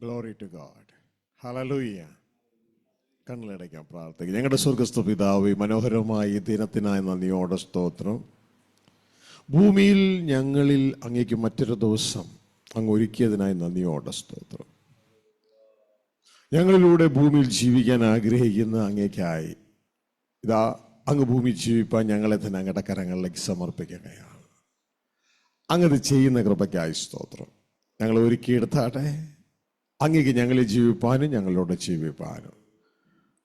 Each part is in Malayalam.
Glory to God. ഹല്ലേലൂയ. കണ്ണിലടയ്ക്കാം, പ്രാർത്ഥിക്കാം. ഞങ്ങളുടെ സ്വർഗ്ഗസ്ഥ പിതാവേ, മനോഹരമായ ഈ ദിനത്തിനായി നന്ദിയോടെ സ്തോത്രം. ഭൂമിയിൽ ഞങ്ങളിൽ അങ്ങേക്ക് മറ്റൊരു ദിവസം അങ്ങ് ഒരുക്കിയതിനായി നന്ദിയോടെ സ്തോത്രം. ഞങ്ങളിലൂടെ ഭൂമിയിൽ ജീവിക്കാൻ ആഗ്രഹിക്കുന്ന അങ്ങേക്കായി ഇതാ അങ്ങ് ഭൂമിയിൽ ജീവിപ്പാൻ ഞങ്ങളെ തന്നെ അങ്ങയുടെ കരങ്ങളിലേക്ക് സമർപ്പിക്കുകയാണ്. അങ്ങത് ചെയ്യുന്ന കൃപയ്ക്കായി സ്തോത്രം. ഞങ്ങൾ ഒരുക്കിയെടുത്താട്ടെ അങ്ങേക്ക് ഞങ്ങളെ ജീവിപ്പാനും ഞങ്ങളോട് ജീവിപ്പാനും.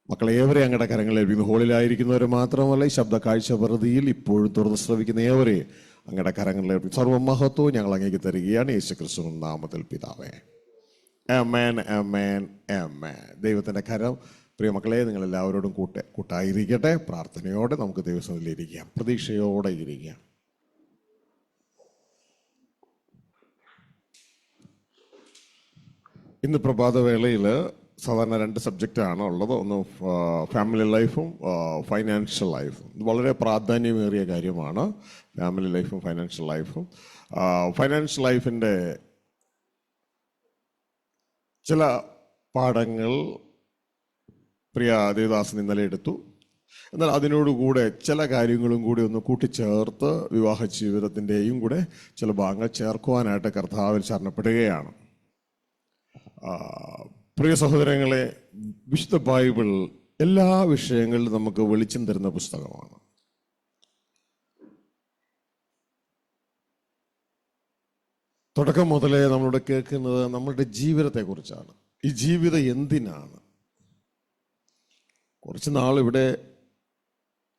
മക്കളെ ഏവരെ അങ്ങയുടെ കരങ്ങളിൽ ഏൽപ്പിക്കുന്നു. ഹോളിലായിരിക്കുന്നവരെ മാത്രമല്ല, ഈ ശബ്ദ കാഴ്ച വെറുതിയിൽ ഇപ്പോഴും തുറന്ന് ശ്രവിക്കുന്ന ഏവരെ അങ്ങയുടെ കരങ്ങളിൽ ഏൽപ്പിക്കും. സർവ്വമഹത്വവും ഞങ്ങൾ അങ്ങേക്ക് തരികയാണ് യേശുക്രിസ്തുവിന്റെ നാമത്തിൽ പിതാവേ. ആമേൻ, ആമേൻ, ആമേൻ. ദൈവത്തിൻ്റെ കരം പ്രിയ മക്കളെ നിങ്ങളെല്ലാവരോടും കൂട്ടായിരിക്കട്ടെ. പ്രാർത്ഥനയോടെ നമുക്ക് ദൈവസന്നിധിയിൽ ഇരിക്കാം, പ്രതീക്ഷയോടെ ഇരിക്കാം. ഇന്ന് പ്രഭാതവേളയിൽ സാധാരണ രണ്ട് സബ്ജക്റ്റാണ് ഉള്ളത്. ഒന്ന് ഫാമിലി ലൈഫും ഫൈനാൻഷ്യൽ ലൈഫും. ഇത് വളരെ പ്രാധാന്യമേറിയ കാര്യമാണ്, ഫാമിലി ലൈഫും ഫൈനാൻഷ്യൽ ലൈഫും. ഫൈനാൻഷ്യൽ ലൈഫിൻ്റെ ചില പാഠങ്ങൾ പ്രിയ ദേവദാസൻ ഇന്നലെ എടുത്തു. എന്നാൽ അതിനോടുകൂടെ ചില കാര്യങ്ങളും കൂടി ഒന്ന് കൂട്ടിച്ചേർത്ത് വിവാഹ ജീവിതത്തിൻ്റെയും കൂടെ ചില ഭാഗങ്ങൾ ചേർക്കുവാനായിട്ട് കർത്താവിൽ ശരണപ്പെടുകയാണ്. പ്രിയ സഹോദരങ്ങളെ, വിശുദ്ധ ബൈബിൾ എല്ലാ വിഷയങ്ങളിലും നമുക്ക് വെളിച്ചം തരുന്ന പുസ്തകമാണ്. തുടക്കം മുതലേ നമ്മളിവിടെ കേൾക്കുന്നത് നമ്മളുടെ ജീവിതത്തെക്കുറിച്ചാണ്. ഈ ജീവിതം എന്തിനാണ്? കുറച്ച് നാൾ ഇവിടെ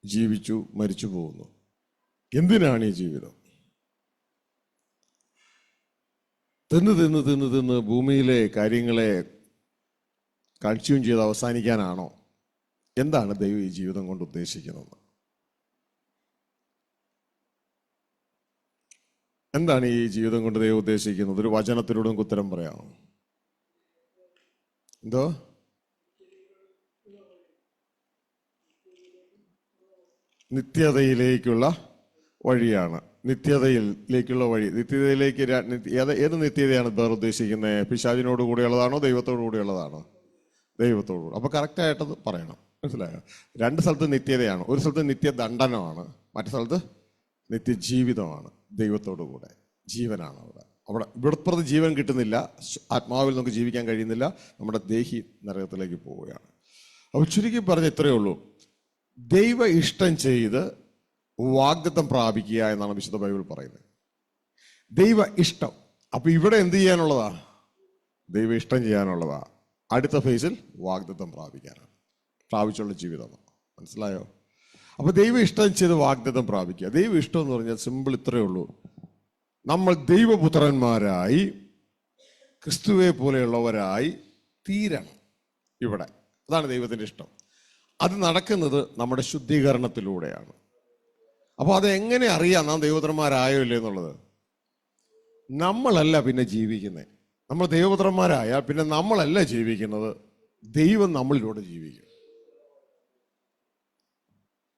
ജീവിച്ചു, മരിച്ചു പോകുന്നു. എന്തിനാണ് ഈ ജീവിതം? തിന്ന് ഭൂമിയിലെ കാര്യങ്ങളെ കൺസ്യൂം ചെയ്ത് അവസാനിക്കാനാണോ? എന്താണ് ദൈവം ഈ ജീവിതം കൊണ്ട് ഉദ്ദേശിക്കുന്നത്? എന്താണ് ഈ ജീവിതം കൊണ്ട് ദൈവം ഉദ്ദേശിക്കുന്നത്? ഒരു വചനത്തിലൂടെ നമുക്ക് ഉത്തരം പറയാമോ? എന്തോ? നിത്യതയിലേക്കുള്ള വഴിയാണ്. നിത്യതയിലേക്കുള്ള വഴി. നിത്യതയിലേക്ക് ഏത് നിത്യതയാണ് വേറെ ഉദ്ദേശിക്കുന്നത്? പിശാചിനോട് കൂടിയുള്ളതാണോ ദൈവത്തോടു കൂടിയുള്ളതാണോ? ദൈവത്തോടു. അപ്പോൾ കറക്റ്റായിട്ടത് പറയണം, മനസ്സിലായോ? രണ്ട് സ്ഥലത്ത് നിത്യതയാണ്. ഒരു സ്ഥലത്ത് നിത്യദണ്ഡനമാണ്, മറ്റു സ്ഥലത്ത് നിത്യജീവിതമാണ്. ദൈവത്തോടു കൂടെ ജീവനാണ് അവിടെ ഇവിടുത്തെ ജീവൻ കിട്ടുന്നില്ല, ആത്മാവിൽ നമുക്ക് ജീവിക്കാൻ കഴിയുന്നില്ല, നമ്മുടെ ദേഹി നരകത്തിലേക്ക് പോവുകയാണ്. അപ്പോൾ ചുരുക്കി പറഞ്ഞ ഇത്രയേ ഉള്ളൂ, ദൈവ ഇഷ്ടം ചെയ്ത് വാഗ്ദത്തം പ്രാപിക്കുക എന്നാണ് വിശുദ്ധ ബൈബിൾ പറയുന്നത്. ദൈവ ഇഷ്ടം. അപ്പൊ ഇവിടെ എന്ത് ചെയ്യാനുള്ളതാ? ദൈവ ഇഷ്ടം ചെയ്യാനുള്ളതാ. അടുത്ത ഫേസിൽ വാഗ്ദത്തം പ്രാപിക്കാനാണ്, പ്രാപിച്ചുള്ള ജീവിതം. മനസ്സിലായോ? അപ്പൊ ദൈവ ഇഷ്ടം ചെയ്ത് വാഗ്ദത്തം പ്രാപിക്കുക. ദൈവ ഇഷ്ടം എന്ന് പറഞ്ഞാൽ സിമ്പിൾ ഇത്രയേ ഉള്ളൂ, നമ്മൾ ദൈവപുത്രന്മാരായി ക്രിസ്തുവെ പോലെയുള്ളവരായി തീരണം ഇവിടെ. അതാണ് ദൈവത്തിൻ്റെ ഇഷ്ടം. അത് നടക്കുന്നത് നമ്മുടെ ശുദ്ധീകരണത്തിലൂടെയാണ്. അപ്പോൾ അതെങ്ങനെ അറിയാം നാം ദൈവപുത്രന്മാരായോ ഇല്ലേ എന്നുള്ളത്? നമ്മളല്ല പിന്നെ ജീവിക്കുന്നത്. നമ്മൾ ദൈവപുത്രന്മാരായാൽ പിന്നെ നമ്മളല്ല ജീവിക്കുന്നത്, ദൈവം നമ്മളിലൂടെ ജീവിക്കും.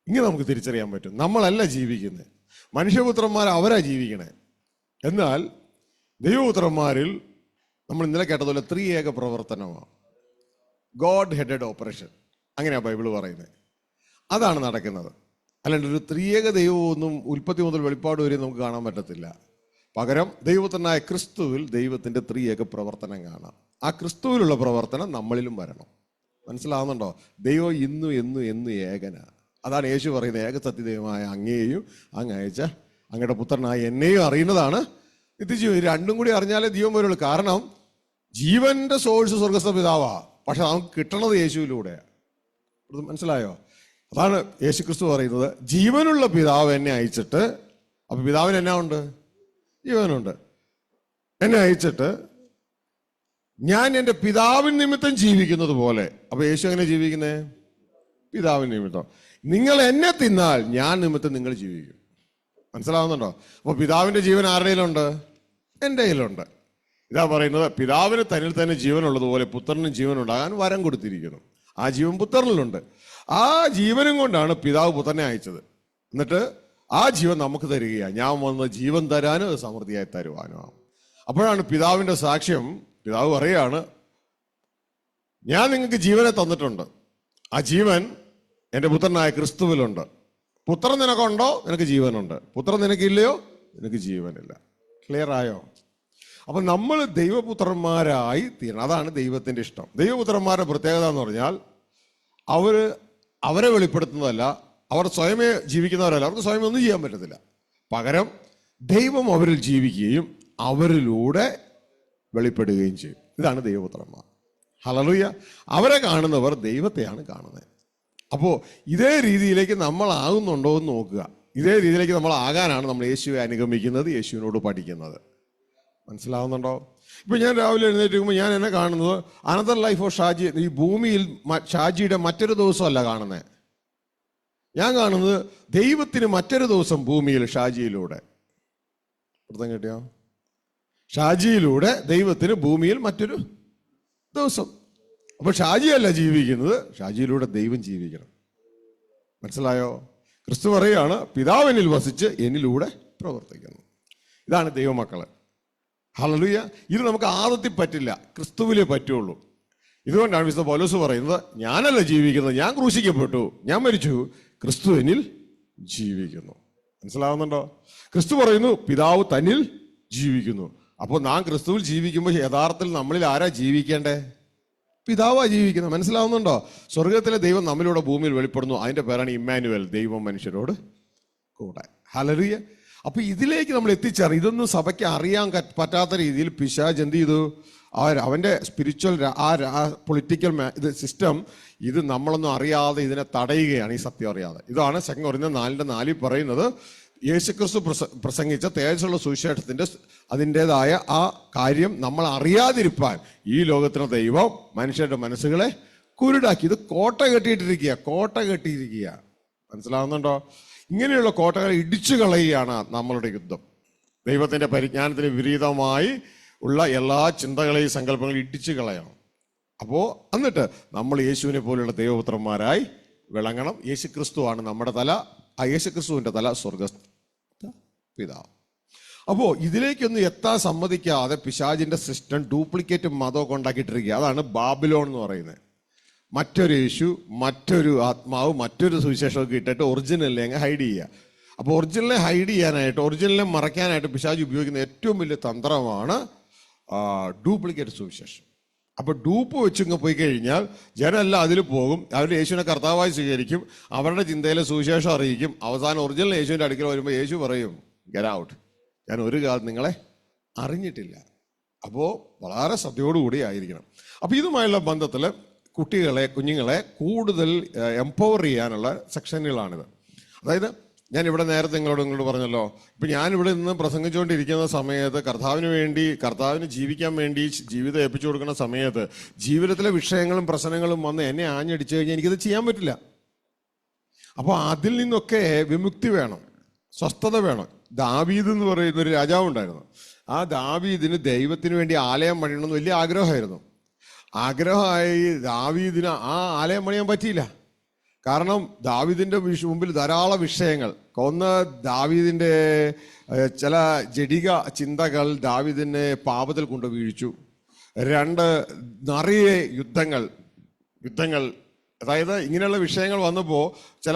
ഇങ്ങനെ നമുക്ക് തിരിച്ചറിയാൻ പറ്റും. നമ്മളല്ല ജീവിക്കുന്നത്, മനുഷ്യപുത്രന്മാർ അവരാ ജീവിക്കണേ. എന്നാൽ ദൈവപുത്രന്മാരിൽ നമ്മൾ ഇന്നലെ കേട്ടതുപോലെ ത്രിയേക പ്രവർത്തനമാണ്, ഗോഡ് ഹെഡഡ് ഓപ്പറേഷൻ. അങ്ങനെയാണ് ബൈബിൾ പറയുന്നത്. അതാണ് നടക്കുന്നത്. അല്ലാണ്ട് ഒരു ത്രിയേക ദൈവമൊന്നും ഉൽപ്പത്തി മുതൽ വെളിപ്പാട് വരെ നമുക്ക് കാണാൻ പറ്റത്തില്ല. പകരം ദൈവപുത്രനായ ക്രിസ്തുവിൽ ദൈവത്തിൻ്റെ ത്രിയേക പ്രവർത്തനം കാണാം. ആ ക്രിസ്തുവിലുള്ള പ്രവർത്തനം നമ്മളിലും വരണം. മനസ്സിലാവുന്നുണ്ടോ? ദൈവം ഇന്നും എന്നും എന്നും ഏകനാണ്. അതാണ് യേശു പറയുന്നത്, ഏകസത്യദൈവമായ അങ്ങയെയും അങ്ങ് അയച്ച അങ്ങയുടെ പുത്രനായ എന്നെയും അറിയുന്നതാണ് നിത്യജീവൻ. രണ്ടും കൂടി അറിഞ്ഞാലേ ജീവൻ വരുള്ളൂ. കാരണം ജീവന്റെ സോഴ്സ് സ്വർഗ്ഗസ്ഥ പിതാവാ, പക്ഷെ നമുക്ക് കിട്ടണത് യേശുവിലൂടെ. മനസ്സിലായോ? അതാണ് യേശു ക്രിസ്തു പറയുന്നത്, ജീവനുള്ള പിതാവ് എന്നെ അയച്ചിട്ട്. അപ്പൊ പിതാവിന് എന്നാ ഉണ്ട്? ജീവനുണ്ട്. എന്നെ അയച്ചിട്ട് ഞാൻ എൻ്റെ പിതാവിൻ നിമിത്തം ജീവിക്കുന്നത് പോലെ. അപ്പൊ യേശു എങ്ങനെ ജീവിക്കുന്നേ? പിതാവിൻ നിമിത്തം. നിങ്ങൾ എന്നെ തിന്നാൽ ഞാൻ നിമിത്തം നിങ്ങൾ ജീവിക്കും. മനസ്സിലാവുന്നുണ്ടോ? അപ്പൊ പിതാവിന്റെ ജീവൻ ആരുടെ കയ്യിലുണ്ട്? എൻ്റെ കയ്യിലുണ്ട്. ഇതാ പറയുന്നത്, പിതാവിന് തന്നിൽ തന്നെ ജീവനുള്ളതുപോലെ പുത്രനും ജീവനുണ്ടാകാൻ വരം കൊടുത്തിരിക്കുന്നു. ആ ജീവൻ പുത്രനിലുണ്ട്. ആ ജീവനും കൊണ്ടാണ് പിതാവ് പുത്രനെ അയച്ചത്. എന്നിട്ട് ആ ജീവൻ നമുക്ക് തരികയാണ്. ഞാൻ വന്ന് ജീവൻ തരാനും അത് സമൃദ്ധിയായി തരുവാനും. അപ്പോഴാണ് പിതാവിൻ്റെ സാക്ഷ്യം. പിതാവ് പറയാണ്, ഞാൻ നിങ്ങൾക്ക് ജീവനെ തന്നിട്ടുണ്ട്. ആ ജീവൻ എൻ്റെ പുത്രനായ ക്രിസ്തുവിലുണ്ട്. പുത്രൻ നിനക്കുണ്ടോ, നിനക്ക് ജീവനുണ്ട്. പുത്രൻ നിനക്കില്ലയോ, നിനക്ക് ജീവനില്ല. ക്ലിയർ ആയോ? അപ്പം നമ്മൾ ദൈവപുത്രന്മാരായി തീരണം. അതാണ് ദൈവത്തിൻ്റെ ഇഷ്ടം. ദൈവപുത്രന്മാരുടെ പ്രത്യേകത എന്ന് പറഞ്ഞാൽ അവരെ വെളിപ്പെടുത്തുന്നതല്ല, അവർ സ്വയമേ ജീവിക്കുന്നവരല്ല. അവർക്ക് സ്വയമേ ഒന്നും ചെയ്യാൻ പറ്റത്തില്ല. പകരം ദൈവം അവരിൽ ജീവിക്കുകയും അവരിലൂടെ വെളിപ്പെടുകയും ചെയ്യും. ഇതാണ് ദൈവപുത്രന്മാർ. ഹല്ലേലൂയ. അവരെ കാണുന്നവർ ദൈവത്തെയാണ് കാണുന്നത്. അപ്പോൾ ഇതേ രീതിയിലേക്ക് നമ്മൾ ആകുന്നുണ്ടോ എന്ന് നോക്കുക. ഇതേ രീതിയിലേക്ക് നമ്മൾ ആകാനാണ് നമ്മൾ യേശുവെ അനുഗമിക്കുന്നത്, യേശുവിനോട് പഠിക്കുന്നത്. മനസ്സിലാവുന്നുണ്ടോ? ഇപ്പം ഞാൻ രാവിലെ എഴുന്നേറ്റുമ്പോൾ ഞാൻ എന്നെ കാണുന്നത് അനദർ ലൈഫ് ഓഫ് ഷാജി. ഈ ഭൂമിയിൽ ഷാജിയുടെ മറ്റൊരു ദിവസമല്ല കാണുന്നത്. ഞാൻ കാണുന്നത് ദൈവത്തിന് മറ്റൊരു ദിവസം ഭൂമിയിൽ ഷാജിയിലൂടെ. അർത്ഥം കിട്ടിയോ? ഷാജിയിലൂടെ ദൈവത്തിന് ഭൂമിയിൽ മറ്റൊരു ദിവസം. അപ്പൊ ഷാജിയല്ല ജീവിക്കുന്നത്, ഷാജിയിലൂടെ ദൈവം ജീവിക്കണം. മനസ്സിലായോ? ക്രിസ്തു പറയുകയാണ്, പിതാവ് എന്നിൽ വസിച്ച് എന്നിലൂടെ പ്രവർത്തിക്കുന്നു. ഇതാണ് ദൈവമക്കള്. ഹല്ലേലൂയ. ഇത് നമുക്ക് ആദത്തിൽ പറ്റില്ല, ക്രിസ്തുവിലേ പറ്റുള്ളൂ. ഇതുകൊണ്ടാണ് വിശുദ്ധ പൗലോസ് പറയുന്നത്, ഞാനല്ല ജീവിക്കുന്നത്, ഞാൻ ക്രൂശിക്കപ്പെട്ടു, ഞാൻ മരിച്ചു, ക്രിസ്തു എന്നിൽ ജീവിക്കുന്നു. മനസ്സിലാവുന്നുണ്ടോ? ക്രിസ്തു പറയുന്നു പിതാവ് തന്നിൽ ജീവിക്കുന്നു. അപ്പോൾ നാം ക്രിസ്തുവിൽ ജീവിക്കുമ്പോൾ യഥാർത്ഥത്തിൽ നമ്മളിൽ ആരാ ജീവിക്കേണ്ടേ? പിതാവാ ജീവിക്കുന്നത്. മനസ്സിലാവുന്നുണ്ടോ? സ്വർഗത്തിലെ ദൈവം നമ്മളിലൂടെ ഭൂമിയിൽ വെളിപ്പെടുന്നു. അതിന്റെ പേരാണ് ഇമ്മാനുവൽ, ദൈവം മനുഷ്യരോട് കൂടെ. ഹല്ലേലൂയ. അപ്പൊ ഇതിലേക്ക് നമ്മൾ എത്തിച്ചേർന്ന് ഇതൊന്നും സഭയ്ക്ക് അറിയാൻ പറ്റാത്ത രീതിയിൽ പിശാച് എന്ത് ചെയ്തു? അവന്റെ സ്പിരിച്വൽ പൊളിറ്റിക്കൽ സിസ്റ്റം ഇത് നമ്മളൊന്നും അറിയാതെ ഇതിനെ തടയുകയാണ്, ഈ സത്യം അറിയാതെ. ഇതാണ് 2 കൊരിന്ത്യർ 4:4 പറയുന്നത്. യേശുക്രിസ്തു പ്രസംഗിച്ച തേജസ്സുള്ള സുവിശേഷത്തിന്റെ അതിൻ്റെതായ ആ കാര്യം നമ്മൾ അറിയാതിരിപ്പാൻ ഈ ലോകത്തിന് ദൈവം മനുഷ്യരുടെ മനസ്സുകളെ കുരുടാക്കി. ഇത് കോട്ട കെട്ടിയിരിക്കുക. മനസ്സിലാവുന്നുണ്ടോ? ഇങ്ങനെയുള്ള കോട്ടകളെ ഇടിച്ചു കളയുകയാണ് നമ്മളുടെ യുദ്ധം. ദൈവത്തിന്റെ പരിജ്ഞാനത്തിന് വിപരീതമായി ഉള്ള എല്ലാ ചിന്തകളെയും സങ്കല്പങ്ങളെയും ഇടിച്ചു കളയണം. അപ്പോൾ എന്നിട്ട് നമ്മൾ യേശുവിനെ പോലെയുള്ള ദൈവപുത്രന്മാരായി വിളങ്ങണം. യേശുക്രിസ്തുവാണ് നമ്മുടെ തല. ആ യേശുക്രിസ്തുവിന്റെ തല സ്വർഗസ്ഥ പിതാവ്. അപ്പോൾ ഇതിലേക്കൊന്നും എത്താൻ സമ്മതിക്കാതെ പിശാചിന്റെ സിസ്റ്റം ഡ്യൂപ്ലിക്കേറ്റ് മതമൊക്കെ ഉണ്ടാക്കിയിട്ടിരിക്കുക. അതാണ് ബാബിലോൺ എന്ന് പറയുന്നത്. മറ്റൊരു യേശു, മറ്റൊരു ആത്മാവ്, മറ്റൊരു സുവിശേഷമൊക്കെ ഇട്ടിട്ട് ഒറിജിനലിനെ അങ്ങ് ഹൈഡ് ചെയ്യുക. അപ്പോൾ ഒറിജിനലിനെ ഹൈഡ് ചെയ്യാനായിട്ട്, ഒറിജിനലിനെ മറയ്ക്കാനായിട്ട് പിശാച് ഉപയോഗിക്കുന്ന ഏറ്റവും വലിയ തന്ത്രമാണ് ഡ്യൂപ്ലിക്കേറ്റ് സുവിശേഷം. അപ്പോൾ ഡൂപ്പ് വെച്ചിങ്ങ് പോയി കഴിഞ്ഞാൽ ജനമെല്ലാം അതിൽ പോകും. അവർ യേശുവിനെ കർത്താവായി സ്വീകരിക്കും, അവരുടെ ചിന്തയിലെ സുവിശേഷം അറിയിക്കും. അവസാനം ഒറിജിനൽ യേശുവിൻ്റെ അടുക്കൽ വരുമ്പോൾ യേശു പറയും, ഗെറ്റ് ഔട്ട്, ഞാൻ ഒരു കാലം നിങ്ങളെ അറിഞ്ഞിട്ടില്ല. അപ്പോൾ വളരെ ശ്രദ്ധയോടുകൂടി ആയിരിക്കണം. അപ്പോൾ ഇതുമായുള്ള ബന്ധത്തിൽ കുഞ്ഞുങ്ങളെ കൂടുതൽ എംപവർ ചെയ്യാനുള്ള സെക്ഷനുകളാണിത്. അതായത് ഞാൻ ഇവിടെ നേരത്തെ നിങ്ങളോട് പറഞ്ഞല്ലോ, ഇപ്പം ഞാനിവിടെ നിന്ന് പ്രസംഗിച്ചുകൊണ്ടിരിക്കുന്ന സമയത്ത് കർത്താവിന് ജീവിക്കാൻ വേണ്ടി ജീവിതം ഏൽപ്പിച്ചു കൊടുക്കുന്ന സമയത്ത് ജീവിതത്തിലെ വിഷയങ്ങളും പ്രശ്നങ്ങളും വന്ന് എന്നെ ആഞ്ഞടിച്ചു കഴിഞ്ഞാൽ എനിക്കത് ചെയ്യാൻ പറ്റില്ല. അപ്പോൾ അതിൽ നിന്നൊക്കെ വിമുക്തി വേണം, സ്വസ്ഥത വേണം. ദാവീദ് എന്ന് പറയുന്ന ഒരു രാജാവ് ഉണ്ടായിരുന്നു. ആ ദാവീദിന് ദൈവത്തിന് വേണ്ടി ആലയം പണിയണമെന്ന് വലിയ ആഗ്രഹമായിരുന്നു. ആഗ്രഹമായി ദാവീദിന് ആ ആലയം പണിയാൻ പറ്റിയില്ല. കാരണം ദാവീദിന്റെ മുമ്പിൽ ധാരാളം വിഷയങ്ങൾ. ഒന്ന്, ദാവീദിന്റെ ചില ജഡിക ചിന്തകൾ ദാവീദിനെ പാപത്തിൽ കൊണ്ട് വീഴ്ചു. 2, നിറയെ യുദ്ധങ്ങൾ. അതായത് ഇങ്ങനെയുള്ള വിഷയങ്ങൾ വന്നപ്പോൾ ചില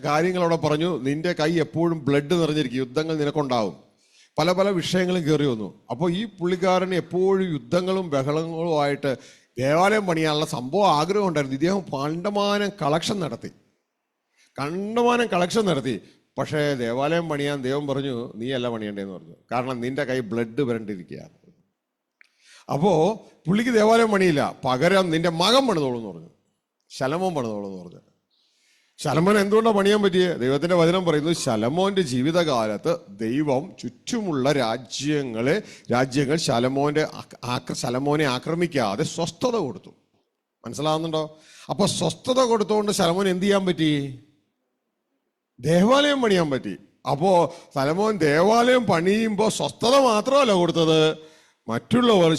കാര്യങ്ങൾ അവിടെ പറഞ്ഞു, നിന്റെ കൈ എപ്പോഴും ബ്ലഡ് നിറഞ്ഞിരിക്കും, യുദ്ധങ്ങൾ നിനക്കുണ്ടാവും. പല വിഷയങ്ങളും കയറി വന്നു. അപ്പോൾ ഈ പുള്ളിക്കാരന് എപ്പോഴും യുദ്ധങ്ങളും ബഹളങ്ങളുമായിട്ട് ദേവാലയം പണിയാനുള്ള സംഭവം ആഗ്രഹം ഉണ്ടായിരുന്നു. ഇദ്ദേഹം കണ്ടമാനം കളക്ഷൻ നടത്തി. പക്ഷേ ദേവാലയം പണിയാൻ ദൈവം പറഞ്ഞു, നീ അല്ല പണിയണ്ടേന്ന് പറഞ്ഞു. കാരണം നിന്റെ കൈ ബ്ലഡ് വരണ്ടിരിക്കുകയാണ്. അപ്പോൾ പുള്ളിക്ക് ദേവാലയം പണിയില്ല, പകരം നിന്റെ മകൻ പണിതോളൂ എന്ന് പറഞ്ഞു, ശലോമോൻ പണിതോളൂ എന്ന് പറഞ്ഞു. ശലോമോൻ എന്തുകൊണ്ടാണ് പണിയാൻ പറ്റിയത്? ദൈവത്തിന്റെ വചനം പറയുന്നു, ശലോമോന്റെ ജീവിതകാലത്ത് ദൈവം ചുറ്റുമുള്ള രാജ്യങ്ങൾ ശലോമോനെ ആക്രമിക്കാതെ സ്വസ്ഥത കൊടുത്തു. മനസ്സിലാവുന്നുണ്ടോ? അപ്പൊ സ്വസ്ഥത കൊടുത്തുകൊണ്ട് ശലോമോൻ എന്ത് ചെയ്യാൻ പറ്റി? ദേവാലയം പണിയാൻ പറ്റി. അപ്പോ ശലോമോൻ ദേവാലയം പണിയുമ്പോൾ സ്വസ്ഥത മാത്രമല്ല കൊടുത്തത്, മറ്റുള്ളവർ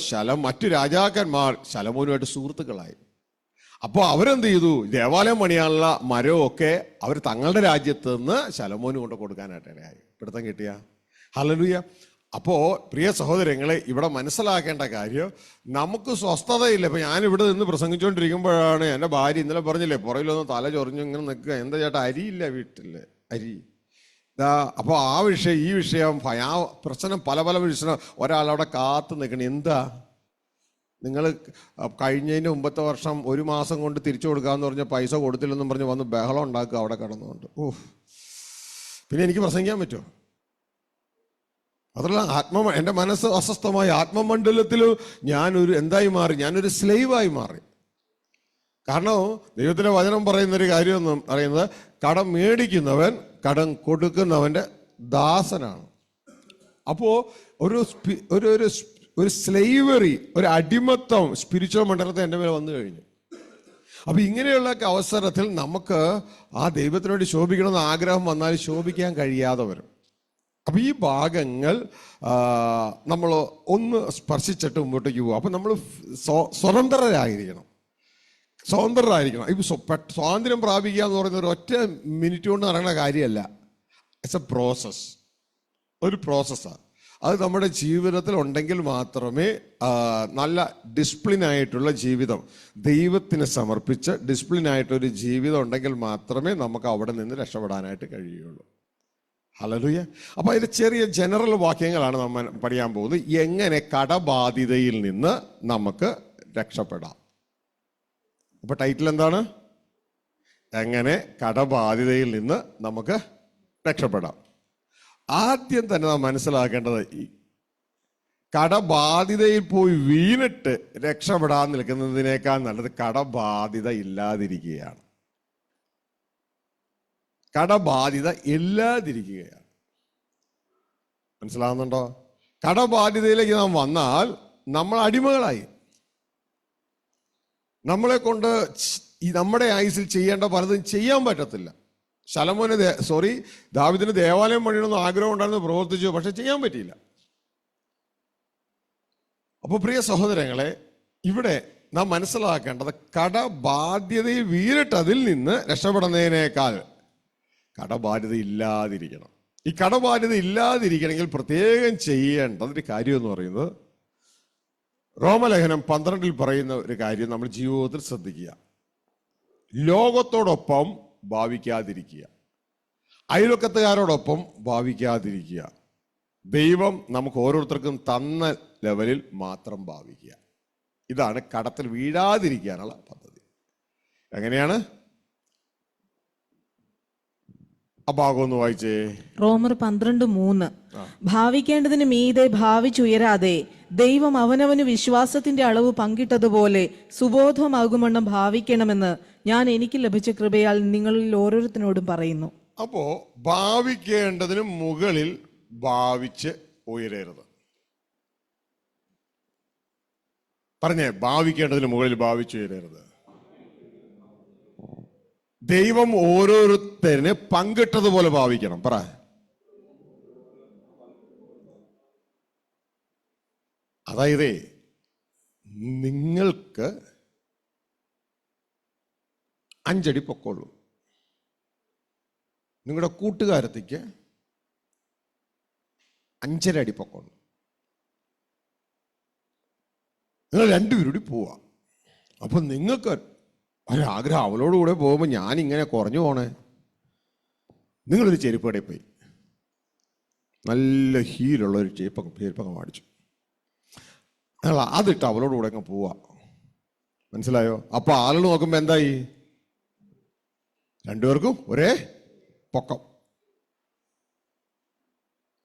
മറ്റു രാജാക്കന്മാർ ശലോമോനുമായിട്ട് സുഹൃത്തുക്കളായി. അപ്പോൾ അവരെന്ത് ചെയ്തു? ദേവാലയം പണിയാനുള്ള മരമൊക്കെ അവർ തങ്ങളുടെ രാജ്യത്ത് നിന്ന് ശലോമോന് കൊണ്ട് കൊടുക്കാനായിട്ട് ഇടയായി. പിടുത്തം കിട്ടിയ? ഹല്ലേലൂയ. അപ്പോൾ പ്രിയ സഹോദരങ്ങളെ, ഇവിടെ മനസ്സിലാക്കേണ്ട കാര്യം, നമുക്ക് സ്വസ്ഥതയില്ല. ഇപ്പം ഞാനിവിടെ നിന്ന് പ്രസംഗിച്ചുകൊണ്ടിരിക്കുമ്പോഴാണ് എൻ്റെ ഭാര്യ ഇന്നലെ പറഞ്ഞില്ലേ, പുറകിലൊന്ന് തല ചൊറിഞ്ഞു ഇങ്ങനെ നിൽക്കുക, എന്താ ചേട്ടാ അരിയില്ല വീട്ടിൽ, അരി ഇതാ. അപ്പോൾ ആ വിഷയം ഈ വിഷയം ആ പ്രശ്നം പല പല വിഷയം ഒരാളവിടെ കാത്തു നിൽക്കണം. എന്താ നിങ്ങൾ കഴിഞ്ഞതിന് മുമ്പത്തെ വർഷം 1 മാസം കൊണ്ട് തിരിച്ചു കൊടുക്കാമെന്ന് പറഞ്ഞ പൈസ കൊടുത്തില്ലെന്നും പറഞ്ഞ് വന്ന് ബഹളം ഉണ്ടാക്കുക അവിടെ കിടന്നുകൊണ്ട്. പിന്നെ എനിക്ക് പ്രസംഗിക്കാൻ പറ്റുമോ? അതല്ല, എൻ്റെ മനസ്സ് അസ്വസ്ഥമായി ആത്മമണ്ഡലത്തിൽ ഞാനൊരു എന്തായി മാറി, ഞാനൊരു സ്ലേവായി മാറി. കാരണം ദൈവത്തിൻ്റെ വചനം പറയുന്നൊരു കാര്യമൊന്നും അറിയുന്നത്, കടം മേടിക്കുന്നവൻ കടം കൊടുക്കുന്നവൻ്റെ ദാസനാണ്. അപ്പോൾ ഒരു സ്ലേവറി, ഒരു അടിമത്തം സ്പിരിച്വൽ മണ്ഡലത്തിൽ എൻ്റെ മേലെ വന്നു കഴിഞ്ഞു. അപ്പം ഇങ്ങനെയുള്ള അവസരത്തിൽ നമുക്ക് ആ ദൈവത്തിന് വേണ്ടി ശോഭിക്കണമെന്ന് ആഗ്രഹം വന്നാൽ ശോഭിക്കാൻ കഴിയാതെ വരും. അപ്പം ഈ ഭാഗങ്ങൾ നമ്മൾ ഒന്ന് സ്പർശിച്ചിട്ട് മുമ്പോട്ടേക്ക് പോകും. അപ്പം നമ്മൾ സ്വതന്ത്രരായിരിക്കണം. ഇപ്പം സ്വാതന്ത്ര്യം പ്രാപിക്കുക എന്ന് പറയുന്ന ഒരു ഒറ്റ മിനിറ്റ് കൊണ്ട് നടക്കുന്ന കാര്യമല്ല. ഇറ്റ്സ് എ പ്രോസസ്, ഒരു പ്രോസസ്സാണ്. അത് നമ്മുടെ ജീവിതത്തിൽ ഉണ്ടെങ്കിൽ മാത്രമേ നല്ല ഡിസിപ്ലിനായിട്ടുള്ള ജീവിതം, ദൈവത്തിന് സമർപ്പിച്ച് ഡിസിപ്ലിനായിട്ടൊരു ജീവിതം ഉണ്ടെങ്കിൽ മാത്രമേ നമുക്ക് അവിടെ നിന്ന് രക്ഷപ്പെടാനായിട്ട് കഴിയുള്ളൂ. ഹല്ലേലൂയ. അപ്പോൾ അതിൽ ചെറിയ ജനറൽ വാക്യങ്ങളാണ് നമ്മൾ പഠിക്കാൻ പോകുന്നത്. എങ്ങനെ കടബാധിതയിൽ നിന്ന് നമുക്ക് രക്ഷപ്പെടാം. അപ്പോൾ ടൈറ്റിൽ എന്താണ്? എങ്ങനെ കടബാധിതയിൽ നിന്ന് നമുക്ക് രക്ഷപ്പെടാം. ആദ്യം തന്നെ നാം മനസ്സിലാക്കേണ്ടത്, ഈ കടബാധിതയിൽ പോയി വീണിട്ട് രക്ഷപ്പെടാൻ നിൽക്കുന്നതിനേക്കാൾ നല്ലത് കടബാധിത ഇല്ലാതിരിക്കുകയാണ്. കടബാധിത ഇല്ലാതിരിക്കുകയാണ്. മനസ്സിലാവുന്നുണ്ടോ? കടബാധിതയിലേക്ക് നാം വന്നാൽ നമ്മൾ അടിമകളായി. നമ്മളെ കൊണ്ട് നമ്മുടെ ആയുസിൽ ചെയ്യേണ്ട പലതും ചെയ്യാൻ പറ്റത്തില്ല. ദാവീദിന് ദേവാലയം പണിയണമെന്ന് ആഗ്രഹം ഉണ്ടായിരുന്നു, പ്രവർത്തിച്ചു, പക്ഷെ ചെയ്യാൻ പറ്റിയില്ല. അപ്പോൾ പ്രിയ സഹോദരങ്ങളെ, ഇവിടെ നാം മനസ്സിലാക്കേണ്ടത് കടബാധ്യതയിൽ വീണിട്ട് അതിൽ നിന്ന് രക്ഷപ്പെടുന്നതിനേക്കാൾ കടബാധ്യത ഇല്ലാതിരിക്കണം. ഈ കടബാധ്യത ഇല്ലാതിരിക്കണമെങ്കിൽ പ്രത്യേകം ചെയ്യേണ്ടതൊരു കാര്യം എന്ന് പറയുന്നത്, റോമലേഖനം 12 പറയുന്ന ഒരു കാര്യം നമ്മൾ ജീവിതത്തിൽ ശ്രദ്ധിക്കുക. ലോകത്തോടൊപ്പം ഭാവിക്കാതിരിക്കുക, അയൽവക്കത്തുകാരോടൊപ്പം ഭാവിക്കാതിരിക്കുക. ദൈവം നമുക്ക് ഓരോരുത്തർക്കും തന്ന ലെവലിൽ മാത്രം ഭാവിക്കുക. ഇതാണ് കടത്തിൽ വീഴാതിരിക്കാനുള്ള പദ്ധതി. എങ്ങനെയാണ് ആ ഭാഗം ഒന്ന് വായിച്ചേ. റോമർ 12:3 ഭാവിക്കേണ്ടതിന് മീതെ ഭാവിച്ചുയരാതെ ദൈവം അവനവന് വിശ്വാസത്തിന്റെ അളവ് പങ്കിട്ടതുപോലെ സുബോധമാകുമണ്ണം ഭാവിക്കണമെന്ന് ഞാൻ എനിക്ക് ലഭിച്ച കൃപയാൽ നിങ്ങളിൽ ഓരോരുത്തരോടും പറയുന്നു. അപ്പോ ഭാവിക്കേണ്ടതിന് മുകളിൽ ഭാവിച്ച് ഉയരരുത്. പറഞ്ഞേ, ഭാവിക്കേണ്ടതിന് മുകളിൽ ഭാവിച്ചുയരരുത്. ദൈവം ഓരോരുത്തരിന് പങ്കിട്ടതുപോലെ ഭാവിക്കണം. പറ. അതായത് നിങ്ങൾക്ക് 5 അടി പൊക്കമുള്ളൂ, നിങ്ങളുടെ കൂട്ടുകാരത്തേക്ക് 5.5 അടി പൊക്കമുള്ളൂ. നിങ്ങൾ 2 പേരും കൂടി പോവാ. അപ്പൊ നിങ്ങൾക്ക് ഒരാഗ്രഹം, അവളോടുകൂടെ പോകുമ്പോൾ ഞാനിങ്ങനെ കുറഞ്ഞു പോണേ. നിങ്ങളൊരു ചെരുപ്പ് കടയിൽ പോയി നല്ല ഹീലുള്ള ഒരു ചെരുപ്പങ്ങ് മേടിച്ചു. നിങ്ങൾ അതിട്ട് അവളോടുകൂടെ അങ്ങ് പോവാ. മനസ്സിലായോ? അപ്പൊ ആളുകൾ നോക്കുമ്പോൾ എന്തായി? 2 പേർക്കും ഒരേ പൊക്കം.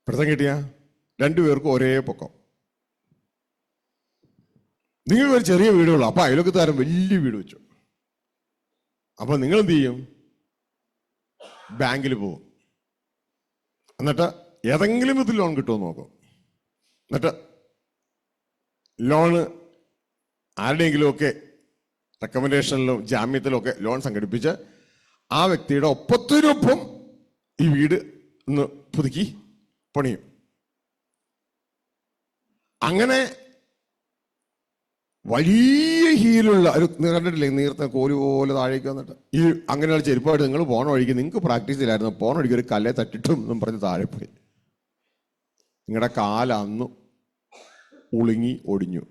പിടുത്തം കിട്ടിയ 2 പേർക്കും ഒരേ പൊക്കം. നിങ്ങൾക്ക് ഒരു ചെറിയ വീടുള്ളൂ, അപ്പൊ അയൽവക്കത്തുകാരൻ വലിയ വീട് വെച്ചു. അപ്പൊ നിങ്ങൾ എന്ത് ചെയ്യും? ബാങ്കിൽ പോകും. എന്നിട്ട് ഏതെങ്കിലും വിധത്തിൽ ലോൺ കിട്ടുമെന്ന് നോക്കും. എന്നിട്ട് ലോണ് ആരുടെയെങ്കിലുമൊക്കെ റെക്കമെൻഡേഷനിലും ജാമ്യത്തിലും ഒക്കെ ലോൺ സംഘടിപ്പിച്ച് ആ വ്യക്തിയുടെ ഒപ്പത്തിനൊപ്പം ഈ വീട് ഒന്ന് പുതുക്കി പണിയും. അങ്ങനെ വലിയ ഹീലുള്ള ഒരു കണ്ടിട്ടില്ലേ, നീർത്ത കോല് പോലെ താഴേക്ക് വന്നിട്ട് ഈ അങ്ങനെയുള്ള ചെരുപ്പായിട്ട് നിങ്ങൾ പോണ വഴിക്ക് നിങ്ങൾക്ക് പ്രാക്ടീസ് ചെയ്യില്ലായിരുന്നു, പോണ വഴിക്ക് ഒരു കല്ലെ തട്ടിട്ടും എന്നും പറഞ്ഞ് താഴെ പോയി. നിങ്ങളുടെ കാലന്ന് ഉളുങ്ങി ഒടിഞ്ഞു.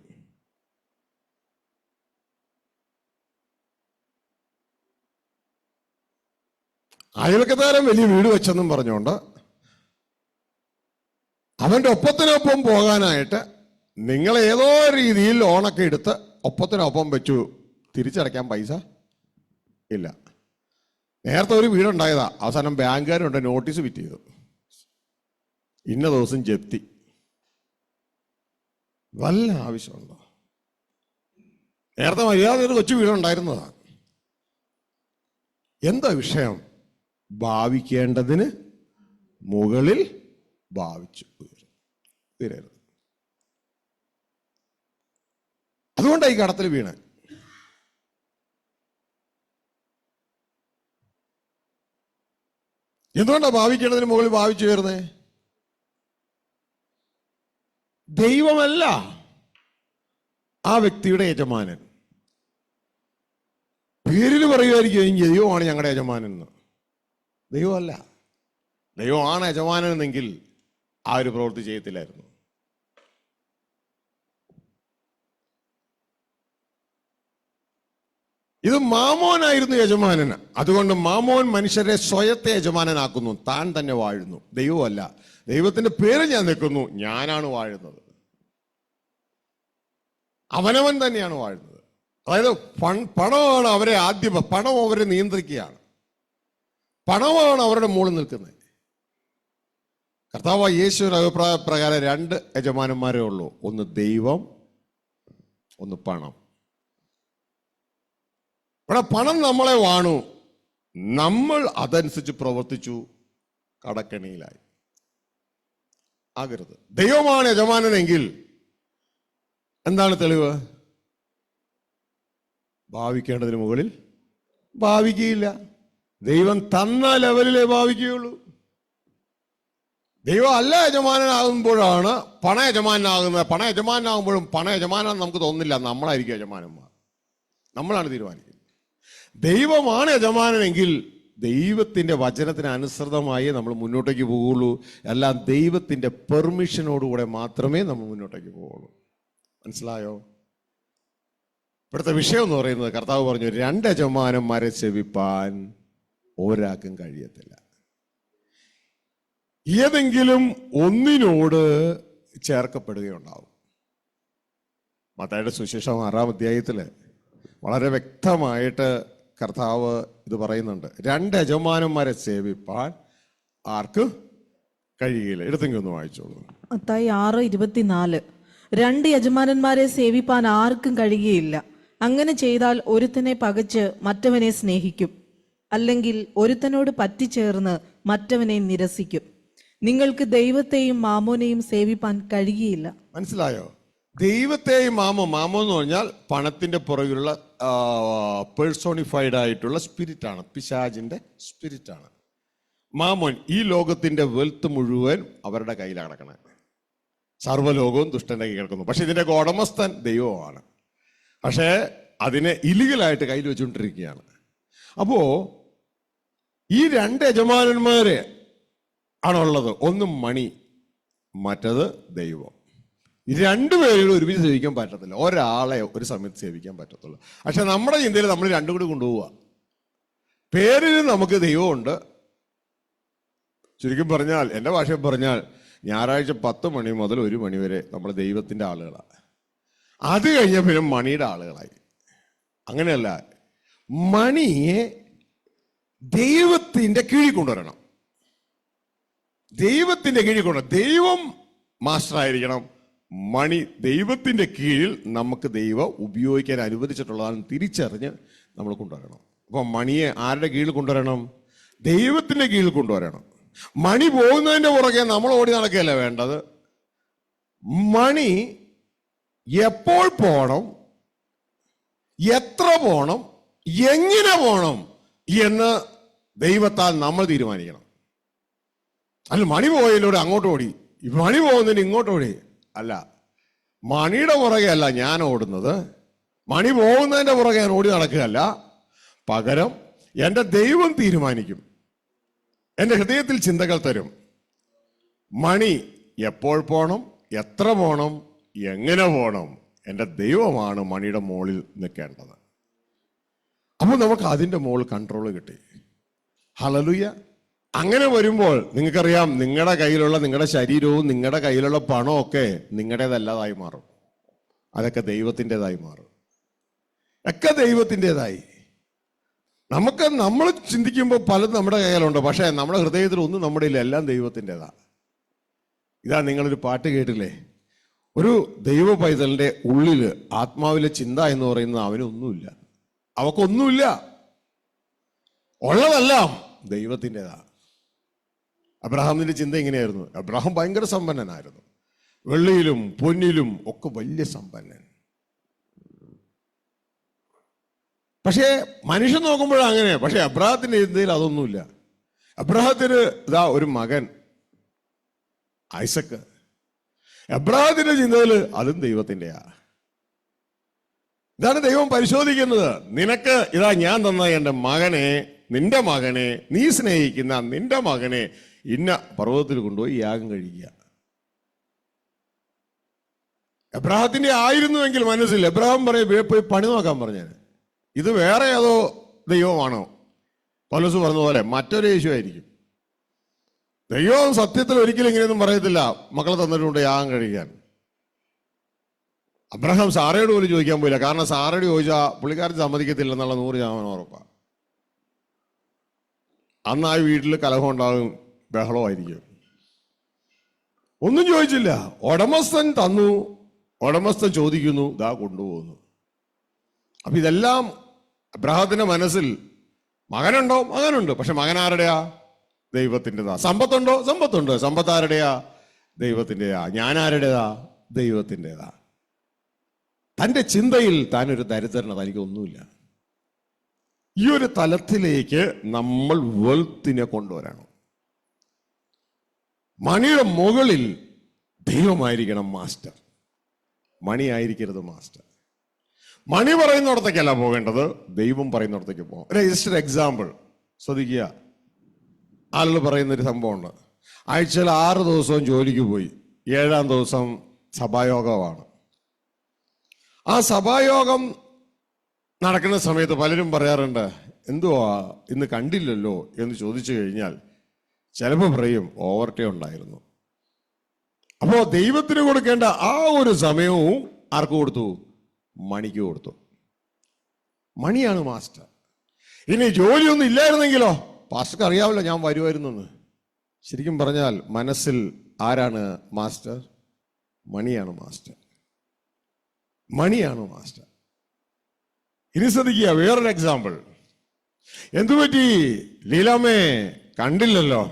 അയൽക്കത്താരൻ വലിയ വീട് വെച്ചെന്നും പറഞ്ഞുകൊണ്ട് അവന്റെ ഒപ്പത്തിനൊപ്പം പോകാനായിട്ട് നിങ്ങൾ ഏതോ രീതിയിൽ ലോണൊക്കെ എടുത്ത് ഒപ്പത്തിനൊപ്പം വെച്ചു. തിരിച്ചടയ്ക്കാൻ പൈസ ഇല്ല. നേരത്തെ ഒരു വീടുണ്ടായതാ, അവസാനം ബാങ്കുകാരുണ്ട് നോട്ടീസ് ഫിറ്റ് ചെയ്തു, ഇന്ന ദിവസം ജപ്തി. വല്ല ആവശ്യമുണ്ടോ? നേരത്തെ മര്യാദ ഒരു കൊച്ചു വീടുണ്ടായിരുന്നതാ. എന്താ വിഷയം? ഭാവിക്കേണ്ടതിന് മുകളിൽ ഭാവിച്ചു തീരരുത്. അതുകൊണ്ടാണ് ഈ കടത്തിൽ വീണ്. എന്തുകൊണ്ടാണ് ഭാവിക്കേണ്ടതിന് മുകളിൽ ഭാവിച്ചു കയറുന്നേ? ദൈവമല്ല ആ വ്യക്തിയുടെ യജമാനൻ. പേരിൽ പറയുമായിരിക്കും ദൈവമാണ് ഞങ്ങളുടെ യജമാനൻ എന്ന്. ദൈവമല്ല. ദൈവമാണ് യജമാനൻ എന്നെങ്കിൽ ആ ഒരു പ്രവൃത്തി ചെയ്യത്തില്ലായിരുന്നു. ഇത് മാമോനായിരുന്നു യജമാനന്. അതുകൊണ്ട് മാമോൻ മനുഷ്യരെ സ്വയത്തെ യജമാനനാക്കുന്നു, താൻ തന്നെ വാഴുന്നു. ദൈവമല്ല. ദൈവത്തിന്റെ പേര് ഞാൻ നിൽക്കുന്നു, ഞാനാണ് വാഴുന്നത്. അവനവൻ തന്നെയാണ് വാഴുന്നത്. അതായത് പണമാണ് അവരെ പണം അവരെ നിയന്ത്രിക്കുകയാണ്. പണമാണ് അവരുടെ മുകളിൽ നിൽക്കുന്നത്. കർത്താവ് യേശുവിന്റെ അഭിപ്രായ പ്രകാരം 2 യജമാനന്മാരേ ഉള്ളൂ. ഒന്ന് ദൈവം, ഒന്ന് പണം. ഇവിടെ പണം നമ്മളെ വാണു, നമ്മൾ അതനുസരിച്ച് പ്രവർത്തിച്ചു, കടക്കെണിയിലായി. ആകരുത്. ദൈവമാണ് യജമാനനെങ്കിൽ എന്താണ് തെളിവ്? ഭാവിക്കേണ്ടതിന് മുകളിൽ ഭാവിക്കുകയില്ല. ദൈവം തന്ന ലെവലിലേ ഭാവിക്കുകയുള്ളൂ. ദൈവം അല്ല യജമാനനാകുമ്പോഴാണ് പണ യജമാനാകുന്നത്. പണ യജമാനാകുമ്പോഴും പണ യജമാനാണ് നമുക്ക് തോന്നുന്നില്ല, നമ്മളായിരിക്കും യജമാനന്മാർ. നമ്മളാണ് തീരുമാനിക്കുന്നത്. ദൈവമാണ് യജമാനെങ്കിൽ ദൈവത്തിന്റെ വചനത്തിന് അനുസൃതമായി നമ്മൾ മുന്നോട്ടേക്ക് പോകുള്ളൂ. എല്ലാം ദൈവത്തിന്റെ പെർമിഷനോടുകൂടെ മാത്രമേ നമ്മൾ മുന്നോട്ടേക്ക് പോകുള്ളൂ. മനസ്സിലായോ? ഇവിടുത്തെ വിഷയം എന്ന് പറയുന്നത്, കർത്താവ് പറഞ്ഞു 2 യജമാനന്മാരെ സേവിപ്പാൻ ഒരാൾക്കും കഴിയത്തില്ല. ഏതെങ്കിലും ഒന്നിനോട് ചേർക്കപ്പെടുകയുണ്ടാവും. മത്തായിയുടെ സുവിശേഷം 6-ാം അധ്യായത്തില് വളരെ വ്യക്തമായിട്ട് കർത്താവ് ഇത് പറയുന്നുണ്ട്. 2 യജമാനന്മാരെ സേവിപ്പാൻ ആർക്ക് കഴിയില്ല. എടുത്തെങ്കിൽ ഒന്ന് വായിച്ചോളൂ. മത്തായി 6:24. 2 യജമാനന്മാരെ സേവിപ്പാൻ ആർക്കും കഴിയുകയില്ല. അങ്ങനെ ചെയ്താൽ ഒരുത്തനെ പകച്ച് മറ്റവനെ സ്നേഹിക്കും, അല്ലെങ്കിൽ ഒരുത്തനോട് പറ്റിച്ചേർന്ന് മറ്റവനെ നിരസിക്കും. നിങ്ങൾക്ക് ദൈവത്തെയും മാമോനെയും സേവിപ്പാൻ കഴിയുകയില്ല. മനസ്സിലായോ? ദൈവത്തെയും മാമോ എന്ന് പറഞ്ഞാൽ പണത്തിന്റെ പുറകിലുള്ള പേഴ്സോണിഫൈഡ് ആയിട്ടുള്ള സ്പിരിറ്റാണ്, പിശാചിന്റെ സ്പിരിറ്റാണ്. മാമോൻ ഈ ലോകത്തിന്റെ വെൽത്ത് മുഴുവൻ അവരുടെ കയ്യിലാണ് കിടക്കണേ. സർവ്വലോകവും ദുഷ്ടന്റെ കയ്യിൽ കിടക്കുന്നു. പക്ഷെ ഇതിന്റെ ഉടമസ്ഥൻ ദൈവമാണ്. പക്ഷേ അതിനെ ഇലീഗലായിട്ട് കയ്യിൽ വെച്ചുകൊണ്ടിരിക്കുകയാണ്. അപ്പോ ഈ 2 യജമാനന്മാരെ ആണുള്ളത്. ഒന്ന് മണി, മറ്റത് ദൈവം. 2 പേരും ഒരുമിച്ച് സേവിക്കാൻ പറ്റത്തില്ല. ഒരാളെ ഒരു സമയത്ത് സേവിക്കാൻ പറ്റത്തുള്ളൂ. പക്ഷെ നമ്മുടെ ചിന്തയിൽ നമ്മൾ 2 കൂടി കൊണ്ടുപോവുക. പേരിൽ നമുക്ക് ദൈവമുണ്ട്. ചുരുക്കി പറഞ്ഞാൽ, എൻ്റെ ഭാഷയിൽ പറഞ്ഞാൽ, ഞായറാഴ്ച 10 മണി മുതൽ 1 മണി വരെ നമ്മൾ ദൈവത്തിന്റെ ആളുകളാണ്. അത് കഴിഞ്ഞ പിന്നെ മണിയുടെ ആളുകളായി. അങ്ങനെയല്ല, മണിയെ ദൈവത്തിന്റെ കീഴിൽ കൊണ്ടുവരണം. ദൈവത്തിന്റെ കീഴിൽ കൊണ്ടുവരണം. ദൈവം മാസ്റ്റർ ആയിരിക്കണം. മണി ദൈവത്തിന്റെ കീഴിൽ നമുക്ക് ദൈവം ഉപയോഗിക്കാൻ അനുവദിച്ചിട്ടുള്ളതാണ് തിരിച്ചറിഞ്ഞ് നമ്മൾ കൊണ്ടുവരണം. അപ്പൊ മണിയെ ആരുടെ കീഴിൽ കൊണ്ടുവരണം? ദൈവത്തിന്റെ കീഴിൽ കൊണ്ടുവരണം. മണി പോകുന്നതിന്റെ പുറകെ നമ്മൾ ഓടി നടക്കുകയല്ല വേണ്ടത്. മണി എപ്പോൾ പോണം, എത്ര പോണം, എങ്ങനെ പോണം എന്ന് ദൈവത്താൽ നമ്മൾ തീരുമാനിക്കണം. അല്ല മണി പോയതിലൂടെ അങ്ങോട്ട് ഓടി, മണി പോകുന്നതിന് ഇങ്ങോട്ട് ഓടി അല്ല. മണിയുടെ പുറകെ അല്ല ഞാൻ ഓടുന്നത്, മണി പോകുന്നതിന്റെ പുറകെ ഞാൻ ഓടി നടക്കുകയല്ല. പകരം എൻ്റെ ദൈവം തീരുമാനിക്കും, എൻ്റെ ഹൃദയത്തിൽ ചിന്തകൾ തരും. മണി എപ്പോൾ പോണം, എത്ര പോണം, എങ്ങനെ പോണം? എൻ്റെ ദൈവമാണ് മണിയുടെ മുകളിൽ നിൽക്കേണ്ടത്. അപ്പോൾ നമുക്ക് അതിൻ്റെ മുകളിൽ കൺട്രോൾ കിട്ടി. ഹല്ലേലൂയ. അങ്ങനെ വരുമ്പോൾ നിങ്ങൾക്കറിയാം, നിങ്ങളുടെ കയ്യിലുള്ള നിങ്ങളുടെ ശരീരവും നിങ്ങളുടെ കയ്യിലുള്ള പണവും ഒക്കെ നിങ്ങളുടേതല്ലാതായി മാറും. അതൊക്കെ ദൈവത്തിൻ്റെതായി മാറും. ഒക്കെ ദൈവത്തിൻ്റെതായി. നമ്മൾ ചിന്തിക്കുമ്പോൾ പലതും നമ്മുടെ കയ്യിലുണ്ട്, പക്ഷേ നമ്മുടെ ഹൃദയത്തിൽ ഒന്നും നമ്മുടെ ഇല്ല, എല്ലാം ദൈവത്തിൻ്റെതാ. ഇതാ നിങ്ങളൊരു പാട്ട് കേട്ടില്ലേ, ഒരു ദൈവ പൈതലിൻ്റെ ഉള്ളിൽ ആത്മാവിലെ ചിന്ത എന്ന് പറയുന്നത് അവനൊന്നുമില്ല, അവക്കൊന്നുമില്ല, ഉള്ളതെല്ലാം ദൈവത്തിൻ്റെതാ. അബ്രഹാമിന്റെ ചിന്ത ഇങ്ങനെയായിരുന്നു. അബ്രഹാം ഭയങ്കര സമ്പന്നനായിരുന്നു, വെള്ളിയിലും പൊന്നിലും ഒക്കെ വലിയ സമ്പന്നൻ. പക്ഷേ മനുഷ്യൻ നോക്കുമ്പോഴാണ് അങ്ങനെ. പക്ഷെ അബ്രഹാത്തിന്റെ ചിന്തയിൽ അതൊന്നുമില്ല. അബ്രഹാത്തിന് ഇതാ ഒരു മകൻ ഐസക്ക്. അബ്രഹാത്തിന്റെ ചിന്തയിൽ അതും ദൈവത്തിൻ്റെയാ. ഇതാണ് ദൈവം പരിശോധിക്കുന്നത്. നിനക്ക് ഇതാ ഞാൻ തന്ന എൻ്റെ മകനെ, നിന്റെ മകനെ, നീ സ്നേഹിക്കുന്ന നിന്റെ മകനെ ഇന്ന പർവ്വതത്തിൽ കൊണ്ടുപോയി യാഗം കഴിക്കുക. എബ്രാഹത്തിന്റെ ആയിരുന്നുവെങ്കിൽ മനസ്സിൽ എബ്രാഹിം പറയും, പോയി പണി നോക്കാൻ പറഞ്ഞാൽ ഇത് വേറെ ഏതോ ദൈവമാണോ? പൗലോസ് പറഞ്ഞ പോലെ മറ്റൊരു യേശു ആയിരിക്കും. ദൈവം സത്യത്തിൽ ഒരിക്കലും ഇങ്ങനെയൊന്നും പറയത്തില്ല, മക്കളെ തന്നിട്ടുണ്ട് യാഗം കഴിക്കാൻ. അബ്രഹാം സാറയോട് പോലും ചോദിക്കാൻ പോയില്ല. കാരണം സാറയോട് ചോദിച്ചാൽ പുള്ളിക്കാരൻ സമ്മതിക്കത്തില്ലെന്നുള്ള 100% ഉറപ്പാണ്. അന്ന് ആ വീട്ടിൽ കലഹം ഉണ്ടാകും, ബഹളമായിരിക്കും. ഒന്നും ചോദിച്ചില്ല. ഉടമസ്ഥൻ തന്നു, ഉടമസ്ഥൻ ചോദിക്കുന്നു, ഇതാ കൊണ്ടുപോകുന്നു. അപ്പൊ ഇതെല്ലാം അബ്രഹാത്തിന്റെ മനസ്സിൽ. മകനുണ്ടോ? മകനുണ്ട്. പക്ഷെ മകൻ ആരുടെയാ? ദൈവത്തിൻ്റെതാ. സമ്പത്തുണ്ടോ? സമ്പത്തുണ്ട്. സമ്പത്ത് ആരുടെയാ? ദൈവത്തിൻ്റെതാ. ഞാൻ ആരുടേതാ? ദൈവത്തിൻ്റെതാ. തൻ്റെ ചിന്തയിൽ താനൊരു ദരിദ്രന, തനിക്കൊന്നുമില്ല. ഈ ഒരു തലത്തിലേക്ക് നമ്മൾ വെൽത്തിനെ കൊണ്ടുവരണം. മണിയുടെ മുകളിൽ ദൈവമായിരിക്കണം മാസ്റ്റർ, മണി ആയിരിക്കരുത് മാസ്റ്റർ. മണി പറയുന്നിടത്തേക്കല്ല പോകേണ്ടത്, ദൈവം പറയുന്നിടത്തേക്ക് പോകാം. ജസ്റ്റ് ഒരു എക്സാമ്പിൾ ശ്രദ്ധിക്കുക. ആളുകൾ പറയുന്നൊരു സംഭവമുണ്ട്. ആഴ്ചയിൽ 6 ദിവസവും ജോലിക്ക് പോയി, 7-ാം ദിവസം സഭായോഗമാണ്. ആ സഭായോഗം നടക്കുന്ന സമയത്ത് പലരും പറയാറുണ്ട്, എന്തുവാ ഇന്ന് കണ്ടില്ലല്ലോ എന്ന് ചോദിച്ചു കഴിഞ്ഞാൽ ചിലപ്പോൾ പറയും ഓവർ ടൈം ഉണ്ടായിരുന്നു. അപ്പോ ദൈവത്തിന് കൊടുക്കേണ്ട ആ ഒരു സമയവും ആർക്ക് കൊടുത്തു? മണിക്ക് കൊടുത്തു. മണിയാണ് മാസ്റ്റർ. ഇനി ജോലിയൊന്നും ഇല്ലായിരുന്നെങ്കിലോ? പാസ്റ്റർക്ക് അറിയാമല്ലോ ഞാൻ വരുമായിരുന്നെന്ന്. ശരിക്കും പറഞ്ഞാൽ മനസ്സിൽ ആരാണ് മാസ്റ്റർ? മണിയാണ് മാസ്റ്റർ. മണിയാണ് മാസ്റ്റർ. ഇനി ശ്രദ്ധിക്കുക, വേറൊരു എക്സാമ്പിൾ. എന്തുപറ്റി? ലീലാമ്മേ കണ്ടില്ലല്ലോ,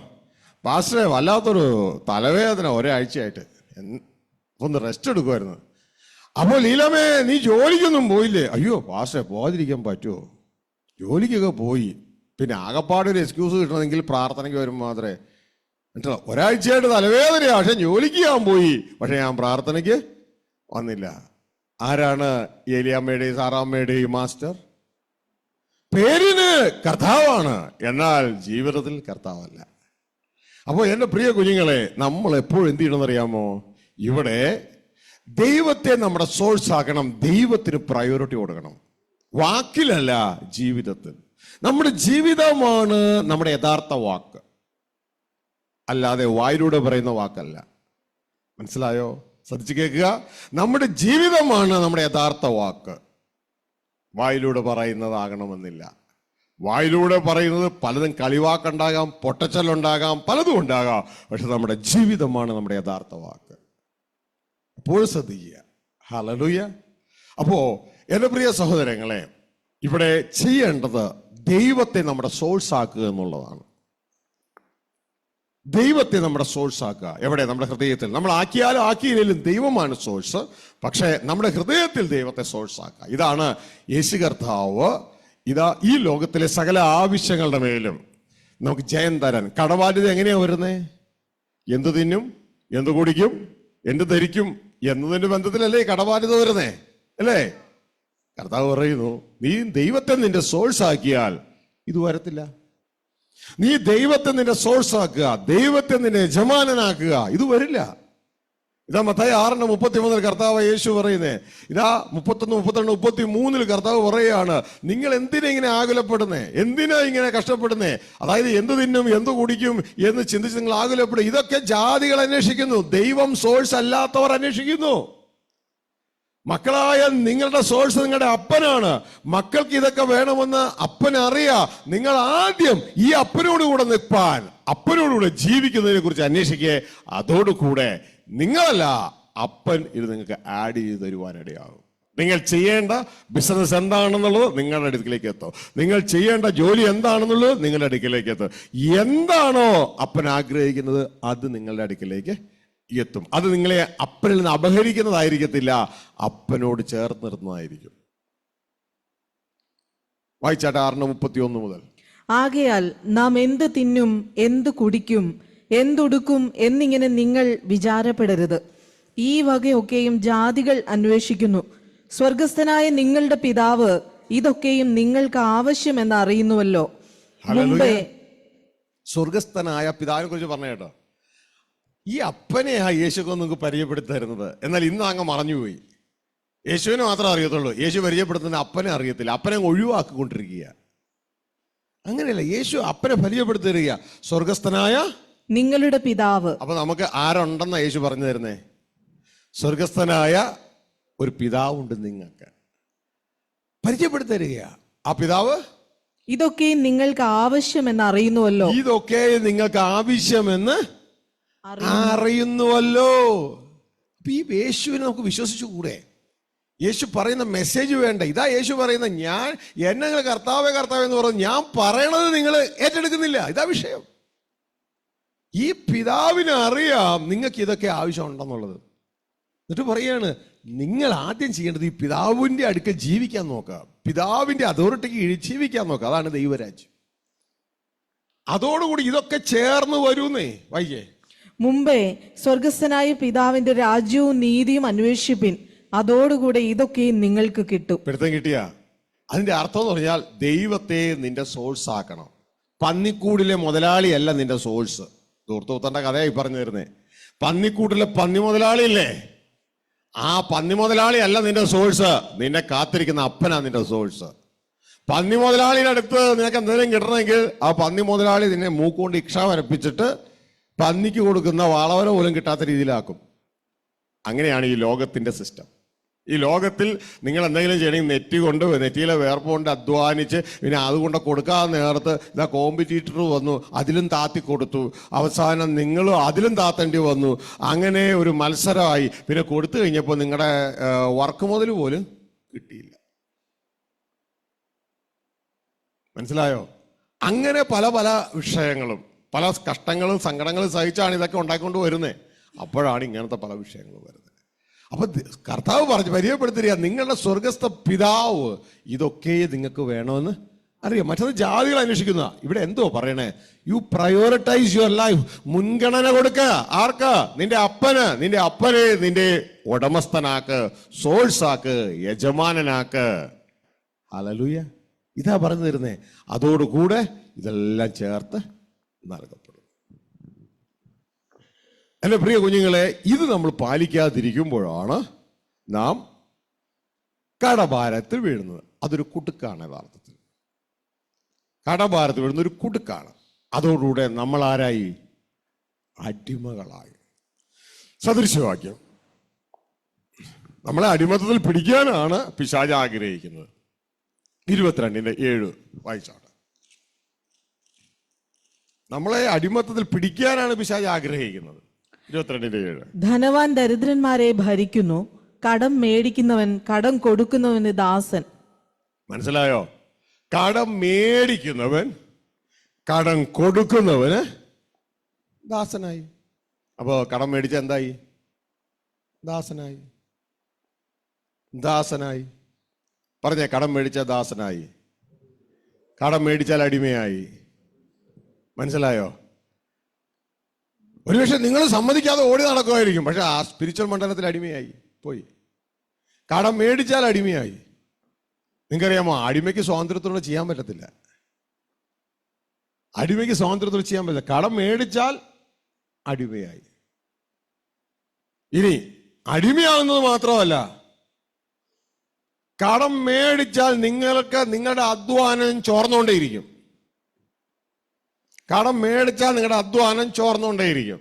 പാസ്റ്ററെ വല്ലാത്തൊരു തലവേദന ഒരാഴ്ചയായിട്ട്, ഒന്ന് റെസ്റ്റ് എടുക്കുമായിരുന്നു. അപ്പോൾ ലീലാമ്മേ നീ ജോലിക്കൊന്നും പോയില്ലേ? അയ്യോ പാസ്റ്ററെ പോകാതിരിക്കാൻ പറ്റുമോ? ജോലിക്കൊക്കെ പോയി, പിന്നെ ആകപ്പാടൊരു എക്സ്ക്യൂസ് കിട്ടണമെങ്കിൽ പ്രാർത്ഥനയ്ക്ക് വരും മാത്രമേ. എന്നിട്ട് ഒരാഴ്ചയായിട്ട് തലവേദനയാണ്, പക്ഷെ ജോലിക്ക് ഞാൻ പോയി, പക്ഷെ ഞാൻ പ്രാർത്ഥനയ്ക്ക് വന്നില്ല. ആരാണ് ഏലിയാമ്മയുടെയും സാറാമ്മയുടെയും മാസ്റ്റർ? പേരിന് കർത്താവാണ്, എന്നാൽ ജീവിതത്തിൽ കർത്താവല്ല. അപ്പോൾ എൻ്റെ പ്രിയ കുഞ്ഞുങ്ങളെ, നമ്മൾ എപ്പോഴും എന്ത് ചെയ്യണമെന്നറിയാമോ? ഇവിടെ ദൈവത്തെ നമ്മുടെ സോഴ്സ് ആക്കണം, ദൈവത്തിന് പ്രയോറിറ്റി കൊടുക്കണം. വാക്കിലല്ല, ജീവിതത്തിൽ. നമ്മുടെ ജീവിതമാണ് നമ്മുടെ യഥാർത്ഥ വാക്ക്, അല്ലാതെ വായിലൂടെ പറയുന്ന വാക്കല്ല. മനസ്സിലായോ? ശ്രദ്ധിച്ചു കേൾക്കുക. നമ്മുടെ ജീവിതമാണ് നമ്മുടെ യഥാർത്ഥ വാക്ക്. വായിലൂടെ പറയുന്നതാകണമെന്നില്ല. വായിലൂടെ പറയുന്നത് പലതും കളിവാക്കുണ്ടാകാം, പൊട്ടച്ചലുണ്ടാകാം, പലതും ഉണ്ടാകാം. പക്ഷെ നമ്മുടെ ജീവിതമാണ് നമ്മുടെ യഥാർത്ഥ വാക്ക്. എപ്പോഴും ശ്രദ്ധിക്കുക. ഹല്ലേലൂയ. അപ്പോ എൻ്റെ പ്രിയ സഹോദരങ്ങളെ, ഇവിടെ ചെയ്യേണ്ടത് ദൈവത്തെ നമ്മുടെ സോഴ്സ് ആക്കുക എന്നുള്ളതാണ്. ദൈവത്തെ നമ്മുടെ സോഴ്സ് ആക്കുക. എവിടെ? നമ്മുടെ ഹൃദയത്തിൽ. നമ്മൾ ആക്കിയാലും ആക്കിയില്ലെങ്കിലും ദൈവമാണ് സോഴ്സ്. പക്ഷേ നമ്മുടെ ഹൃദയത്തിൽ ദൈവത്തെ സോഴ്സ് ആക്കുക. ഇതാണ് യേശു കർത്താവ് ഇതാ ഈ ലോകത്തിലെ സകല ആവശ്യങ്ങളുടെ മേലും നമുക്ക് ജയം തരാൻ. കടബാധ്യത എങ്ങനെയാ വരുന്നേ? എന്ത് തിന്നും, എന്ത് കുടിക്കും, എന്ത് ധരിക്കും എന്നതിന്റെ ബന്ധത്തിലല്ലേ കടബാധ്യത വരുന്നേ? അല്ലേ? കർത്താവ് പറയുന്നു, നീ ദൈവത്തെ നിന്റെ സോഴ്സ് ആക്കിയാൽ ഇത് വരത്തില്ല. നീ ദൈവത്തെ നിന്റെ സോഴ്സ് ആക്കുക, ദൈവത്തെ നിന്റെ യജമാനനാക്കുക, ഇത് വരില്ല. ഇതാ മത്തായി 6:33 കർത്താവ് യേശു പറയുന്നേ. ഇതാ 31, 32, 33 കർത്താവ് പറയുകയാണ്, നിങ്ങൾ എന്തിനാ ഇങ്ങനെ ആകുലപ്പെടുന്നേ, എന്തിനാ ഇങ്ങനെ കഷ്ടപ്പെടുന്നേ? അതായത് എന്ത് തിന്നും എന്ത് കുടിക്കും എന്ന് ചിന്തിച്ച് നിങ്ങൾ ആകുലപ്പെടും. ഇതൊക്കെ ജാതികൾ അന്വേഷിക്കുന്നു, ദൈവം സോഴ്സ് അല്ലാത്തവർ അന്വേഷിക്കുന്നു. മക്കളായ നിങ്ങളുടെ സോഴ്സ് നിങ്ങളുടെ അപ്പനാണ്. മക്കൾക്ക് ഇതൊക്കെ വേണമെന്ന് അപ്പനറിയാം. നിങ്ങൾ ആദ്യം ഈ അപ്പനോട് കൂടെ നിൽപ്പാൻ, അപ്പനോടുകൂടെ ജീവിക്കുന്നതിനെ കുറിച്ച് അന്വേഷിക്കുക. അതോടുകൂടെ നിങ്ങളല്ല, അപ്പൻ ഇത് നിങ്ങൾക്ക് ആഡ് ചെയ്ത് തരുവാനിടയാകും. നിങ്ങൾ ചെയ്യേണ്ട ബിസിനസ് എന്താണെന്നുള്ളത് നിങ്ങളുടെ അടുക്കിലേക്ക് എത്തും. നിങ്ങൾ ചെയ്യേണ്ട ജോലി എന്താണെന്നുള്ളത് നിങ്ങളുടെ അടുക്കിലേക്ക് എത്തും. എന്താണോ അപ്പൻ ആഗ്രഹിക്കുന്നത് അത് നിങ്ങളുടെ അടുക്കിലേക്ക് എത്തും. അത് നിങ്ങളെ അപ്പനിൽ നിന്ന് അപഹരിക്കുന്നതായിരിക്കത്തില്ല, അപ്പനോട് ചേർത്ത് നിർത്തുന്നതായിരിക്കും. വായിച്ചാട്ടെ 6:31 മുതൽ. ആകയാൽ നാം എന്ത് തിന്നും എന്ത് കുടിക്കും എന്തുടുക്കും എന്നിങ്ങനെ നിങ്ങൾ വിചാരപ്പെടരുത്. ഈ വകയൊക്കെയും ജാതികൾ അന്വേഷിക്കുന്നു. സ്വർഗസ്ഥനായ നിങ്ങളുടെ പിതാവ് ഇതൊക്കെയും നിങ്ങൾക്ക് ആവശ്യമെന്ന് അറിയുന്നുവല്ലോ. മുമ്പേ സ്വർഗസ്ഥനായ പിതാവിനെ കുറിച്ച് പറഞ്ഞ കേട്ടോ. ഈ അപ്പനെയാ യേശുക്ക് നിങ്ങൾക്ക് പരിചയപ്പെടുത്തി തരുന്നത്. എന്നാൽ ഇന്ന് അങ്ങ് മറഞ്ഞുപോയി. യേശുവിനെ മാത്രമേ അറിയത്തുള്ളൂ, യേശു പരിചയപ്പെടുത്തുന്ന അപ്പനെ അറിയത്തില്ല. അപ്പനെ ഒഴിവാക്കിക്കൊണ്ടിരിക്കുക. അങ്ങനെയല്ല, യേശു അപ്പനെ പരിചയപ്പെടുത്തി തരിക, സ്വർഗസ്ഥനായ നിങ്ങളുടെ പിതാവ്. അപ്പൊ നമുക്ക് ആരുണ്ടെന്ന യേശു പറഞ്ഞു തരുന്നേ? സ്വർഗസ്ഥനായ ഒരു പിതാവുണ്ട്, നിങ്ങൾക്ക് പരിചയപ്പെടുത്തി തരിക. ആ പിതാവ് ഇതൊക്കെയും നിങ്ങൾക്ക് ആവശ്യമെന്ന് അറിയുന്നുവല്ലോ. ഇതൊക്കെ നിങ്ങൾക്ക് ആവശ്യമെന്ന് അറിയുന്നുവല്ലോ. അപ്പൊ ഈ യേശുവിനെ നമുക്ക് വിശ്വസിച്ചുകൂടെ? യേശു പറയുന്ന മെസ്സേജ് വേണ്ട. ഇതാ യേശു പറയുന്ന, എന്നെ നിങ്ങൾ കർത്താവേ കർത്താവേ എന്ന് പറഞ്ഞു, ഞാൻ പറയണത് നിങ്ങൾ ഏറ്റെടുക്കുന്നില്ല. ഇതാ വിഷയം. ഈ പിതാവിനെ അറിയാം നിങ്ങൾക്ക് ഇതൊക്കെ ആവശ്യമുണ്ടെന്നുള്ളത്. എന്നിട്ട് പറയാണ്, നിങ്ങൾ ആദ്യം ചെയ്യേണ്ടത് ഈ പിതാവിന്റെ അടുക്കൽ ജീവിക്കാൻ നോക്കുക, പിതാവിന്റെ അതോറിറ്റിക്ക് ജീവിക്കാൻ നോക്കുക. അതാണ് ദൈവരാജ്യം. അതോടുകൂടി ഇതൊക്കെ ചേർന്ന് വരുന്നേ. വൈകേ മുമ്പേ സ്വർഗസ്ഥനായ പിതാവിന്റെ രാജ്യവും നീതിയും അന്വേഷിപ്പിൻ, അതോടുകൂടെ ഇതൊക്കെയും നിങ്ങൾക്ക് കിട്ടും. പിടുത്തം കിട്ടിയ അതിന്റെ അർത്ഥം എന്ന് പറഞ്ഞാൽ, ദൈവത്തെ നിന്റെ സോഴ്സ് ആക്കണം. പന്നിക്കൂടിലെ മുതലാളിയല്ല നിന്റെ സോഴ്സ്. ദൂർത്തൂത്തന്റെ കഥയായി പറഞ്ഞു തരുന്നേ. പന്നിക്കൂട്ടിലെ പന്നി മുതലാളിയില്ലേ, ആ പന്നി മുതലാളി അല്ല നിന്റെ സോഴ്സ്. നിന്നെ കാത്തിരിക്കുന്ന അപ്പനാ നിന്റെ സോഴ്സ്. പന്നി മുതലാളിയുടെ അടുത്ത് നിനക്ക് എന്തെങ്കിലും കിട്ടണമെങ്കിൽ ആ പന്നി മുതലാളി നിന്നെ മൂക്കുകൊണ്ട് ഇക്ഷ വരപ്പിച്ചിട്ട് പന്നിക്ക് കൊടുക്കുന്ന വളവര പോലും കിട്ടാത്ത രീതിയിലാക്കും. അങ്ങനെയാണ് ഈ ലോകത്തിന്റെ സിസ്റ്റം. ഈ ലോകത്തിൽ നിങ്ങൾ എന്തെങ്കിലും ചെയ്യണമെങ്കിൽ നെറ്റിയിലെ വേർപ്പ് കൊണ്ട് അധ്വാനിച്ച് പിന്നെ അതുകൊണ്ട് കൊടുക്കാതെ നേരത്ത് ഇതാ കോമ്പറ്റീറ്റർ വന്നു, അതിലും താത്തി കൊടുത്തു, അവസാനം നിങ്ങളും അതിലും താത്തേണ്ടി വന്നു. അങ്ങനെ ഒരു മത്സരമായി. പിന്നെ കൊടുത്തു കഴിഞ്ഞപ്പോൾ നിങ്ങളുടെ വർക്ക് മുതൽ പോലും കിട്ടിയില്ല. മനസ്സിലായോ? അങ്ങനെ പല പല വിഷയങ്ങളും പല കഷ്ടങ്ങളും സങ്കടങ്ങളും സഹിച്ചാണ് ഇതൊക്കെ ഉണ്ടാക്കിക്കൊണ്ട് വരുന്നത്. അപ്പോഴാണ് ഇങ്ങനത്തെ പല വിഷയങ്ങളും വരുന്നത്. അപ്പൊ കർത്താവ് പറഞ്ഞു പരിചയപ്പെടുത്തിരിക്കുക, നിങ്ങളുടെ സ്വർഗസ്ഥ പിതാവ് ഇതൊക്കെ നിങ്ങൾക്ക് വേണമെന്ന് അറിയാം. മറ്റത് ജാതികൾ അന്വേഷിക്കുന്ന. ഇവിടെ എന്തോ പറയണേ? You prioritise your life. മുൻഗണന കൊടുക്ക. ആർക്ക്? നിന്റെ അപ്പന്. നിന്റെ അപ്പനെ നിന്റെ ഉടമസ്ഥനാക്ക്, സോഴ്സാക്ക്, യജമാനനാക്ക്. ഹല്ലേലൂയ. ഇതാ പറഞ്ഞു തരുന്നേ. അതോടുകൂടെ ഇതെല്ലാം ചേർത്ത് നൽകപ്പെടും. എൻ്റെ പ്രിയ കുഞ്ഞുങ്ങളെ, ഇത് നമ്മൾ പാലിക്കാതിരിക്കുമ്പോഴാണ് നാം കടഭാരത്തിൽ വീഴുന്നത്. അതൊരു കുടുക്കാണ്. യഥാർത്ഥത്തിൽ കടഭാരത്തിൽ വീഴുന്ന ഒരു കുടുക്കാണ്. അതോടുകൂടെ നമ്മൾ ആരായി? അടിമകളായി. സദൃശവാക്യം. നമ്മളെ അടിമത്തത്തിൽ പിടിക്കാനാണ് പിശാച് ആഗ്രഹിക്കുന്നത്. 22:7 വായിച്ചാണ്. നമ്മളെ അടിമത്തത്തിൽ പിടിക്കാനാണ് പിശാച് ആഗ്രഹിക്കുന്നത്. 22:7. ധനവാൻ ദരിദ്രന്മാരെ ഭരിക്കുന്നു, കടം മേടിക്കുന്നവൻ കടം കൊടുക്കുന്നവന് ദാസൻ. മനസ്സിലായോ? കടം മേടിക്കുന്നവൻ കടം കൊടുക്കുന്നവന് ദാസനായി. അപ്പോ കടം മേടിച്ച എന്തായി? ദാസനായി. ദാസനായി പറഞ്ഞേ. കടം മേടിച്ച ദാസനായി, കടം മേടിച്ചാൽ അടിമയായി. മനസ്സിലായോ? ഒരുപക്ഷെ നിങ്ങൾ സമ്മതിക്കാതെ ഓടി നടക്കുമായിരിക്കും, പക്ഷെ ആ സ്പിരിച്വൽ മണ്ഡലത്തിൽ അടിമയായി പോയി. കടം മേടിച്ചാൽ അടിമയായി. നിങ്ങൾക്കറിയാമോ, അടിമയ്ക്ക് സ്വാതന്ത്ര്യത്തോടെ ചെയ്യാൻ പറ്റത്തില്ല. അടിമയ്ക്ക് സ്വാതന്ത്ര്യത്തോടെ ചെയ്യാൻ പറ്റില്ല. കടം മേടിച്ചാൽ അടിമയായി. ഇനി അടിമയാകുന്നത് മാത്രമല്ല, കടം മേടിച്ചാൽ നിങ്ങൾക്ക് നിങ്ങളുടെ അധ്വാനം ചോർന്നുകൊണ്ടേയിരിക്കും. കടം മേടിച്ചാൽ നിങ്ങളുടെ അധ്വാനം ചോർന്നുകൊണ്ടേയിരിക്കും.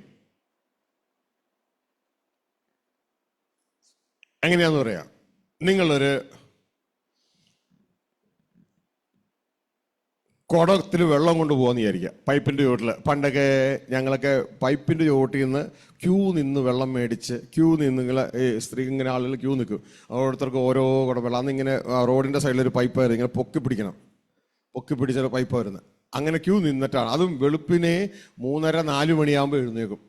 എങ്ങനെയാന്ന് പറയാം. നിങ്ങളൊരു കുടത്തിൽ വെള്ളം കൊണ്ട് പോകാന്ന് വിചാരിക്കുക, പൈപ്പിൻ്റെ ചോട്ടിൽ. പണ്ടൊക്കെ ഞങ്ങളൊക്കെ പൈപ്പിൻ്റെ ചോട്ടിൽ നിന്ന് ക്യൂ നിന്ന് വെള്ളം മേടിച്ച് ഇങ്ങനെ സ്ത്രീ ഇങ്ങനെ ആളുകൾ ക്യൂ നിൽക്കും. ഓരോരുത്തർക്ക് ഓരോ കുടം വെള്ളം. അന്നിങ്ങനെ റോഡിൻ്റെ സൈഡിലൊരു പൈപ്പായിരുന്നു, ഇങ്ങനെ പൊക്കി പിടിച്ചൊരു പൈപ്പ് വരുന്നത്. അങ്ങനെ ക്യൂ നിന്നിട്ടാണ്. അതും വെളുപ്പിനെ 3:30-4 മണിയാകുമ്പോൾ എഴുന്നേക്കും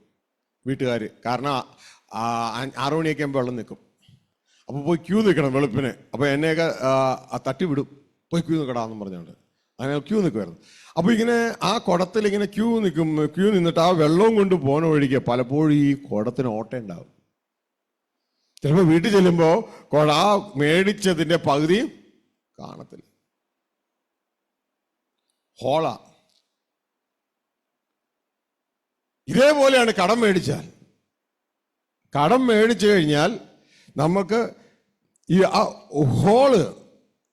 വീട്ടുകാർ. കാരണം 6 മണിയൊക്കെ ആകുമ്പോൾ വെള്ളം നിൽക്കും. അപ്പോൾ പോയി ക്യൂ നിൽക്കണം വെളുപ്പിന്. അപ്പോൾ എന്നെയൊക്കെ തട്ടി വിടും, പോയി ക്യൂ നിൽക്കടാന്ന് പറഞ്ഞുകൊണ്ട്. അങ്ങനെ ക്യൂ നിൽക്കുമായിരുന്നു. അപ്പോൾ ഇങ്ങനെ ആ കുടത്തിൽ ഇങ്ങനെ ക്യൂ നിന്നിട്ട് ആ വെള്ളവും കൊണ്ട് പോണ വഴിക്ക് പലപ്പോഴും ഈ കുടത്തിന് ഓട്ടയുണ്ടാവും. ചിലപ്പോൾ വീട്ടിൽ ചെല്ലുമ്പോൾ കുട മേടിച്ചതിൻ്റെ പകുതിയും കാണത്തില്ല, ഹോള. ഇതേപോലെയാണ് കടം മേടിച്ചാൽ. കടം മേടിച്ചു കഴിഞ്ഞാൽ നമുക്ക് ഈ ഹോള്,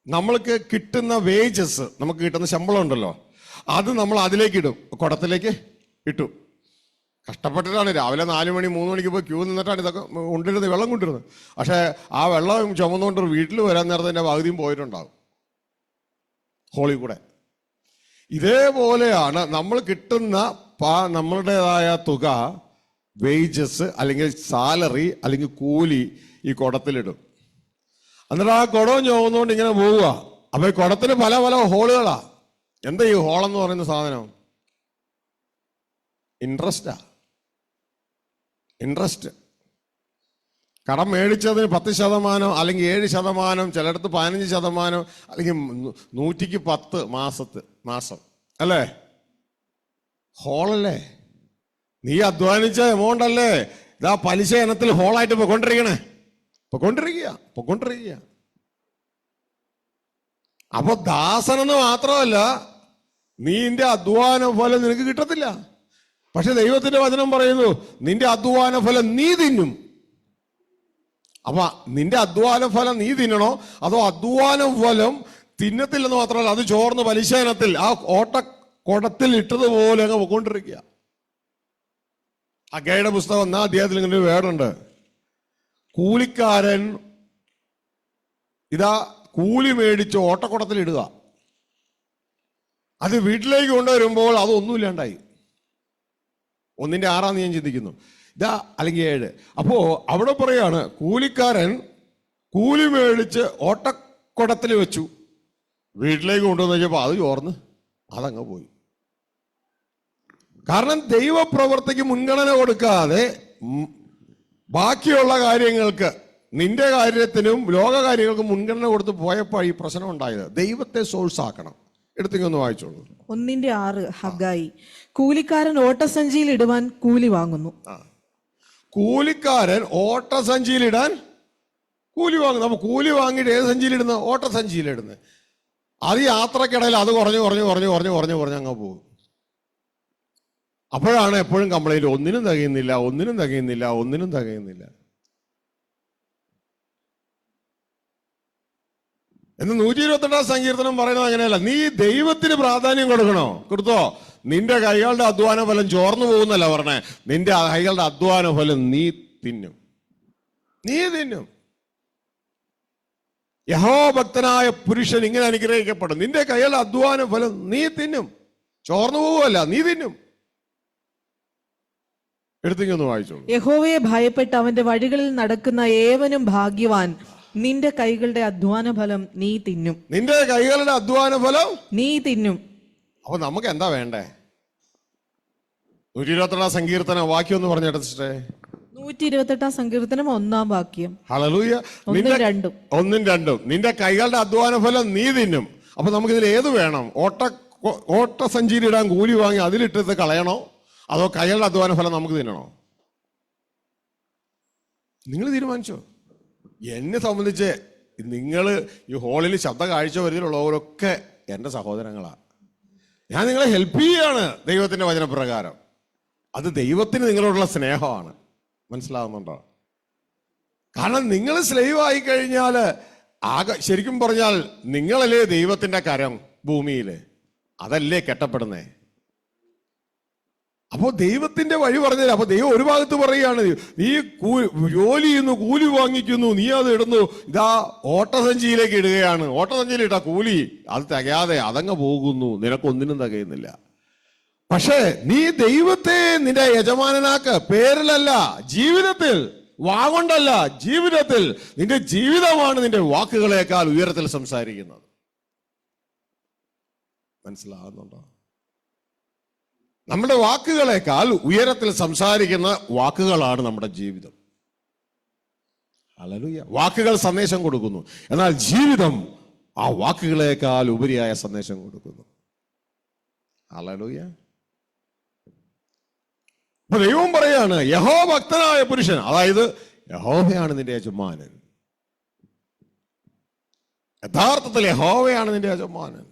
നമ്മൾക്ക് കിട്ടുന്ന വേജസ്, നമുക്ക് കിട്ടുന്ന ശമ്പളം ഉണ്ടല്ലോ, അത് നമ്മൾ അതിലേക്ക് ഇടും, കുടത്തിലേക്ക് ഇട്ടു. കഷ്ടപ്പെട്ടിട്ടാണ് രാവിലെ 4 മണി 3 മണിക്ക് പോയി ക്യൂ നിന്നിട്ടാണ് ഇതൊക്കെ കൊണ്ടിരുന്നത്, വെള്ളം കൊണ്ടിരുന്നത്. പക്ഷേ ആ വെള്ളം ചുമന്നുകൊണ്ട് വീട്ടിൽ വരാൻ നേരത്തെ എൻ്റെ പകുതിയും പോയിട്ടുണ്ടാകും ഹോളി കൂടെ. ഇതേപോലെയാണ് നമ്മൾ കിട്ടുന്ന നമ്മളുടേതായ തുക, വേജസ് അല്ലെങ്കിൽ സാലറി അല്ലെങ്കിൽ കൂലി ഈ കുടത്തിലിടും. എന്നിട്ട് ആ കുടവും ചുവന്നുകൊണ്ട് ഇങ്ങനെ പോവുക. അപ്പൊ ഈ കുടത്തിന് പല പല ഹോളുകളാ. എന്താ ഈ ഹോളെന്ന് പറയുന്ന സാധനം? ഇൻട്രസ്റ്റ്. കടം മേടിച്ചതിന് 10% അല്ലെങ്കിൽ 7%, ചിലയിടത്ത് 15%, അല്ലെങ്കിൽ 100ക്ക് 10 മാസം അല്ലേ? ഹോളല്ലേ? നീ അധ്വാനിച്ച എമൗണ്ട് അല്ലേ ഇതാ പലിശ ഇനത്തിൽ ഹോളായിട്ട് പൊക്കൊണ്ടിരിക്കുക. അപ്പൊ ദാസനെന്ന് മാത്രമല്ല, നിന്റെ അധ്വാന ഫലം നിനക്ക് കിട്ടത്തില്ല. പക്ഷെ ദൈവത്തിന്റെ വചനം പറയുന്നു, നിന്റെ അധ്വാന ഫലം നീ തിന്നും. അപ്പൊ നിന്റെ അധ്വാന ഫലം നീ തിന്നണോ, അതോ അധ്വാന ഫലം തിന്നത്തില്ലെന്ന് മാത്രമല്ല, അത് ചോർന്ന് പലിശ ഇനത്തിൽ ആ ഓട്ടക്കുടത്തിൽ ഇട്ടതുപോലെ അങ്ങ് പൊക്കൊണ്ടിരിക്കുക. അഗയുടെ പുസ്തകം 1-ാം അധ്യായത്തിൽ ഇങ്ങനെ ഒരു വേർഡുണ്ട്. കൂലിക്കാരൻ ഇതാ കൂലി മേടിച്ച് ഓട്ടക്കുടത്തിൽ ഇടുക. അത് വീട്ടിലേക്ക് കൊണ്ടുവരുമ്പോൾ അതൊന്നുമില്ലാണ്ടായി. 1-ന്റെ 6 ഞാൻ ചിന്തിക്കുന്നു, ഇതാ അല്ലെങ്കിൽ 7. അപ്പോ അവിടെ പറയാണ്, കൂലിക്കാരൻ കൂലി മേടിച്ച് ഓട്ടക്കുടത്തിൽ വെച്ചു, വീട്ടിലേക്ക് കൊണ്ടുവന്ന് കഴിഞ്ഞപ്പോൾ അത് ചോർന്ന് അതങ്ങ് പോയി. കാരണം ദൈവപ്രവർത്തിക്ക് മുൻഗണന കൊടുക്കാതെ ബാക്കിയുള്ള കാര്യങ്ങൾക്ക്, നിന്റെ കാര്യത്തിനും ലോക കാര്യങ്ങൾക്കും മുൻഗണന കൊടുത്ത് പോയപ്പോൾ ഈ പ്രശ്നം ഉണ്ടായത്. ദൈവത്തെ സോഴ്സ് ആക്കണം. എടുത്തിങ്ങൊന്ന് വായിച്ചോളൂ. 1-ന്റെ 6 ഹഗ്ഗായി. കൂലിക്കാരൻ ഓട്ടസഞ്ചിയിൽ ഇടുവാൻ കൂലി വാങ്ങുന്നു. കൂലിക്കാരൻ ഓട്ടസഞ്ചിയിലിടാൻ കൂലി വാങ്ങുന്നു. അപ്പൊ കൂലി വാങ്ങിയിട്ട് ഏത് സഞ്ചിയിലിടുന്ന? ഓട്ടസഞ്ചിയിലിടുന്നത്. അത് യാത്രക്കിടയിൽ അത് കുറഞ്ഞു അങ്ങ് പോകും. അപ്പോഴാണ് എപ്പോഴും കംപ്ലൈന്റ്, ഒന്നിനും തികയുന്നില്ല. എന്ന് 128-ാം സങ്കീർത്തനം പറയുന്നത് അങ്ങനെയല്ല. നീ ദൈവത്തിന് പ്രാധാന്യം കൊടുത്തോ. നിന്റെ കൈകളുടെ അധ്വാന ഫലം ചോർന്നു പോകുന്നല്ല പറഞ്ഞേ, നിന്റെ കൈകളുടെ അധ്വാന ഫലം നീ തിന്നും. യഹോവഭക്തനായ പുരുഷൻ ഇങ്ങനെ അനുഗ്രഹിക്കപ്പെടും. നിന്റെ കൈകളുടെ അധ്വാന ഫലം നീ തിന്നും. ചോർന്നു പോവുമല്ല, നീ തിന്നും. എടുത്തിങ്ങൊന്ന് വായിച്ചോളൂ. യഹോവയെ ഭയപ്പെട്ട് അവന്റെ വഴികളിൽ നടക്കുന്ന ഏവനും ഭാഗ്യവാൻ. നിന്റെ കൈകളുടെ അധ്വാന ഫലം നീ തിന്നും. നിന്റെ കൈകളുടെ അധ്വാന ഫലം നീ തിന്നും. അപ്പൊ നമുക്ക് എന്താ വേണ്ടേ? 128-ാം സങ്കീർത്തനം വാക്യം ഒന്ന് പറഞ്ഞേട്ടെ സിസ്റ്ററെ. 128-ാം സങ്കീർത്തനം 1-ാം വാക്യം. ഹല്ലേലൂയ. 1-2. നിന്റെ കൈകളുടെ അധ്വാന ഫലം നീ തിന്നും. അപ്പൊ നമുക്ക് ഇതിൽ ഏത് വേണം? ഓട്ടസഞ്ചിയിലിടാൻ കൂലി വാങ്ങി അതിലിട്ടിട്ട് കളയണോ, അതോ കൈകളുടെ അധ്വാന ഫലം നമുക്ക് തിന്നണോ? നിങ്ങൾ തീരുമാനിച്ചോ. എന്നെ സംബന്ധിച്ച് നിങ്ങൾ ഈ ഹോളിൽ ശബ്ദ കാഴ്ച വരികയുള്ളവരൊക്കെ എൻ്റെ സഹോദരങ്ങളാണ്. ഞാൻ നിങ്ങളെ ഹെൽപ്പ് ചെയ്യാണ് ദൈവത്തിൻ്റെ വചനപ്രകാരം. അത് ദൈവത്തിന് നിങ്ങളോടുള്ള സ്നേഹമാണ്. മനസ്സിലാവുന്നുണ്ടോ? കാരണം നിങ്ങൾ സ്ലേവ് ആയി കഴിഞ്ഞാൽ ശരിക്കും പറഞ്ഞാൽ നിങ്ങളല്ലേ ദൈവത്തിന്റെ കരം ഭൂമിയില്, അതല്ലേ കെട്ടപ്പെടുന്നേ. അപ്പോ ദൈവത്തിന്റെ വഴി പറഞ്ഞത്. അപ്പൊ ദൈവം ഒരു ഭാഗത്ത് പറയുകയാണ്, നീ ജോലി ചെയ്യുന്നു, കൂലി വാങ്ങിക്കുന്നു, നീ അത് ഇടുന്നു, ഇതാ ഓട്ടസഞ്ചിയിലേക്ക് ഇടുകയാണ്. ഓട്ടസഞ്ചിയിൽ ഇട്ടാ കൂലി അത് തികയാതെ അതങ്ങ് പോകുന്നു, നിനക്കൊന്നിനും തികയുന്നില്ല. പക്ഷേ നീ ദൈവത്തെ നിന്റെ യജമാനനാക്ക്, പേരിലല്ല, ജീവിതത്തിൽ. വാഗൊണ്ടല്ല, ജീവിതത്തിൽ. നിന്റെ ജീവിതമാണ് നിന്റെ വാക്കുകളേക്കാൾ ഉയരത്തിൽ സംസാരിക്കുന്നത്. മനസ്സിലാകുന്നുണ്ടോ? നമ്മുടെ വാക്കുകളേക്കാൾ ഉയരത്തിൽ സംസാരിക്കുന്ന വാക്കുകളാണ് നമ്മുടെ ജീവിതം. ഹല്ലേലൂയ. വാക്കുകൾ സന്ദേശം കൊടുക്കുന്നു, എന്നാൽ ജീവിതം ആ വാക്കുകളേക്കാൾ ഉപരിയായ സന്ദേശം കൊടുക്കുന്നു. ഹല്ലേലൂയ. അപ്പൊ ദൈവം പറയാണ്, യഹോവ ഭക്തനായ പുരുഷൻ, അതായത് യഹോവയാണ് നിന്റെ യജമാനൻ. യഥാർത്ഥത്തിൽ യഹോവയാണ് നിന്റെ യജമാനൻ.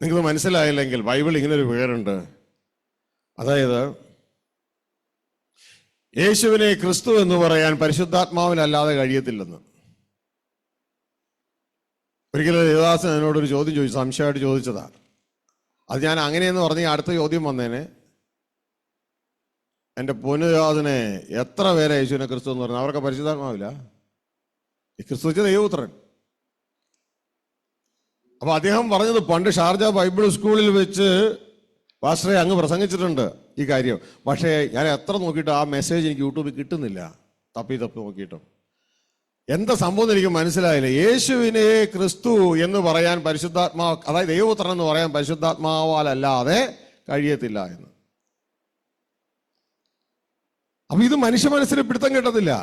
നിങ്ങൾക്ക് മനസ്സിലായില്ലെങ്കിൽ ബൈബിൾ ഇങ്ങനൊരു പേരുണ്ട്. അതായത് യേശുവിനെ ക്രിസ്തു എന്ന് പറയാൻ പരിശുദ്ധാത്മാവിനല്ലാതെ കഴിയത്തില്ലെന്ന്. ഒരിക്കലും ദേവദാസൻ എന്നോടൊരു ചോദ്യം ചോദിച്ചു, സംശയമായിട്ട് ചോദിച്ചതാണ്. അത് ഞാൻ അങ്ങനെയെന്ന് പറഞ്ഞ് അടുത്ത ചോദ്യം വന്നേനെ, എൻ്റെ പൊന്നുദാസനെ എത്ര പേരെ യേശുവിനെ ക്രിസ്തു എന്ന് പറഞ്ഞു? അവർക്ക് പരിശുദ്ധാത്മാവില്ല. ഈ ക്രിസ്തു വെച്ച ദൈവപുത്രൻ. അപ്പൊ അദ്ദേഹം പറഞ്ഞത്, പണ്ട് ഷാർജ ബൈബിൾ സ്കൂളിൽ വെച്ച് പാസ്റ്ററെ അങ്ങ് പ്രസംഗിച്ചിട്ടുണ്ട് ഈ കാര്യം. പക്ഷേ ഞാൻ എത്ര നോക്കിയിട്ട് ആ മെസ്സേജ് എനിക്ക് യൂട്യൂബിൽ കിട്ടുന്നില്ല, തപ്പി നോക്കിയിട്ടും. എന്താ സംഭവം എനിക്ക് മനസ്സിലായില്ല. യേശുവിനെ ക്രിസ്തു എന്ന് പറയാൻ പരിശുദ്ധാത്മാവ്, അതായത് ദൈവപുത്രൻ എന്ന് പറയാൻ പരിശുദ്ധാത്മാവാലല്ലാതെ കഴിയത്തില്ല എന്ന്. അപ്പൊ ഇത് മനുഷ്യ മനസ്സിന് പിടുത്തം കിട്ടത്തില്ല.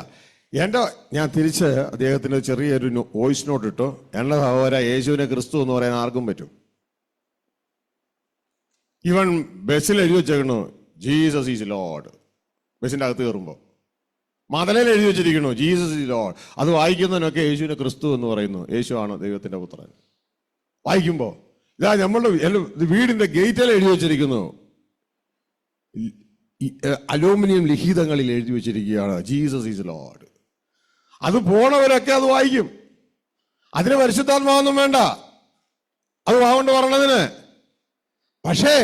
ഞാൻ തിരിച്ച് അദ്ദേഹത്തിന് ചെറിയൊരു വോയിസ് നോട്ട് ഇട്ടു. എൻ്റെ സഹോദര, യേശുവിനെ ക്രിസ്തു എന്ന് പറയാൻ ആർക്കും പറ്റും. ഇവൻ ബസ്സിൽ എഴുതി വെച്ചേക്കണു ജീസസ് ഈസ് ലോർഡ്. ബസ്സിൻ്റെ അകത്ത് കയറുമ്പോൾ മതലയിൽ എഴുതി വെച്ചിരിക്കണു ജീസസ് ഈസ് ലോർഡ്. അത് വായിക്കുന്നതിനൊക്കെ യേശുവിനെ ക്രിസ്തു എന്ന് പറയുന്നു. യേശുവാണ് ദൈവത്തിന്റെ പുത്രൻ. വായിക്കുമ്പോൾ ഇതാ നമ്മളുടെ വീടിന്റെ ഗേറ്റിൽ എഴുതി വെച്ചിരിക്കുന്നു, അലൂമിനിയം ലിഖിതങ്ങളിൽ എഴുതി വെച്ചിരിക്കുകയാണ് ജീസസ് ഈസ് ലോർഡ്. അത് പോണവരൊക്കെ അത് വായിക്കും. അതിന് പരിശുദ്ധാത്മാവൊന്നും വേണ്ട അത് വാഗൊണ്ട് പറയണതിന്. പക്ഷേ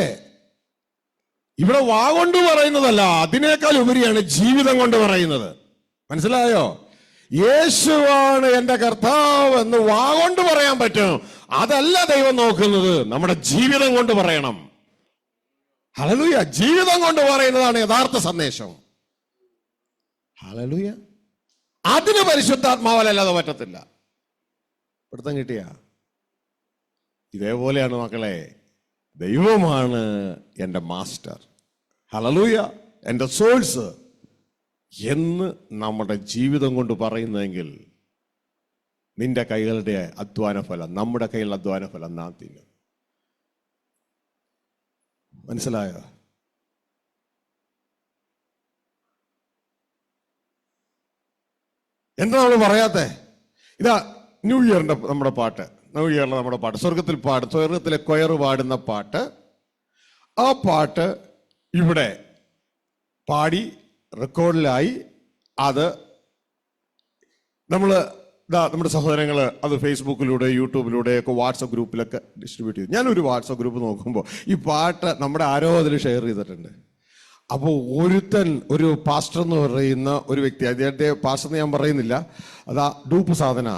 ഇവിടെ വാഗൊണ്ട് പറയുന്നതല്ല, അതിനേക്കാൾ ഉപരിയാണ് ജീവിതം കൊണ്ട് പറയുന്നത്. മനസ്സിലായോ? യേശുവാണ് എൻ്റെ കർത്താവ് എന്ന് വാഗൊണ്ട് പറയാൻ പറ്റും. അതല്ല ദൈവം നോക്കുന്നത്, നമ്മുടെ ജീവിതം കൊണ്ട് പറയണം. ഹല്ലേലൂയ. ജീവിതം കൊണ്ട് പറയുന്നതാണ് യഥാർത്ഥ സന്ദേശം. ഹല്ലേലൂയ. അതിന് പരിശുദ്ധാത്മാവല്ലാതെ പറ്റത്തില്ല. പിടുത്തം കിട്ടിയ? ഇതേപോലെയാണ് മക്കളെ, ദൈവമാണ് എൻ്റെ മാസ്റ്റർ, ഹല്ലേലൂയ, എൻ്റെ സോഴ്സ് എന്ന് നമ്മുടെ ജീവിതം കൊണ്ട് പറയുന്നതെങ്കിൽ നിന്റെ കൈകളുടെ അധ്വാന ഫലം, നമ്മുടെ കൈകളുടെ അധ്വാന ഫലം നാം തിന്നും. മനസ്സിലായോ? എന്താ നമ്മൾ പറയാത്തെ? ഇതാ ന്യൂ ഇയറിന്റെ നമ്മുടെ പാട്ട്, ന്യൂ ഇയറിലെ നമ്മുടെ പാട്ട്, സ്വർഗത്തിലെ കൊയറ് പാടുന്ന പാട്ട്. ആ പാട്ട് ഇവിടെ പാടി റെക്കോർഡിലായി. അത് നമ്മുടെ സഹോദരങ്ങൾ അത് ഫേസ്ബുക്കിലൂടെ യൂട്യൂബിലൂടെ ഒക്കെ വാട്സപ്പ് ഗ്രൂപ്പിലൊക്കെ ഡിസ്ട്രിബ്യൂട്ട് ചെയ്തു. ഞാനൊരു വാട്സപ്പ് ഗ്രൂപ്പ് നോക്കുമ്പോൾ ഈ പാട്ട് നമ്മുടെ ആരോ അതിൽ ഷെയർ ചെയ്തിട്ടുണ്ട്. അപ്പോൾ ഒരു പാസ്റ്റർ എന്ന് പറയുന്ന ഒരു വ്യക്തി, അദ്ദേഹത്തെ പാസ്റ്റർ എന്ന് ഞാൻ പറയുന്നില്ല, അതാ ഡൂപ്പ് സാധന,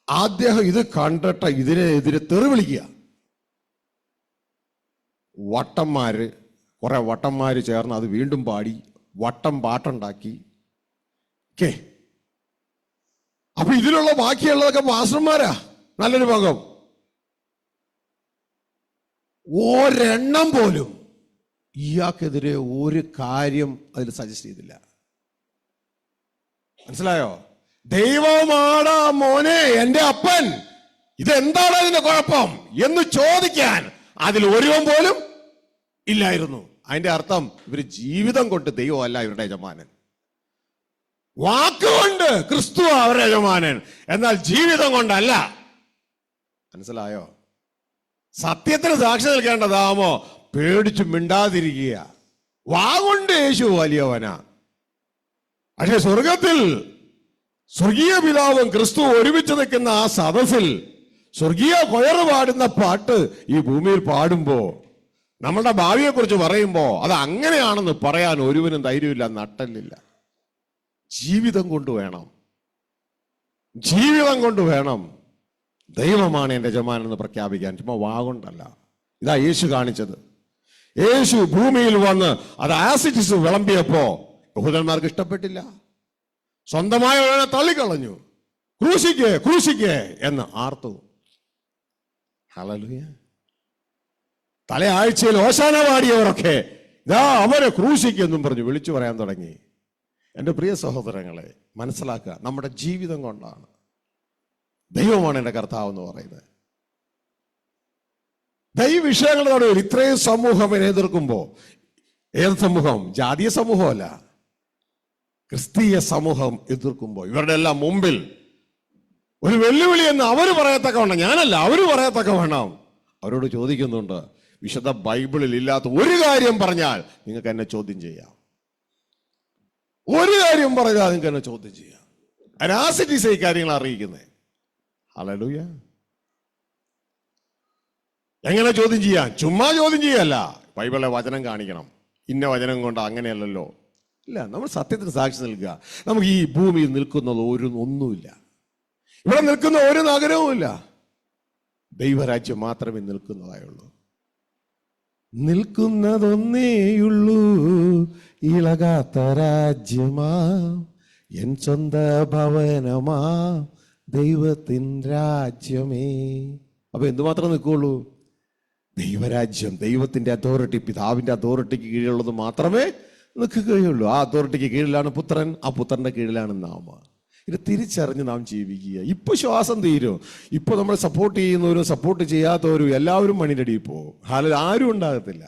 അദ്ദേഹം ഇത് കണ്ടിട്ട് ഇതിനെതിരെ തെറി വിളിക്കുക. കുറെ വട്ടന്മാര് ചേർന്ന് അത് വീണ്ടും പാടി വട്ടം പാട്ടുണ്ടാക്കി. അപ്പൊ ഇതിലുള്ള ബാക്കിയുള്ളതൊക്കെ പാസ്റ്റർമാരാ, നല്ലൊരു ഭാഗം. ഒരെണ്ണം പോലും ഇയാൾക്കെതിരെ ഒരു കാര്യം അതിൽ സജസ്റ്റ് ചെയ്തില്ല. മനസ്സിലായോ? ദൈവമാണ് മോനെ, എൻ്റെ അപ്പൻ, ഇതെന്താണ് അതിന്റെ കുഴപ്പം എന്ന് ചോദിക്കാൻ അതിൽ ഒരുവൻ പോലും ഇല്ലായിരുന്നു. അതിന്റെ അർത്ഥം ഇവര് ജീവിതം കൊണ്ട് ദൈവമല്ല ഇവരുടെ യജമാനൻ, വാക്കുകൊണ്ട് ക്രിസ്തു അവരുടെ യജമാനൻ, എന്നാൽ ജീവിതം കൊണ്ടല്ല. മനസ്സിലായോ? സത്യത്തിന് സാക്ഷി നിൽക്കേണ്ടതാമോ പേടിച്ച് മിണ്ടാതിരിക്കുക. വാഗൊണ്ട് യേശു വലിയവനാ. പക്ഷെ സ്വർഗത്തിൽ സ്വർഗീയ പിതാവും ക്രിസ്തു ഒരുമിച്ച് നിൽക്കുന്ന ആ സദസ്സിൽ സ്വർഗീയ കൊയറ് പാടുന്ന പാട്ട് ഈ ഭൂമിയിൽ പാടുമ്പോ, നമ്മളുടെ ഭാവിയെ കുറിച്ച് പറയുമ്പോ അത് അങ്ങനെയാണെന്ന് പറയാൻ ഒരുവനും ധൈര്യമില്ല, നട്ടല്ലില്ല. ജീവിതം കൊണ്ട് വേണം, ജീവിതം കൊണ്ട് വേണം ദൈവമാണ് എൻ്റെ യജമാനൻ എന്ന് പ്രഖ്യാപിക്കാൻ. ചുമ്മാ വാഗൊണ്ടല്ല. ഇതാ യേശു കാണിച്ചത്. യേശു ഭൂമിയിൽ വന്ന് അത് ആസിറ്റിസ് വിളമ്പിയപ്പോ യഹൂദന്മാർക്ക് ഇഷ്ടപ്പെട്ടില്ല. സ്വന്തമായ ഒരാളെ തള്ളിക്കളഞ്ഞു. ക്രൂശിക്കേ ക്രൂശിക്കേ എന്ന് ആർത്തു. ഹല്ലേലൂയ. തലേ ആഴ്ചയിൽ ഓശാന പാടിയവരൊക്കെ ഇതാ അവരെ ക്രൂശിക്കെന്നും പറഞ്ഞു വിളിച്ചു പറയാൻ തുടങ്ങി. എൻ്റെ പ്രിയ സഹോദരങ്ങളെ, മനസ്സിലാക്കുക, നമ്മുടെ ജീവിതം കൊണ്ടാണ്. ദൈവമാണ് എൻ്റെ കർത്താവ് എന്ന് പറയുന്നത്. ദൈവ വിഷയങ്ങളുടെ നടുവിൽ ഇത്രയും സമൂഹം എതിർക്കുമ്പോ, ഏത് സമൂഹം? ജാതീയ സമൂഹമല്ല, ക്രിസ്തീയ സമൂഹം എതിർക്കുമ്പോൾ ഇവരുടെ എല്ലാം മുമ്പിൽ ഒരു വെല്ലുവിളി എന്ന് അവർ പറയത്തക്ക വേണം, ഞാനല്ല, അവർ പറയത്തക്ക വേണം. അവരോട് ചോദിക്കുന്നുണ്ട്, വിശുദ്ധ ബൈബിളിൽ ഇല്ലാത്ത ഒരു കാര്യം പറഞ്ഞാൽ നിങ്ങൾക്ക് എന്നെ ചോദ്യം ചെയ്യാം. ഒരു കാര്യം പറഞ്ഞാൽ നിങ്ങൾക്ക് എന്നെ ചോദ്യം ചെയ്യാം. അനാസിറ്റീസ് ഈ കാര്യങ്ങൾ അറിയിക്കുന്നത്. ഹല്ലേലൂയ. എങ്ങനെ ചോദ്യം ചെയ്യാൻ? ചുമ്മാ ചോദ്യം ചെയ്യല്ല, ബൈബിളിലെ വചനം കാണിക്കണം. ഇന്ന വചനം കൊണ്ട് അങ്ങനെയല്ലല്ലോ. ഇല്ല, നമ്മൾ സത്യത്തിന് സാക്ഷി നിൽക്കുക. നമുക്ക് ഈ ഭൂമിയിൽ നിൽക്കുന്നത് ഒന്നുമില്ല, ഇവിടെ നിൽക്കുന്ന ഒരു നഗരവുമില്ല. ദൈവരാജ്യം മാത്രമേ നിൽക്കുന്നതായുള്ളൂ. നിൽക്കുന്നതൊന്നേയുള്ളൂ, ഇളകാത്ത രാജ്യമാ, എൻ സ്വന്ത ഭവനമാ, ദൈവത്തിൻ രാജ്യമേ. അപ്പൊ എന്തുമാത്രം നിൽക്കുള്ളൂ? ദൈവരാജ്യം, ദൈവത്തിന്റെ അതോറിറ്റി, പിതാവിന്റെ അതോറിറ്റിക്ക് കീഴിലുള്ളത് മാത്രമേ നിൽക്കുകയുള്ളൂ. ആ അതോറിറ്റിക്ക് കീഴിലാണ് പുത്രൻ, ആ പുത്രന്റെ കീഴിലാണ് നാം. ഇത് തിരിച്ചറിഞ്ഞ് നാം ജീവിക്കുക. ഇപ്പൊ ശ്വാസം തീരും. ഇപ്പൊ നമ്മൾ സപ്പോർട്ട് ചെയ്യുന്നവരും സപ്പോർട്ട് ചെയ്യാത്തവരും എല്ലാവരും മണിരടിയിൽ പോകും. ആരും ഉണ്ടാകത്തില്ല.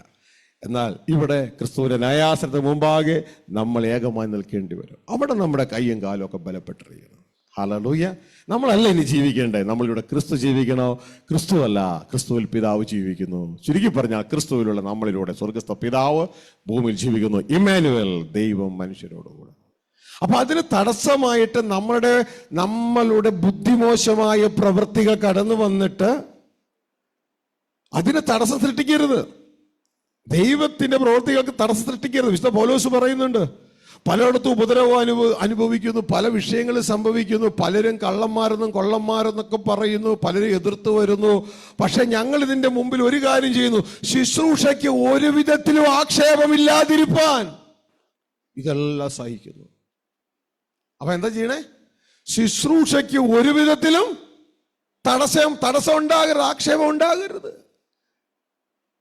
എന്നാൽ ഇവിടെ ക്രിസ്തുവിന്റെ ന്യായാസനത്തിന് മുമ്പാകെ നമ്മൾ ഏകമായി നിൽക്കേണ്ടി വരും. അവിടെ നമ്മുടെ കൈയും കാലും ഒക്കെ ബലപ്പെട്ടിരിക്കണം. ഹല്ലേലൂയ. നമ്മളല്ല ഇനി ജീവിക്കേണ്ടേ, നമ്മളിവിടെ ക്രിസ്തു ജീവിക്കണോ? ക്രിസ്തു അല്ല, ക്രിസ്തുവിൽ പിതാവ് ജീവിക്കുന്നു. ചുരുക്കി പറഞ്ഞാൽ ക്രിസ്തുവിലുള്ള നമ്മളിലൂടെ സ്വർഗസ്ഥ പിതാവ് ഭൂമിയിൽ ജീവിക്കുന്നു. ഇമ്മാനുവേൽ, ദൈവം മനുഷ്യരോടുകൂടെ. അപ്പൊ അതിന് തടസ്സമായിട്ട് നമ്മളുടെ ബുദ്ധിമോശമായ പ്രവൃത്തികൾ കടന്നു വന്നിട്ട് അതിന് തടസ്സം സൃഷ്ടിക്കരുത്. ദൈവത്തിന്റെ പ്രവൃത്തികൾക്ക് തടസ്സം സൃഷ്ടിക്കരുത്. വിശുദ്ധ പൗലോസ് പറയുന്നുണ്ട്, പലയിടത്തും ഉപദ്രവം അനുഭവിക്കുന്നു, പല വിഷയങ്ങൾ സംഭവിക്കുന്നു, പലരും കള്ളന്മാരെന്നും കൊള്ളന്മാരെന്നൊക്കെ പറയുന്നു, പലരും എതിർത്ത് വരുന്നു. പക്ഷെ ഞങ്ങൾ ഇതിന്റെ മുമ്പിൽ ഒരു കാര്യം ചെയ്യുന്നു, ശുശ്രൂഷയ്ക്ക് ഒരു വിധത്തിലും ആക്ഷേപമില്ലാതിരിപ്പാൻ ഇതെല്ലാം സഹിക്കുന്നു. അപ്പൊ എന്താ ചെയ്യണേ? ശുശ്രൂഷയ്ക്ക് ഒരു വിധത്തിലും തടസ്സം ഉണ്ടാകരുത്, ആക്ഷേപം ഉണ്ടാകരുത്.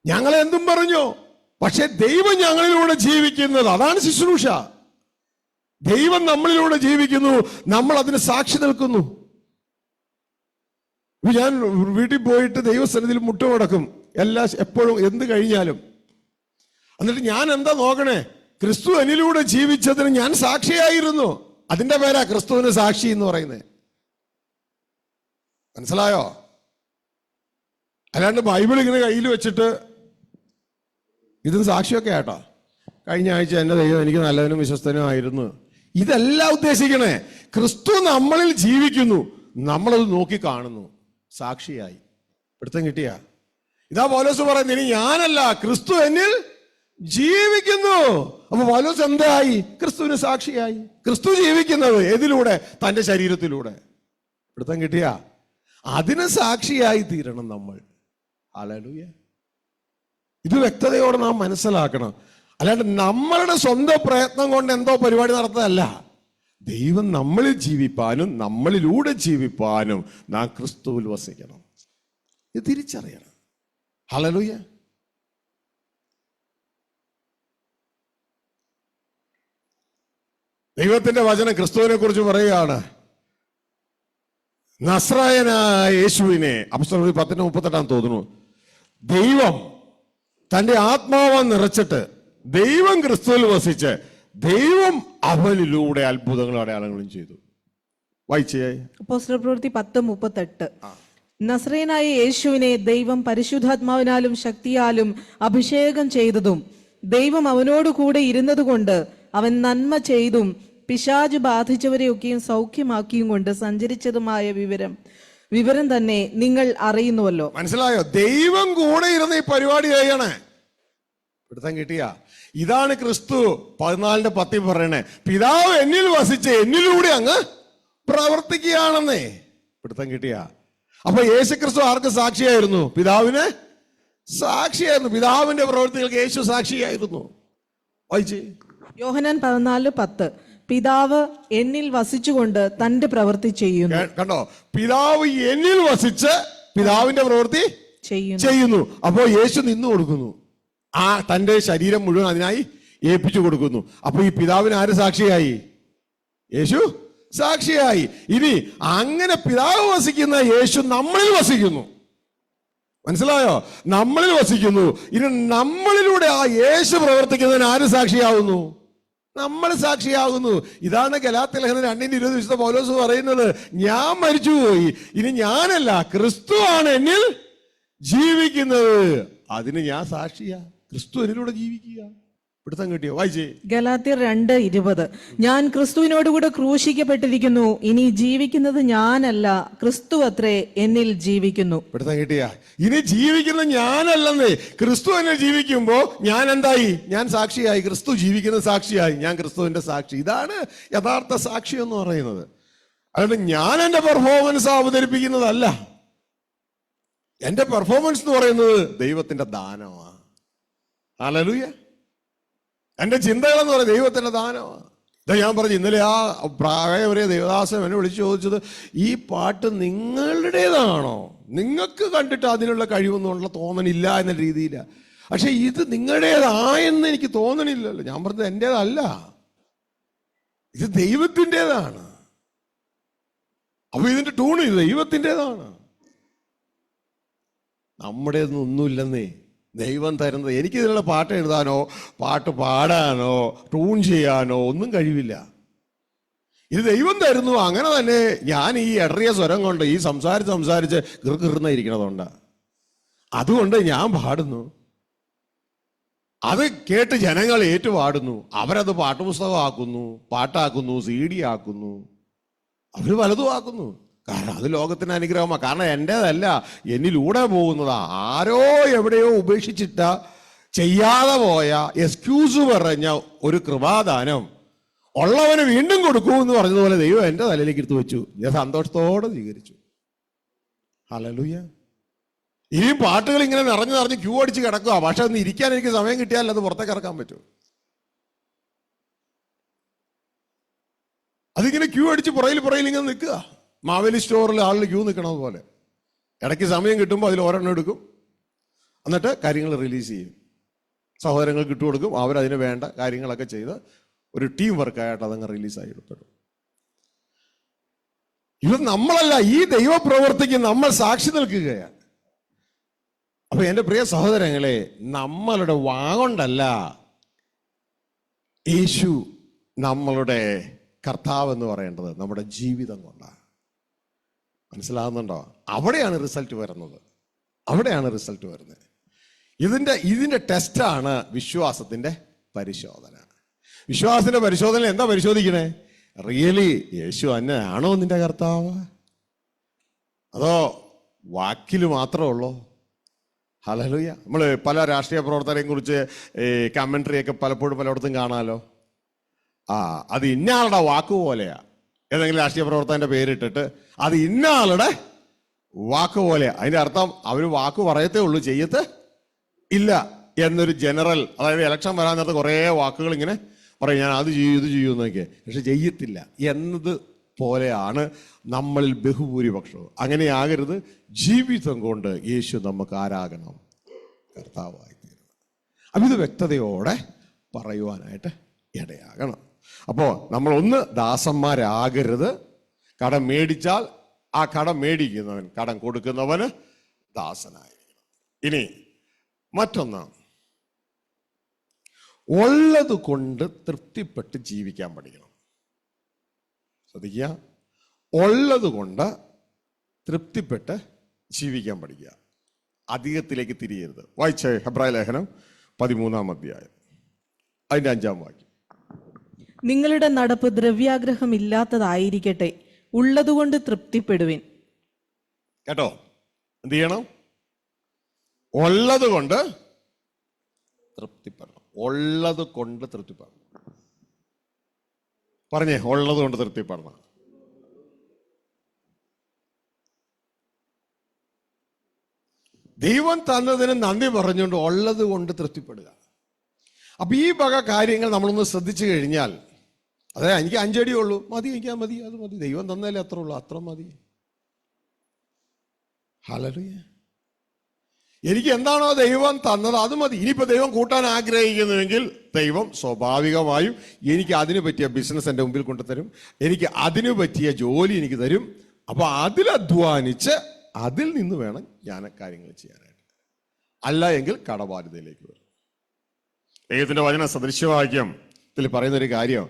ഞങ്ങൾ എന്തും പറഞ്ഞു, പക്ഷെ ദൈവം ഞങ്ങളിലൂടെ ജീവിക്കുന്നത്, അതാണ് ശുശ്രൂഷ. ദൈവം നമ്മളിലൂടെ ജീവിക്കുന്നു, നമ്മൾ അതിന് സാക്ഷി നിൽക്കുന്നു. ഞാൻ വീട്ടിൽ പോയിട്ട് ദൈവസന്നിധിയിൽ മുട്ടുമടക്കും, എപ്പോഴും എന്ത് കഴിഞ്ഞാലും. എന്നിട്ട് ഞാൻ എന്താ നോക്കണേ? ക്രിസ്തു എന്നിലൂടെ ജീവിച്ചതിന് ഞാൻ സാക്ഷിയായിരുന്നു. അതിന്റെ പേരാ ക്രിസ്തുവിന് സാക്ഷി എന്ന് പറയുന്നത്. മനസ്സിലായോ? അല്ലാണ്ട് ബൈബിൾ ഇങ്ങനെ കയ്യിൽ വെച്ചിട്ട് ഇതിന് സാക്ഷിയൊക്കെ ആട്ടോ, കഴിഞ്ഞ ആഴ്ച എൻ്റെ ദൈവം എനിക്ക് നല്ലവനും വിശ്വസ്തനും ആയിരുന്നു, ഇതല്ല ഉദ്ദേശിക്കണേ. ക്രിസ്തു നമ്മളിൽ ജീവിക്കുന്നു, നമ്മളത് നോക്കി കാണുന്നു, സാക്ഷിയായി. പിടുത്തം കിട്ടിയ? ഇതാ പൗലോസ് പറയുന്നത്, ഇനി ഞാനല്ല, ക്രിസ്തു എന്നിൽ ജീവിക്കുന്നു. അപ്പൊ പൗലോസ് എന്തായി? ക്രിസ്തുവിന് സാക്ഷിയായി. ക്രിസ്തു ജീവിക്കുന്നത് ഏതിലൂടെ? തന്റെ ശരീരത്തിലൂടെ. പിടുത്തം കിട്ടിയ? അതിന് സാക്ഷിയായി തീരണം നമ്മൾ. ഹല്ലേലൂയ. ഇത് വ്യക്തതയോടെ നാം മനസ്സിലാക്കണം. അല്ലാണ്ട് നമ്മളുടെ സ്വന്തം പ്രയത്നം കൊണ്ട് എന്തോ പരിപാടി നടത്തതല്ല. ദൈവം നമ്മളിൽ ജീവിപ്പാനും നമ്മളിലൂടെ ജീവിപ്പാനും നാം ക്രിസ്തുവിൽ വസിക്കണം. ഇത് തിരിച്ചറിയണം. ഹല്ലേലൂയ. ദൈവത്തിന്റെ വചനം ക്രിസ്തുവിനെ കുറിച്ച് പറയുകയാണ്. നസ്രായനായ യേശുവിനെ, അപ്പോസ്തലർ 10:38 തോന്നുന്നു, ദൈവം തന്റെ ആത്മാവ് നിറച്ചിട്ട് ദൈവം ക്രിസ്തുവിൽ വസിച്ച് ദൈവം അവനിലൂടെ അത്ഭുതങ്ങളും അടയാളങ്ങളും ചെയ്തു. വായിച്ചേ. അപ്പോസ്തലപ്രവൃത്തി 10:38. നസ്രയനായ യേശുവിനെ ദൈവം പരിശുദ്ധാത്മാവിനാലും ശക്തിയാലും അഭിഷേകം ചെയ്തതും ദൈവം അവനോട് കൂടെ ഇരുന്നതുകൊണ്ട് അവൻ നന്മ ചെയ്തും പിശാച് ബാധിച്ചവരെയൊക്കെയും സൗഖ്യമാക്കിയും കൊണ്ട് സഞ്ചരിച്ചതുമായ വിവരം തന്നെ നിങ്ങൾ അറിയുന്നുവല്ലോ. മനസ്സിലായോ? ദൈവം കൂടെ ഇരുന്ന് ഈ പരിപാടി ചെയ്യണേ. പിടുത്തം കിട്ടിയ ഇതാണ് ക്രിസ്തു 14:10 പറയണേ, പിതാവ് എന്നിൽ വസിച്ച് എന്നിലൂടെ അങ്ങ് പ്രവർത്തിക്കുകയാണെന്നേ. പിടുത്തം കിട്ടിയ അപ്പൊ യേശു ക്രിസ്തു ആർക്ക് സാക്ഷിയായിരുന്നു? പിതാവിന് സാക്ഷിയായിരുന്നു. പിതാവിന്റെ പ്രവൃത്തികൾക്ക് യേശു സാക്ഷിയായിരുന്നു. വായിച്ചേ യോഹന്നാൻ 14:10. പിതാവ് എന്നിൽ വസിച്ചുകൊണ്ട് തന്റെ പ്രവൃത്തി ചെയ്യുന്നു. കണ്ടോ? പിതാവ് എന്നിൽ വസിച്ച് പിതാവിന്റെ പ്രവൃത്തി ചെയ്യുന്നു. അപ്പോ യേശു നിന്നു കൊടുക്കുന്നു, തന്റെ ശരീരം മുഴുവൻ അതിനായി ഏൽപ്പിച്ചു കൊടുക്കുന്നു. അപ്പൊ ഈ പിതാവിന് ആര് സാക്ഷിയായി? യേശു സാക്ഷിയായി. ഇനി അങ്ങനെ പിതാവ് വസിക്കുന്ന യേശു നമ്മളിൽ വസിക്കുന്നു. മനസ്സിലായോ? നമ്മളിൽ വസിക്കുന്നു. ഇനി നമ്മളിലൂടെ ആ യേശു പ്രവർത്തിക്കുന്നതിന് ആര് സാക്ഷിയാവുന്നു? നമ്മൾ സാക്ഷിയാകുന്നു. ഇതാണ് ഗലാത്യ ലേഖനം 2:20 വിശുദ്ധ പൗലോസ് പറയുന്നത്, ഞാൻ മരിച്ചുപോയി, ഇനി ഞാനല്ല, ക്രിസ്തുവാണ് എന്നിൽ ജീവിക്കുന്നത്. അതിന് ഞാൻ സാക്ഷിയാ. ക്രിസ്തു എന്നിലൂടെ ജീവിക്കുക. പിടുത്തം കിട്ടിയോ? വായിച്ചേ ഗലാത്യർ 2:20. ഞാൻ ക്രിസ്തുവിനോടുകൂടെ ക്രൂശിക്കപ്പെട്ടിരിക്കുന്നു, ഇനി ജീവിക്കുന്നത് ഞാനല്ല, ക്രിസ്തു അത്രേ എന്നിൽ ജീവിക്കുന്നു. പിടുത്തം കിട്ടിയ? ഇനി ജീവിക്കുന്നത് ഞാനല്ലെന്നേ, ക്രിസ്തു എന്നിൽ ജീവിക്കുമ്പോ ഞാൻ എന്തായി? ഞാൻ സാക്ഷിയായി. ക്രിസ്തു ജീവിക്കുന്ന സാക്ഷിയായി. ഞാൻ ക്രിസ്തുവിന്റെ സാക്ഷി. ഇതാണ് യഥാർത്ഥ സാക്ഷി എന്ന് പറയുന്നത്. അതുകൊണ്ട് ഞാൻ എന്റെ പെർഫോമൻസ് അവതരിപ്പിക്കുന്നതല്ല. എന്റെ പെർഫോമൻസ് എന്ന് പറയുന്നത് ദൈവത്തിന്റെ ദാനമാണ്. ഹല്ലേലൂയ. എന്റെ ചിന്തകൾ എന്ന് പറയുന്നത് ദൈവത്തിന്റെ ദാനമാണ്. ഇതാ ഞാൻ പറഞ്ഞു, ഇന്നലെ ആ പ്രായവരെ ദേവദാസൻ എന്നെ വിളിച്ചു ചോദിച്ചത്, ഈ പാട്ട് നിങ്ങളുടേതാണോ? നിങ്ങൾക്ക് കണ്ടിട്ട് അതിനുള്ള കഴിവൊന്നുമുള്ള തോന്നണില്ല എന്ന രീതിയിലാണ്. പക്ഷെ ഇത് നിങ്ങളുടേതായെന്ന് എനിക്ക് തോന്നണില്ലല്ലോ. ഞാൻ പറഞ്ഞത് എന്റേതല്ല, ഇത് ദൈവത്തിൻ്റെതാണ്. അപ്പൊ ഇതിന്റെ ട്യൂൺ ഇത് ദൈവത്തിൻ്റെതാണ്. നമ്മുടേതൊന്നുമില്ലെന്നേ. ദൈവം തരുന്നത്. എനിക്കിതിനുള്ള പാട്ട് എഴുതാനോ പാട്ട് പാടാനോ ട്യൂൺ ചെയ്യാനോ ഒന്നും കഴിവില്ല. ഇത് ദൈവം തരുന്നു. അങ്ങനെ തന്നെ ഞാൻ ഈ ഇടറിയ സ്വരം കൊണ്ട് ഈ സംസാരിച്ച് കിറുകിറുന്നായിരിക്കണതുകൊണ്ട് അതുകൊണ്ട് ഞാൻ പാടുന്നു. അത് കേട്ട് ജനങ്ങൾ ഏറ്റുപാടുന്നു. അവരത് പാട്ടുപുസ്തകമാക്കുന്നു, പാട്ടാക്കുന്നു, CD ആക്കുന്നു, അവർ പലതും ആക്കുന്നു. കാരണം അത് ലോകത്തിന് അനുഗ്രഹമാണ്. കാരണം എൻ്റേതല്ല, എന്നിലൂടെ പോകുന്നതാ. ആരോ എവിടെയോ ഉപേക്ഷിച്ചിട്ട ചെയ്യാതെ പോയ എക്സ്ക്യൂസ് പറഞ്ഞ ഒരു കൃപാദാനം ഉള്ളവന് വീണ്ടും കൊടുക്കൂ എന്ന് പറഞ്ഞതുപോലെ ദൈവം എൻ്റെ തലയിലേക്ക് എടുത്തു വെച്ചു. ഞാൻ സന്തോഷത്തോടെ സ്വീകരിച്ചു. ഹല്ലേലൂയ. ഈ പാട്ടുകൾ ഇങ്ങനെ നിറഞ്ഞ് ക്യൂ അടിച്ച് കിടക്കുക. പക്ഷെ ഒന്ന് ഇരിക്കാൻ എനിക്ക് സമയം കിട്ടിയാൽ അത് പുറത്തേക്ക് ഇറക്കാൻ പറ്റും. അതിങ്ങനെ ക്യൂ അടിച്ച് പുറയിൽ ഇങ്ങനെ നിൽക്കുക. മാവേലി സ്റ്റോറിൽ ആളിൽ ക്യൂ നിൽക്കണത് പോലെ. ഇടയ്ക്ക് സമയം കിട്ടുമ്പോൾ അതിൽ ഒരെണ്ണം എടുക്കും, എന്നിട്ട് കാര്യങ്ങൾ റിലീസ് ചെയ്യും. സഹോദരങ്ങൾക്ക് ഇട്ടുകൊടുക്കും. അവരതിന് വേണ്ട കാര്യങ്ങളൊക്കെ ചെയ്ത് ഒരു ടീം വർക്കായിട്ട് അതങ്ങ് റിലീസായി എടുത്തിടും. ഇത് നമ്മളല്ല, ഈ ദൈവപ്രവർത്തിക്ക് നമ്മൾ സാക്ഷി നിൽക്കുകയാണ്. അപ്പൊ എൻ്റെ പ്രിയ സഹോദരങ്ങളെ, നമ്മളുടെ വാഗൊണ്ടല്ല യേശു നമ്മളുടെ കർത്താവ് എന്ന് പറയേണ്ടത്, നമ്മുടെ ജീവിതം കൊണ്ടാണ്. മനസ്സിലാകുന്നുണ്ടോ? അവിടെയാണ് റിസൾട്ട് വരുന്നത്. ഇതിന്റെ ടെസ്റ്റാണ് വിശ്വാസത്തിന്റെ പരിശോധന. വിശ്വാസത്തിന്റെ പരിശോധന എന്താ പരിശോധിക്കണേ? റിയലി യേശു തന്നെയാണോ നിന്റെ കർത്താവ്, അതോ വാക്കിൽ മാത്രമേ ഉള്ളൂ? ഹല്ലേലൂയ. നമ്മൾ പല രാഷ്ട്രീയ പ്രവർത്തകരെയും കുറിച്ച് കമന്ററിയൊക്കെ പലപ്പോഴും പലയിടത്തും കാണാമല്ലോ. അത് ഇന്നയാളുടെ വാക്ക് പോലെയാ. ഏതെങ്കിലും രാഷ്ട്രീയ പ്രവർത്തകന്റെ പേരിട്ടിട്ട് അത് ഇന്നയാളുടെ വാക്ക് പോലെ. അതിന്റെ അർത്ഥം അവർ വാക്ക് പറയത്തേ ഉള്ളൂ, ചെയ്യത്ത് ഇല്ല എന്നൊരു ജനറൽ. അതായത് ഇലക്ഷൻ വരാൻ നേരത്തെ കുറേ വാക്കുകൾ ഇങ്ങനെ പറയും, ഞാൻ അത് ചെയ്യും ഇത് ചെയ്യും എന്നൊക്കെ, പക്ഷെ ചെയ്യത്തില്ല എന്നത് പോലെയാണ് നമ്മളിൽ ബഹുഭൂരിപക്ഷവും. അങ്ങനെയാകരുത്. ജീവിതം കൊണ്ട് യേശു നമുക്ക് ആരാകണം? കർത്താവായി തീരണം. അപ്പം ഇത് വ്യക്തതയോടെ പറയുവാനായിട്ട് ഇടയാകണം. അപ്പോൾ നമ്മളൊന്ന് ദാസന്മാരാകരുത്. കടം മേടിച്ചാൽ ആ കടം മേടിക്കുന്നവൻ, കടം കൊടുക്കുന്നവന് ദാസനായിരിക്കണം. ഇനി മറ്റൊന്ന്, ഉള്ളത് കൊണ്ട് തൃപ്തിപ്പെട്ട് ജീവിക്കാൻ പഠിക്കണം. ശ്രദ്ധിക്കുക, ഉള്ളത് കൊണ്ട് തൃപ്തിപ്പെട്ട് ജീവിക്കാൻ പഠിക്കുക. അധികത്തിലേക്ക് തിരിയരുത്. വായിച്ചേ ഹെബ്രായ ലേഖനം 13-ാം അധ്യായം അതിൻ്റെ 5-ാം വാക്യം. നിങ്ങളുടെ നടപ്പ് ദ്രവ്യാഗ്രഹമില്ലാത്തതായിരിക്കട്ടെ, ഉള്ളതുകൊണ്ട് തൃപ്തിപ്പെടുവിൻ. കേട്ടോ, എന്ത് ചെയ്യണം? ഉള്ളത് കൊണ്ട് തൃപ്തിപ്പെടണം. ഉള്ളത് കൊണ്ട് തൃപ്തിപ്പെടണം. പറഞ്ഞേ, ഉള്ളത് കൊണ്ട് തൃപ്തിപ്പെടണം. ദൈവം തന്നതിന് നന്ദി പറഞ്ഞുകൊണ്ട് ഉള്ളത് കൊണ്ട് തൃപ്തിപ്പെടുക. അപ്പൊ ഈ വക കാര്യങ്ങൾ നമ്മളൊന്ന് ശ്രദ്ധിച്ചു കഴിഞ്ഞാൽ, അതെ എനിക്ക് 5 അടിയേ ഉള്ളൂ, മതി, എനിക്ക് മതി, അത് മതി, ദൈവം തന്നാലേ അത്ര ഉള്ളൂ, അത്ര മതി. ഹല്ലേലൂയ. എനിക്ക് എന്താണോ ദൈവം തന്നത് അത് മതി. ഇനിയിപ്പോ ദൈവം കൂട്ടാൻ ആഗ്രഹിക്കുന്നുവെങ്കിൽ ദൈവം സ്വാഭാവികമായും എനിക്ക് അതിന് പറ്റിയ ബിസിനസ് എൻ്റെ മുമ്പിൽ കൊണ്ടുതരും, എനിക്ക് അതിന് പറ്റിയ ജോലി എനിക്ക് തരും. അപ്പൊ അതിലധ്വാനിച്ച് അതിൽ നിന്ന് വേണം ഞാൻ കാര്യങ്ങൾ ചെയ്യാനായിട്ട്. അല്ല എങ്കിൽ കടബാധ്യതയിലേക്ക് വരും. ദൈവത്തിന്റെ വചന സദൃശ്യവാക്യം ഇതിൽ പറയുന്നൊരു കാര്യം,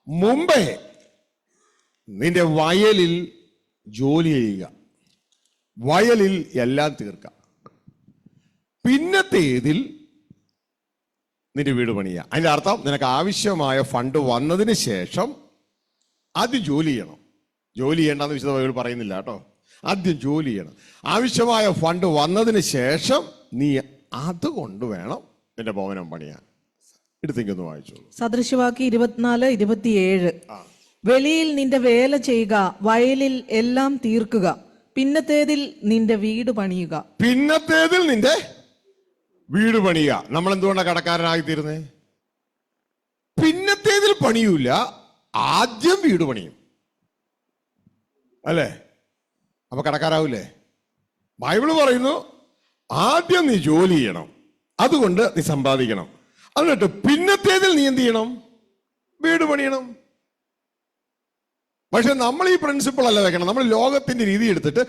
മുമ്പേ നിന്റെ വയലിൽ ജോലി ചെയ്യുക, വയലിൽ എല്ലാം തീർക്കാം, പിന്നത്തേതിൽ നിന്റെ വീട് പണിയുക. അതിന്റെ അർത്ഥം, നിനക്ക് ആവശ്യമായ ഫണ്ട് വന്നതിന് ശേഷം ആദ്യം ജോലി ചെയ്യണം. ജോലി ചെയ്യേണ്ടെന്ന് വിശുദ്ധ ബൈബിൾ പറയുന്നില്ല കേട്ടോ. ആദ്യം ജോലി ചെയ്യണം. ആവശ്യമായ ഫണ്ട് വന്നതിന് ശേഷം നീ അതുകൊണ്ട് വേണം നിന്റെ ഭവനം പണിയാൻ. എടുത്തേക്കൊന്ന് വായിച്ചോളൂ. സദൃശവാക്യം 24-27. വെളിയിൽ നിന്റെ വേല ചെയ്യുക, വയലിൽ എല്ലാം തീർക്കുക, പിന്നത്തേതിൽ നിന്റെ വീട് പണിയുക. പിന്നത്തേതിൽ നിന്റെ വീട് പണിയുക. നമ്മൾ എന്തുകൊണ്ടാണ് കടക്കാരനായി തീരുന്നേ? പിന്നത്തേതിൽ പണിയൂല, ആദ്യം വീട് പണിയും, അല്ലേ? അപ്പൊ കടക്കാരാവൂലേ? ബൈബിള് പറയുന്നു ആദ്യം നീ ജോലി ചെയ്യണം, അതുകൊണ്ട് നീ സമ്പാദിക്കണം, എന്നിട്ട് പിന്നത്തേതിൽ നീ എന്ത് ചെയ്യണം? വീട് പണിയണം. പക്ഷെ നമ്മൾ ഈ പ്രിൻസിപ്പിൾ അല്ല വെക്കണം. നമ്മൾ ലോകത്തിന്റെ രീതി എടുത്തിട്ട്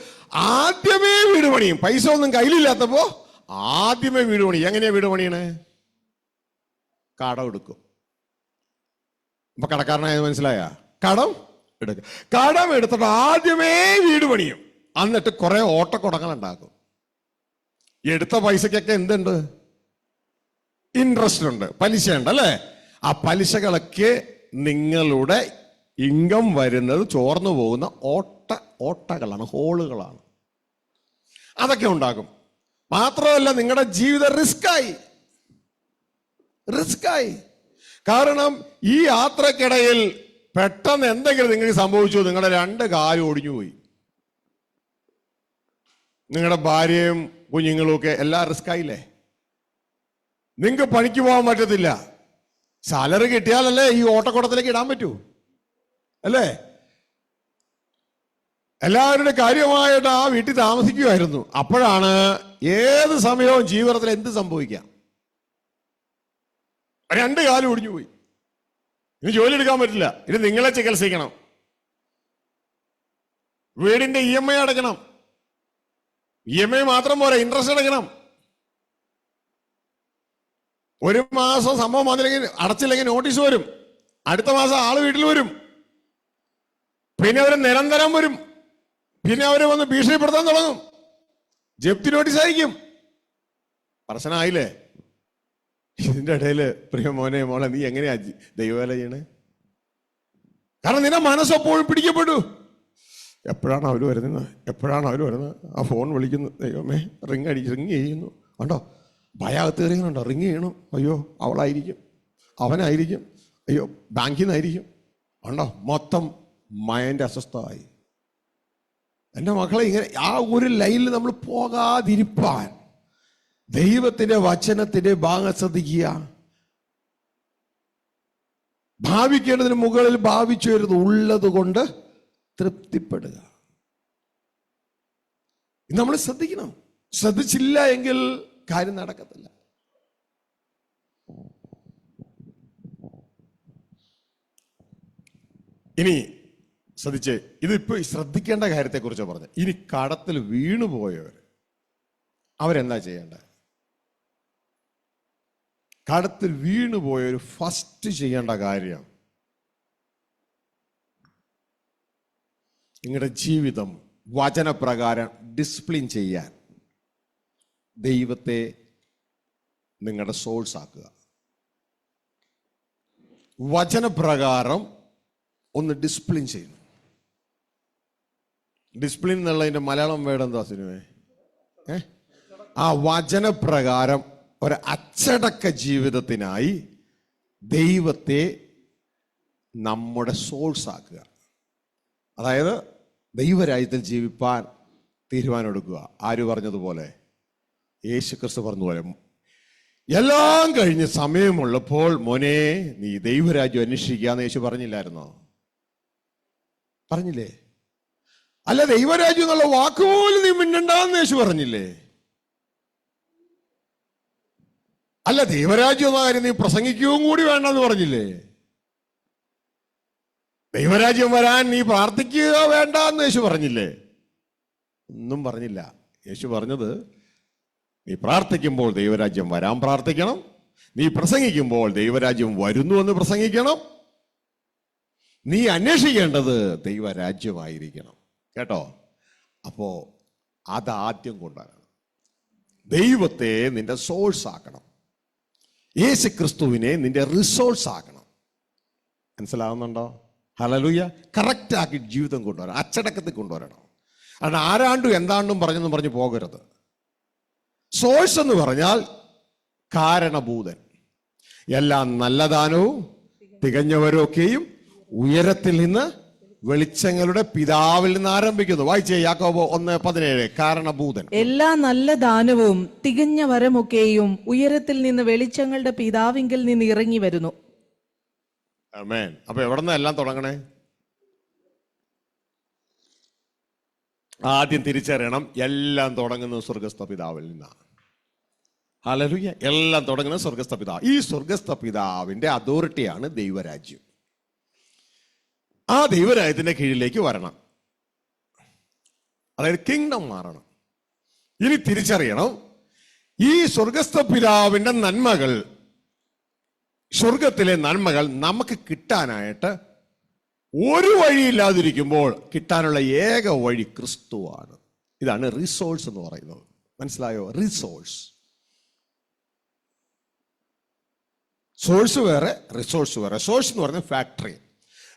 ആദ്യമേ വീട് പണിയും. പൈസ ഒന്നും കയ്യിലില്ലാത്തപ്പോ ആദ്യമേ വീട് പണിയും. എങ്ങനെയാ വീട് പണിയണേ? കടം എടുക്കും. അപ്പൊ കടക്കാരനായത് മനസ്സിലായ? കടം എടുക്കും. കടം എടുത്തിട്ട് ആദ്യമേ വീട് പണിയും, എന്നിട്ട് കുറെ ഓട്ടക്കുടങ്ങൾ ഉണ്ടാക്കും. എടുത്ത പൈസക്കൊക്കെ എന്തുണ്ട്? ഇൻട്രസ്റ്റ് ഉണ്ട്, പലിശ ഉണ്ട്, അല്ലേ? ആ പലിശകളൊക്കെ നിങ്ങളുടെ ഇൻകം വരുന്നത് ചോർന്നു പോകുന്ന ഓട്ടകളാണ്, ഹോളുകളാണ്. അതൊക്കെ ഉണ്ടാകും. മാത്രമല്ല നിങ്ങളുടെ ജീവിതം റിസ്കായി. കാരണം ഈ യാത്രക്കിടയിൽ പെട്ടെന്ന് എന്തെങ്കിലും നിങ്ങൾക്ക് സംഭവിച്ചു, നിങ്ങളുടെ 2 കാലും ഒടിഞ്ഞുപോയി. നിങ്ങളുടെ ഭാര്യയും കുഞ്ഞുങ്ങളും ഒക്കെ എല്ലാം റിസ്കായില്ലേ? നിങ്ങൾക്ക് പണിക്ക് പോകാൻ പറ്റത്തില്ല. സാലറി കിട്ടിയാലല്ലേ ഈ ഓട്ടക്കുടത്തിലേക്ക് ഇടാൻ പറ്റൂ, അല്ലേ? എല്ലാവരുടെ കാര്യമായിട്ട് ആ വീട്ടിൽ താമസിക്കുമായിരുന്നു. അപ്പോഴാണ് ഏത് സമയവും ജീവിതത്തിൽ എന്ത് സംഭവിക്കാം. 2 കാലും ഒടിഞ്ഞു പോയി. ഇനി ജോലി എടുക്കാൻ പറ്റില്ല, ഇനി നിങ്ങളെ ചികിത്സിക്കണം, വീടിന്റെ EMI അടയ്ക്കണം. EMI മാത്രം പോരാ, ഇൻട്രസ്റ്റ് അടയ്ക്കണം. 1 മാസം സംഭവം വന്നില്ലെങ്കിൽ, അടച്ചില്ലെങ്കിൽ നോട്ടീസ് വരും. അടുത്ത മാസം ആള് വീട്ടിൽ വരും. പിന്നെ അവർ നിരന്തരം വരും. പിന്നെ അവരെ വന്ന് ഭീഷണിപ്പെടുത്താൻ തുടങ്ങും. ജപ്തി നോട്ടീസ് അയക്കും. പ്രശ്നമായില്ലേ? ഇതിന്റെ ഇടയില് പ്രിയ മോനെ മോളെ, നീ എങ്ങനെയാ ദൈവവേല ചെയ്യണേ? കാരണം നിന്റെ മനസ്സെപ്പോഴും പിടിക്കപ്പെട്ടു. എപ്പോഴാണ് അവർ വരുന്നത്? ആ ഫോൺ വിളിക്കുന്നു, ദൈവമേ, റിങ് ചെയ്യുന്നു. കണ്ടോ, ഭയകത്ത് കയറിയുന്നുണ്ടോ? റിങ് ചെയ്യണം. അയ്യോ, അവളായിരിക്കും, അവനായിരിക്കും, അയ്യോ ബാങ്കിൽ നിന്നായിരിക്കും. കണ്ടോ, മൊത്തം മൈൻഡ് അസ്വസ്ഥമായി. എൻ്റെ മക്കളെ, ഇങ്ങനെ ആ ഒരു ലൈനിൽ നമ്മൾ പോകാതിരിപ്പാൻ ദൈവത്തിന്റെ വചനത്തിന്റെ ഭാഗം ശ്രദ്ധിക്കുക. ഭാവിക്കേണ്ടതിന് മുകളിൽ ഭാവിച്ചു വരുന്നത് ഉള്ളത് കൊണ്ട് തൃപ്തിപ്പെടുക. നമ്മൾ ശ്രദ്ധിക്കണം. ശ്രദ്ധിച്ചില്ല എങ്കിൽ കാര്യം നടക്കത്തില്ല. ഇനി ശ്രദ്ധിച്ച്, ഇതിപ്പോ ശ്രദ്ധിക്കേണ്ട കാര്യത്തെക്കുറിച്ച് പറഞ്ഞു. ഇനി കടത്തിൽ വീണുപോയവർ അവരെന്താ ചെയ്യേണ്ടത്? കടത്തിൽ വീണുപോയവർ ഫസ്റ്റ് ചെയ്യേണ്ട കാര്യം, നിങ്ങളുടെ ജീവിതം വചനപ്രകാരം ഡിസിപ്ലിൻ ചെയ്യാൻ ദൈവത്തെ നിങ്ങളുടെ സോഴ്സ് ആക്കുക. വചനപ്രകാരം ഒന്ന് ഡിസിപ്ലിൻ ചെയ്യണം. ഡിസിപ്ലിൻ എന്നുള്ളതിൻ്റെ മലയാളം വേർഡ് എന്താ സിനിമേ? ആ വചനപ്രകാരം ഒരു അച്ചടക്ക ജീവിതത്തിനായി ദൈവത്തെ നമ്മുടെ സോഴ്സ് ആക്കുക. അതായത് ദൈവരാജ്യത്തിൽ ജീവിപ്പാൻ തീരുമാനമെടുക്കുക. ആര് പറഞ്ഞതുപോലെ? യേശുക്രിസ്തു പറഞ്ഞതുപോലെ, എല്ലാം കഴിഞ്ഞ് സമയമുള്ളപ്പോൾ മോനെ നീ ദൈവരാജ്യം അന്വേഷിക്കാന്ന് യേശു പറഞ്ഞില്ലായിരുന്നോ? പറഞ്ഞില്ലേ? അല്ല, ദൈവരാജ്യം എന്നുള്ള വാക്കുപോലും നീ മിണ്ടണ്ടെന്ന് യേശു പറഞ്ഞില്ലേ? അല്ല, ദൈവരാജ്യം എന്ന കാര്യം നീ പ്രസംഗിക്കുകയും കൂടി വേണ്ടെന്ന് പറഞ്ഞില്ലേ? ദൈവരാജ്യം വരാൻ നീ പ്രാർത്ഥിക്കുക വേണ്ട എന്ന് യേശു പറഞ്ഞില്ലേ? ഒന്നും പറഞ്ഞില്ല. യേശു പറഞ്ഞത്, നീ പ്രാർത്ഥിക്കുമ്പോൾ ദൈവരാജ്യം വരാൻ പ്രാർത്ഥിക്കണം, നീ പ്രസംഗിക്കുമ്പോൾ ദൈവരാജ്യം വരുന്നു എന്ന് പ്രസംഗിക്കണം, നീ അന്വേഷിക്കേണ്ടത് ദൈവരാജ്യമായിരിക്കണം. കേട്ടോ? അപ്പോ അതാദ്യം കൊണ്ടുവരണം. ദൈവത്തെ നിന്റെ സോഴ്സ് ആക്കണം. യേശു ക്രിസ്തുവിനെ നിന്റെ റിസോഴ്സ് ആക്കണം. മനസ്സിലാവുന്നുണ്ടോ? ഹല്ലേലൂയ. കറക്റ്റ് ആക്കി ജീവിതം കൊണ്ടുവരണം, അച്ചടക്കത്തിൽ കൊണ്ടുവരണം. അത് ആരാണ്ടും എന്താണ്ടും പറഞ്ഞെന്നും പറഞ്ഞ് പോകരുത്. സോഴ്സ് എന്ന് പറഞ്ഞാൽ കാരണഭൂതൻ. എല്ലാം നല്ല ദാനവും തികഞ്ഞവരൊക്കെയും ഉയരത്തിൽ നിന്ന് വെളിച്ചങ്ങളുടെ പിതാവിൽ നിന്ന് ആരംഭിക്കുന്നു. വായിച്ചേ യാക്കോബ് 1:17. കാരണഭൂതൻ. എല്ലാ നല്ല ദാനവും തികഞ്ഞ വരമൊക്കെയും ഉയരത്തിൽ നിന്ന് വെളിച്ചങ്ങളുടെ പിതാവിങ്കിൽ നിന്ന് ഇറങ്ങി വരുന്നു. ആമേൻ. അപ്പൊ എവിടെ നിന്നാ എല്ലാം തുടങ്ങണേ? ആദ്യം തിരിച്ചറിയണം, എല്ലാം തുടങ്ങുന്നത് സ്വർഗസ്ഥ പിതാവിൽ നിന്നാണ്. ഹല്ലേലൂയ. എല്ലാം തുടങ്ങുന്നത് സ്വർഗസ്ഥ പിതാവ്. ഈ സ്വർഗസ്ഥ പിതാവിന്റെ അതോറിറ്റിയാണ് ദൈവരാജ്യം. ആ ദൈവരാജ്യത്തിന്റെ കീഴിലേക്ക് വരണം. അതായത് കിങ്ഡം മാറണം. ഇനി തിരിച്ചറിയണം, ഈ സ്വർഗസ്ഥ പിതാവിന്റെ നന്മകൾ, സ്വർഗത്തിലെ നന്മകൾ നമുക്ക് കിട്ടാനായിട്ട് ഒരു വഴിയില്ലാതിരിക്കുമ്പോൾ കിട്ടാനുള്ള ഏക വഴി ക്രിസ്തുവാണ്. ഇതാണ് റിസോഴ്സ് എന്ന് പറയുന്നത്. മനസ്സിലായോ? റിസോഴ്സ്. സോഴ്സ് വേറെ, റിസോഴ്സ് വേറെ. സോഴ്സ് എന്ന് പറയുന്നത് ഫാക്ടറി,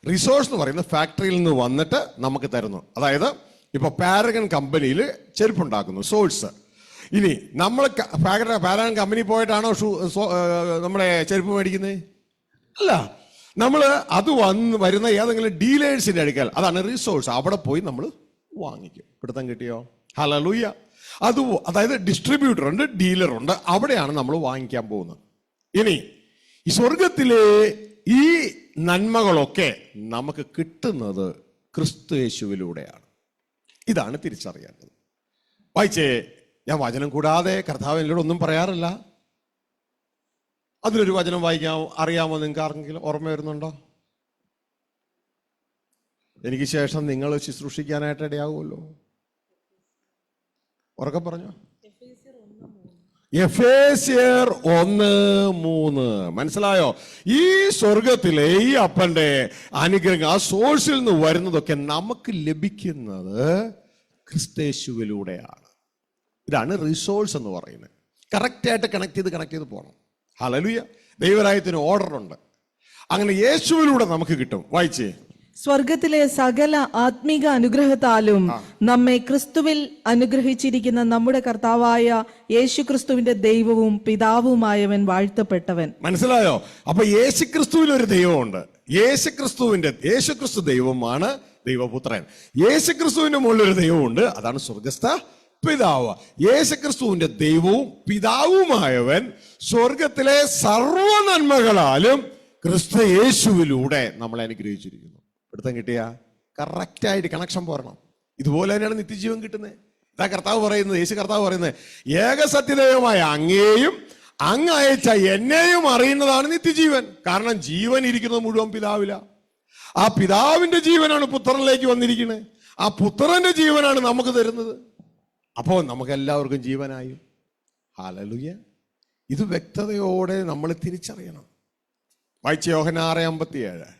റിസോഴ്സ് എന്ന് പറയുന്നത് ഫാക്ടറിയിൽ നിന്ന് വന്നിട്ട് നമുക്ക് തരുന്നു. അതായത് ഇപ്പൊ പാരഗൺ കമ്പനിയിൽ ചെരുപ്പുണ്ടാക്കുന്നു, സോഴ്സ്. ഇനി നമ്മൾ പാരഗൺ കമ്പനി പോയിട്ടാണോ നമ്മുടെ ചെരുപ്പ് മേടിക്കുന്നത്? അല്ല, നമ്മൾ അത് വരുന്ന ഏതെങ്കിലും ഡീലേഴ്സിന്റെ അടുക്കൽ, അതാണ് റിസോഴ്സ്. അവിടെ പോയി നമ്മൾ വാങ്ങിക്കും. പിടുത്തം കിട്ടിയോ? ഹല്ലേലൂയ. അതായത് ഡിസ്ട്രിബ്യൂട്ടർ ഉണ്ട്, ഡീലർ ഉണ്ട്, അവിടെയാണ് നമ്മൾ വാങ്ങിക്കാൻ പോകുന്നത്. ഇനി ഈ സ്വർഗത്തിലെ ഈ നന്മകളൊക്കെ നമുക്ക് കിട്ടുന്നത് ക്രിസ്തു യേശുവിലൂടെയാണ്. ഇതാണ് തിരിച്ചറിയേണ്ടത്. വായിച്ചേ, ഞാൻ വചനം കൂടാതെ കർത്താവ് എന്നോട് ഒന്നും പറയാറില്ല. അതിലൊരു വചനം അറിയാമോ നിങ്ങൾക്ക്? ആർക്കെങ്കിലും ഓർമ്മ വരുന്നുണ്ടോ? എനിക്ക് ശേഷം നിങ്ങൾ ശുശ്രൂഷിക്കാനായിട്ട് ഇടയാകുമല്ലോ. ഉറക്കെ പറഞ്ഞോ. എഫേസ്യർ 1:3. മനസ്സിലായോ? ഈ സ്വർഗത്തിലെ ഈ അപ്പന്റെ അനുഗ്രഹം, ആ സോഴ്സിൽ നിന്ന് വരുന്നതൊക്കെ നമുക്ക് ലഭിക്കുന്നത് ക്രിസ്തേശുവിലൂടെയാണ്. ഇതാണ് റിസോഴ്സ് എന്ന് പറയുന്നത്. കറക്റ്റായിട്ട് കണക്ട് ചെയ്ത് പോകണം. ഹല്ലേലൂയ. ദൈവരാജ്യത്തിന് ഓർഡർ ഉണ്ട്. അങ്ങനെ യേശുവിലൂടെ നമുക്ക് കിട്ടും. വായിച്ചേ. സ്വർഗത്തിലെ സകല ആത്മീക അനുഗ്രഹത്താലും നമ്മെ ക്രിസ്തുവിൽ അനുഗ്രഹിച്ചിരിക്കുന്ന നമ്മുടെ കർത്താവായ യേശു ക്രിസ്തുവിന്റെ ദൈവവും പിതാവുമായവൻ വാഴ്ത്തപ്പെട്ടവൻ. മനസ്സിലായോ? അപ്പൊ യേശു ക്രിസ്തുവിൽ ഒരു ദൈവമുണ്ട്. യേശുക്രിസ്തു ദൈവമാണ്, ദൈവപുത്രൻ. യേശുക്രിസ്തുവിന്റെ മുകളിൽ ഒരു ദൈവമുണ്ട്, അതാണ് സ്വർഗസ്ഥ പിതാവ്. യേശുക്രിസ്തുവിന്റെ ദൈവവും പിതാവുമായവൻ സ്വർഗത്തിലെ സർവ്വ നന്മകളാലും ക്രിസ്തു യേശുവിലൂടെ നമ്മളെ അനുഗ്രഹിച്ചിരിക്കുന്നു. പിടുത്തം കിട്ടിയ കറക്റ്റായിട്ട് കണക്ഷൻ പോരണം. ഇതുപോലെ തന്നെയാണ് നിത്യജീവൻ കിട്ടുന്നത്. ഇതാ കർത്താവ് പറയുന്നത്, യേശു കർത്താവ് പറയുന്നത്, ഏകസത്യദൈവമായ അങ്ങേയും അങ്ങ് അയച്ച എന്നെയും അറിയുന്നതാണ് നിത്യജീവൻ. കാരണം ജീവൻ ഇരിക്കുന്നത് മുഴുവൻ പിതാവില. ആ പിതാവിന്റെ ജീവനാണ് പുത്രനിലേക്ക് വന്നിരിക്കുന്നത്. ആ പുത്രന്റെ ജീവനാണ് നമുക്ക് തരുന്നത്. അപ്പോൾ നമുക്ക് എല്ലാവർക്കും ജീവനായി. ഹല്ലേലൂയ. ഇത് വ്യക്തതയോടെ നമ്മൾ തിരിച്ചറിയണം. വായിച്ച യോഹന്നാൻ 6:57.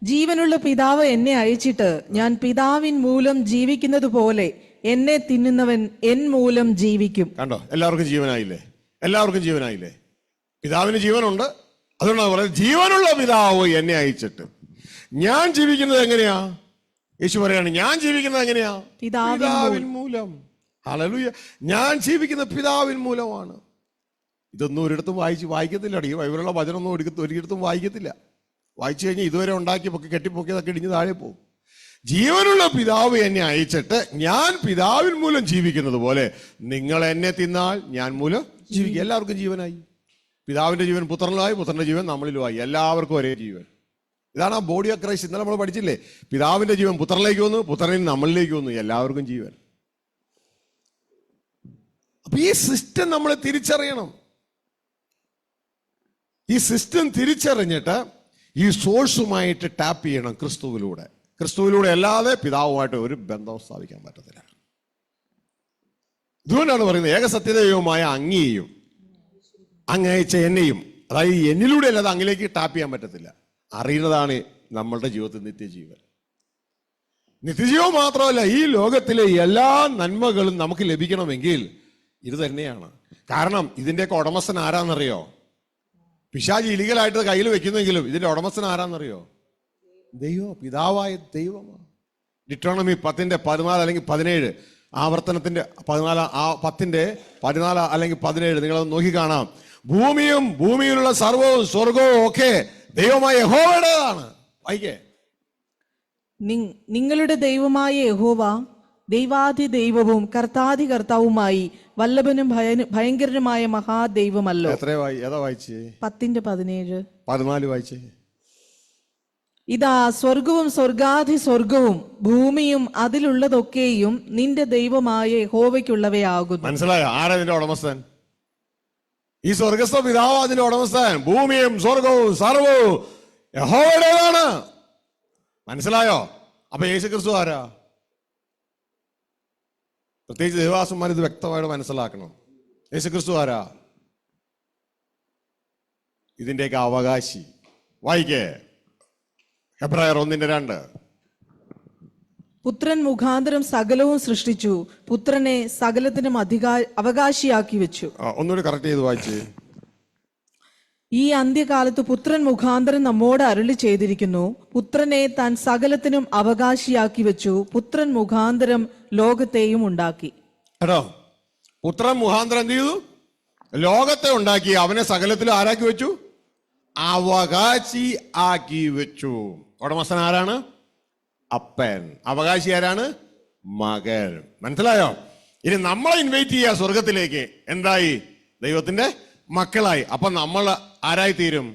ജീവനുള്ള പിതാവ് എന്നെ അയച്ചിട്ട് ഞാൻ പിതാവിൻ മൂലം ജീവിക്കുന്നത് പോലെ എന്നെ തിന്നുന്നവൻ എൻ മൂലം ജീവിക്കും. കണ്ടോ, എല്ലാവർക്കും ജീവനായില്ലേ? എല്ലാവർക്കും ജീവനായില്ലേ? പിതാവിന് ജീവനുണ്ട്. അതുകൊണ്ടാണ് പറയുന്നത് ജീവനുള്ള പിതാവ് എന്നെ അയച്ചിട്ട്. ഞാൻ ജീവിക്കുന്നത് എങ്ങനെയാ? യേശു പറയാണ് ഞാൻ ജീവിക്കുന്നത് എങ്ങനെയാ? പിതാവിൻ മൂലം. ഹല്ലേലൂയ. ഞാൻ ജീവിക്കുന്ന പിതാവിൻ മൂലമാണ്. ഇതൊന്നും ഒരിടത്തും വായിക്കത്തില്ല. ഈ ബൈബിളുള്ള വചനമൊന്നും ഒരിടത്തും വായിക്കത്തില്ല. വായിച്ചു കഴിഞ്ഞാൽ ഇതുവരെ ഉണ്ടാക്കി കെട്ടിപ്പൊക്കിയതൊക്കെ ഇടിഞ്ഞ് താഴെ പോകും. ജീവനുള്ള പിതാവ് എന്നെ അയച്ചിട്ട് ഞാൻ പിതാവിൻ മൂലം ജീവിക്കുന്നത് പോലെ നിങ്ങൾ എന്നെ തിന്നാൽ ഞാൻ മൂലം ജീവിക്കും. എല്ലാവർക്കും ജീവനായി. പിതാവിന്റെ ജീവൻ പുത്രനിലായി, പുത്രന്റെ ജീവൻ നമ്മളിലുമായി. എല്ലാവർക്കും ഒരേ ജീവൻ. ഇതാണ് ആ ബോഡി ഓഫ് ക്രൈസ്റ്റ്. ഇന്നലെ നമ്മൾ പഠിച്ചില്ലേ? പിതാവിന്റെ ജീവൻ പുത്രനിലേക്ക് വന്നു, പുത്രനിൽ നമ്മളിലേക്ക് വന്നു. എല്ലാവർക്കും ജീവൻ. അപ്പൊ ഈ സിസ്റ്റം നമ്മൾ തിരിച്ചറിയണം. ഈ സിസ്റ്റം തിരിച്ചറിഞ്ഞിട്ട് ഈ സോഴ്സുമായിട്ട് ടാപ്പ് ചെയ്യണം. ക്രിസ്തുവിലൂടെ അല്ലാതെ പിതാവുമായിട്ട് ഒരു ബന്ധവും സ്ഥാപിക്കാൻ പറ്റത്തില്ല. ഇതുകൊണ്ടാണ് പറയുന്നത് ഏകസത്യദൈവമായ അങ്ങയെയും അങ്ങയച്ച എന്നെയും, അതായത് എന്നിലൂടെ അല്ലാതെ അങ്ങിലേക്ക് ടാപ്പ് ചെയ്യാൻ പറ്റത്തില്ല. അറിയുന്നതാണ് നമ്മളുടെ ജീവിതത്തിൽ നിത്യജീവൻ. നിത്യജീവൻ മാത്രമല്ല, ഈ ലോകത്തിലെ എല്ലാ നന്മകളും നമുക്ക് ലഭിക്കണമെങ്കിൽ ഇത് തന്നെയാണ്. കാരണം ഇതിന്റെയൊക്കെ ഉടമസ്ഥൻ ആരാന്നറിയോ? പിശാചി ഇലീഗലായിട്ട് കയ്യിൽ വെക്കുന്നെങ്കിലും ഇതിന്റെ ഉടമസ്ഥൻ ആരാന്നറിയോ? ദൈവം, പിതാവായ ദൈവമാണ്. ഡിട്രോണമി 10:14 അല്ലെങ്കിൽ 17, ആവർത്തനത്തിന്റെ 10:14 അല്ലെങ്കിൽ 17 നിങ്ങളത് നോക്കി കാണാം. ഭൂമിയും ഭൂമിയിലുള്ള സർവവും സ്വർഗവും ഒക്കെ ദൈവമായ യഹോവയുടേതാണ്. വായിക്കേ. നിങ്ങളുടെ ദൈവമായ യഹോവ ദൈവാധി ദൈവവും കർത്താധി കർത്താവുമായി വല്ലഭനും ഭയങ്കരനുമായ മഹാദൈവമല്ലോ. ഏതാ വായിച്ചേ? 10:17. 14 വായിച്ചേ. ഇതാ സ്വർഗവും സ്വർഗാധി സ്വർഗവും ഭൂമിയും അതിലുള്ളതൊക്കെയും നിന്റെ ദൈവമായ യഹോവയ്ക്കുള്ളവയാകുന്നു. മനസ്സിലായോ? ആരാ ഇതിന്റെ ഉടമസ്ഥൻ? ഈ സ്വർഗസ്ഥ പിതാവ് അതിന്റെ ഉടമസ്ഥൻ. ഭൂമിയും സ്വർഗവും സർവവും യഹോവയുടേതാണ്. മനസ്സിലായോ? അപ്പൊ യേശുക്രിസ്തു ആരാ? പ്രത്യേകിച്ച് ദേവദാസന്മാർ ഇത് വ്യക്തമായിട്ട് മനസ്സിലാക്കണം. യേശുക്രിസ്തു ആരാ? ഇതിന്റെയൊക്കെ അവകാശി. വായിക്കേ, ഹെബ്രായർ 1:2. പുത്രൻ മുഖാന്തരം സകലവും സൃഷ്ടിച്ചു, പുത്രനെ സകലത്തിനും അവകാശിയാക്കി വെച്ചു. ഒന്നുകൂടി കറക്റ്റ് ചെയ്ത് വായിച്ചേ. ഈ അന്ത്യകാലത്ത് പുത്രൻ മുഖാന്തരം നമ്മോട് അരുളി ചെയ്തിരിക്കുന്നു, പുത്രനെ താൻ സകലത്തിനും അവകാശിയാക്കി വെച്ചു, പുത്രൻ മുഖാന്തരം ലോകത്തെയും ഉണ്ടാക്കി. കേട്ടോ, പുത്രൻ മുഖാന്തരം എന്ത് ചെയ്തു? ലോകത്തെ ഉണ്ടാക്കി. അവനെ സകലത്തിലും ആരാക്കി വെച്ചു? അവകാശി ആക്കി വെച്ചു. ഉടമസ്ഥൻ ആരാണ്? അപ്പൻ. അവകാശി ആരാണ്? മകൻ. മനസ്സിലായോ? ഇനി നമ്മളെ ഇൻവൈറ്റ് ചെയ്യുക സ്വർഗത്തിലേക്ക്. എന്തായി? ദൈവത്തിന്റെ മക്കളായി. അപ്പൊ നമ്മൾ ആരായി തീരും?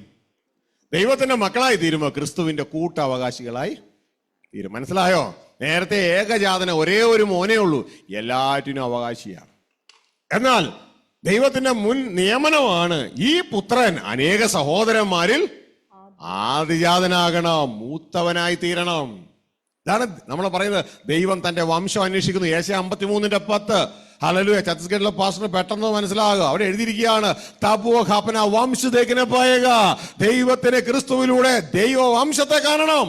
ദൈവത്തിന്റെ മക്കളായി തീരുമ്പോ ക്രിസ്തുവിന്റെ കൂട്ടവകാശികളായി തീരും. മനസ്സിലായോ? നേരത്തെ ഏകജാതന ഒരേ ഒരു മോനേ ഉള്ളൂ, എല്ലാറ്റിനും അവകാശിയാണ്. എന്നാൽ ദൈവത്തിന്റെ മുൻ നിയമനമാണ് ഈ പുത്രൻ അനേക സഹോദരന്മാരിൽ ആദിജാതനാകണം, മൂത്തവനായി തീരണം. ഇതാണ് നമ്മൾ പറയുന്നത്. ദൈവം തന്റെ വംശം അന്വേഷിക്കുന്നു. ഏശയ്യ 53:10. ഹല്ലേലൂയ. ഛത്തീസ്ഗഡിലെ പാസ്റ്റർ പെട്ടെന്ന് മനസ്സിലാകുക. അവിടെ എഴുതിയിരിക്കുകയാണ്, തപുവ ഖാപ്പന വംശത്തേക്കിനെ പായക. ദൈവത്തിന് ക്രിസ്തുവിലൂടെ ദൈവ വംശത്തെ കാണണം.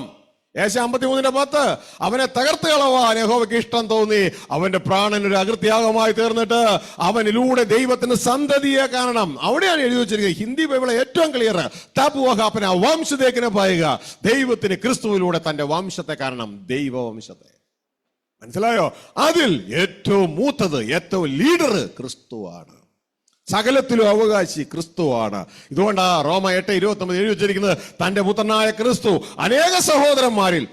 ഏശയ്യ 53:10. അവനെ തകർത്ത് കളവാൻ യഹോവയ്ക്ക് ഇഷ്ടം തോന്നി. അവന്റെ പ്രാണൻ ഒരു അകൃത്യാഗമായി തീർന്നിട്ട് അവനിലൂടെ ദൈവത്തിന് സന്തതിയെ കാണണം. അവിടെയാണ് എഴുതി വെച്ചിരിക്കുന്നത്. ഹിന്ദി ബൈബിളെ ഏറ്റവും ക്ലിയർ. തപുവഹാപ്പന വംശത്തേക്കിനെ പായുക. ദൈവത്തിന് ക്രിസ്തുവിലൂടെ തന്റെ വംശത്തെ കാണണം, ദൈവവംശത്തെ. മനസ്സിലായോ? അതിൽ ഏറ്റവും മൂത്തത്, ഏറ്റവും ലീഡർ ക്രിസ്തുവാണ്. സകലത്തിലും അവകാശി ക്രിസ്തുവാണ്. ഇതുകൊണ്ടാ റോമ 8:29 എഴുതി വെച്ചിരിക്കുന്നത്, തന്റെ പുത്രനായ ക്രിസ്തു അനേക സഹോദരന്മാരിൽ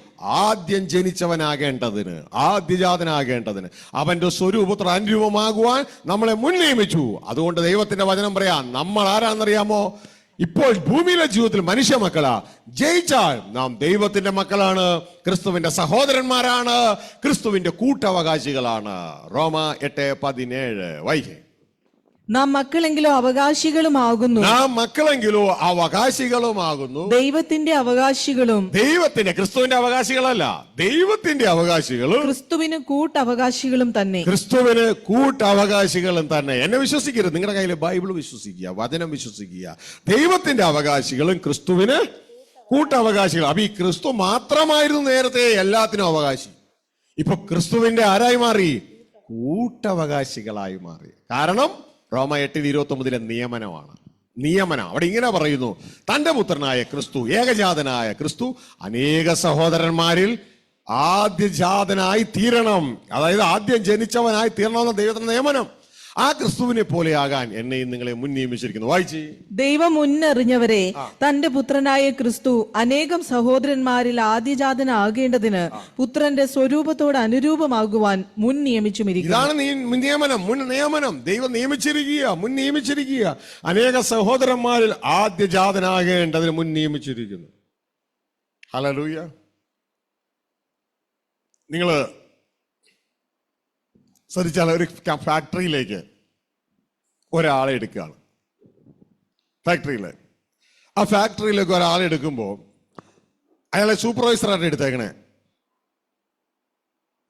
ആദ്യം ജനിച്ചവനാകേണ്ടതിന്, ആദ്യജാതനാകേണ്ടതിന്, അവന്റെ സ്വരൂപത്തിൽ അനുരൂപമാകുവാൻ നമ്മളെ മുൻ നിയമിച്ചു. അതുകൊണ്ട് ദൈവത്തിന്റെ വചനം പറയാം, നമ്മൾ ആരാന്നറിയാമോ? ഇപ്പോൾ ഭൂമിയിലെ ജീവിതത്തിൽ മനുഷ്യ മക്കളാ. ജയിച്ചാൽ നാം ദൈവത്തിന്റെ മക്കളാണ്, ക്രിസ്തുവിന്റെ സഹോദരന്മാരാണ്, ക്രിസ്തുവിന്റെ കൂട്ടവകാശികളാണ്. റോമ 8:17 വായിക്കേ. നാം മക്കളെങ്കിലോ അവകാശികളുമാകുന്നു. നാം മക്കളെങ്കിലോ അവകാശികളുമാകുന്നു. ദൈവത്തിന്റെ അവകാശികളും. ദൈവത്തിന്റെ, ക്രിസ്തുവിന്റെ അവകാശികളല്ല, ദൈവത്തിന്റെ അവകാശികളും ക്രിസ്തുവിന് കൂട്ടവകാശികളും തന്നെ. ക്രിസ്തുവിന് കൂട്ടവകാശികളും തന്നെ. എന്നെ വിശ്വസിക്കരുത്, നിങ്ങളുടെ കയ്യിൽ ബൈബിൾ വിശ്വസിക്കുക, വചനം വിശ്വസിക്കുക. ദൈവത്തിന്റെ അവകാശികളും ക്രിസ്തുവിന് കൂട്ടവകാശികൾ. അപ്പൊ ഈ ക്രിസ്തു മാത്രമായിരുന്നു നേരത്തെ എല്ലാത്തിനും അവകാശി. ഇപ്പൊ ക്രിസ്തുവിന്റെ ആരായി മാറി? കൂട്ടവകാശികളായി മാറി. കാരണം റോമ 8:29 നിയമനമാണ്. നിയമനം അവിടെ ഇങ്ങനെ പറയുന്നു, തന്റെ പുത്രനായ ക്രിസ്തു, ഏകജാതനായ ക്രിസ്തു അനേക സഹോദരന്മാരിൽ ആദ്യജാതനായി തീരണം. അതായത് ആദ്യം ജനിച്ചവനായി തീരണമെന്ന ദൈവത്തിന്റെ നിയമനം. ആ ക്രിസ്തുവിനെ പോലെയാകാൻ എന്നെയും നിങ്ങളെ മുൻ നിയമിച്ചിരിക്കുന്നു. വായിച്ച്, ദൈവം മുന്നറിഞ്ഞവരെ തന്റെ പുത്രനായ ക്രിസ്തു അനേകം സഹോദരന്മാരിൽ ആദ്യജാതനാകേണ്ടതിന് പുത്രന്റെ സ്വരൂപത്തോട് അനുരൂപമാകുവാൻ മുൻ നിയമിച്ചുമിരിക്കുന്നു. ഇതാണ് നിയമനം, മുൻ നിയമനം. ദൈവം നിയമിച്ചിരിക്കുക, മുൻ നിയമിച്ചിരിക്കുക. അനേക സഹോദരന്മാരിൽ ആദ്യജാതനാകേണ്ടതിന് മുൻ നിയമിച്ചിരിക്കുന്നു. ഹല്ലേലൂയ. നിങ്ങള് ശ്രദ്ധിച്ചാൽ ഒരു ഫാക്ടറിയിലേക്ക് ഒരാളെ എടുക്കുകയാണ്. ആ ഫാക്ടറിയിലേക്ക് ഒരാളെ എടുക്കുമ്പോൾ അയാളെ സൂപ്പർവൈസറായിട്ട് എടുത്തേക്കണേ.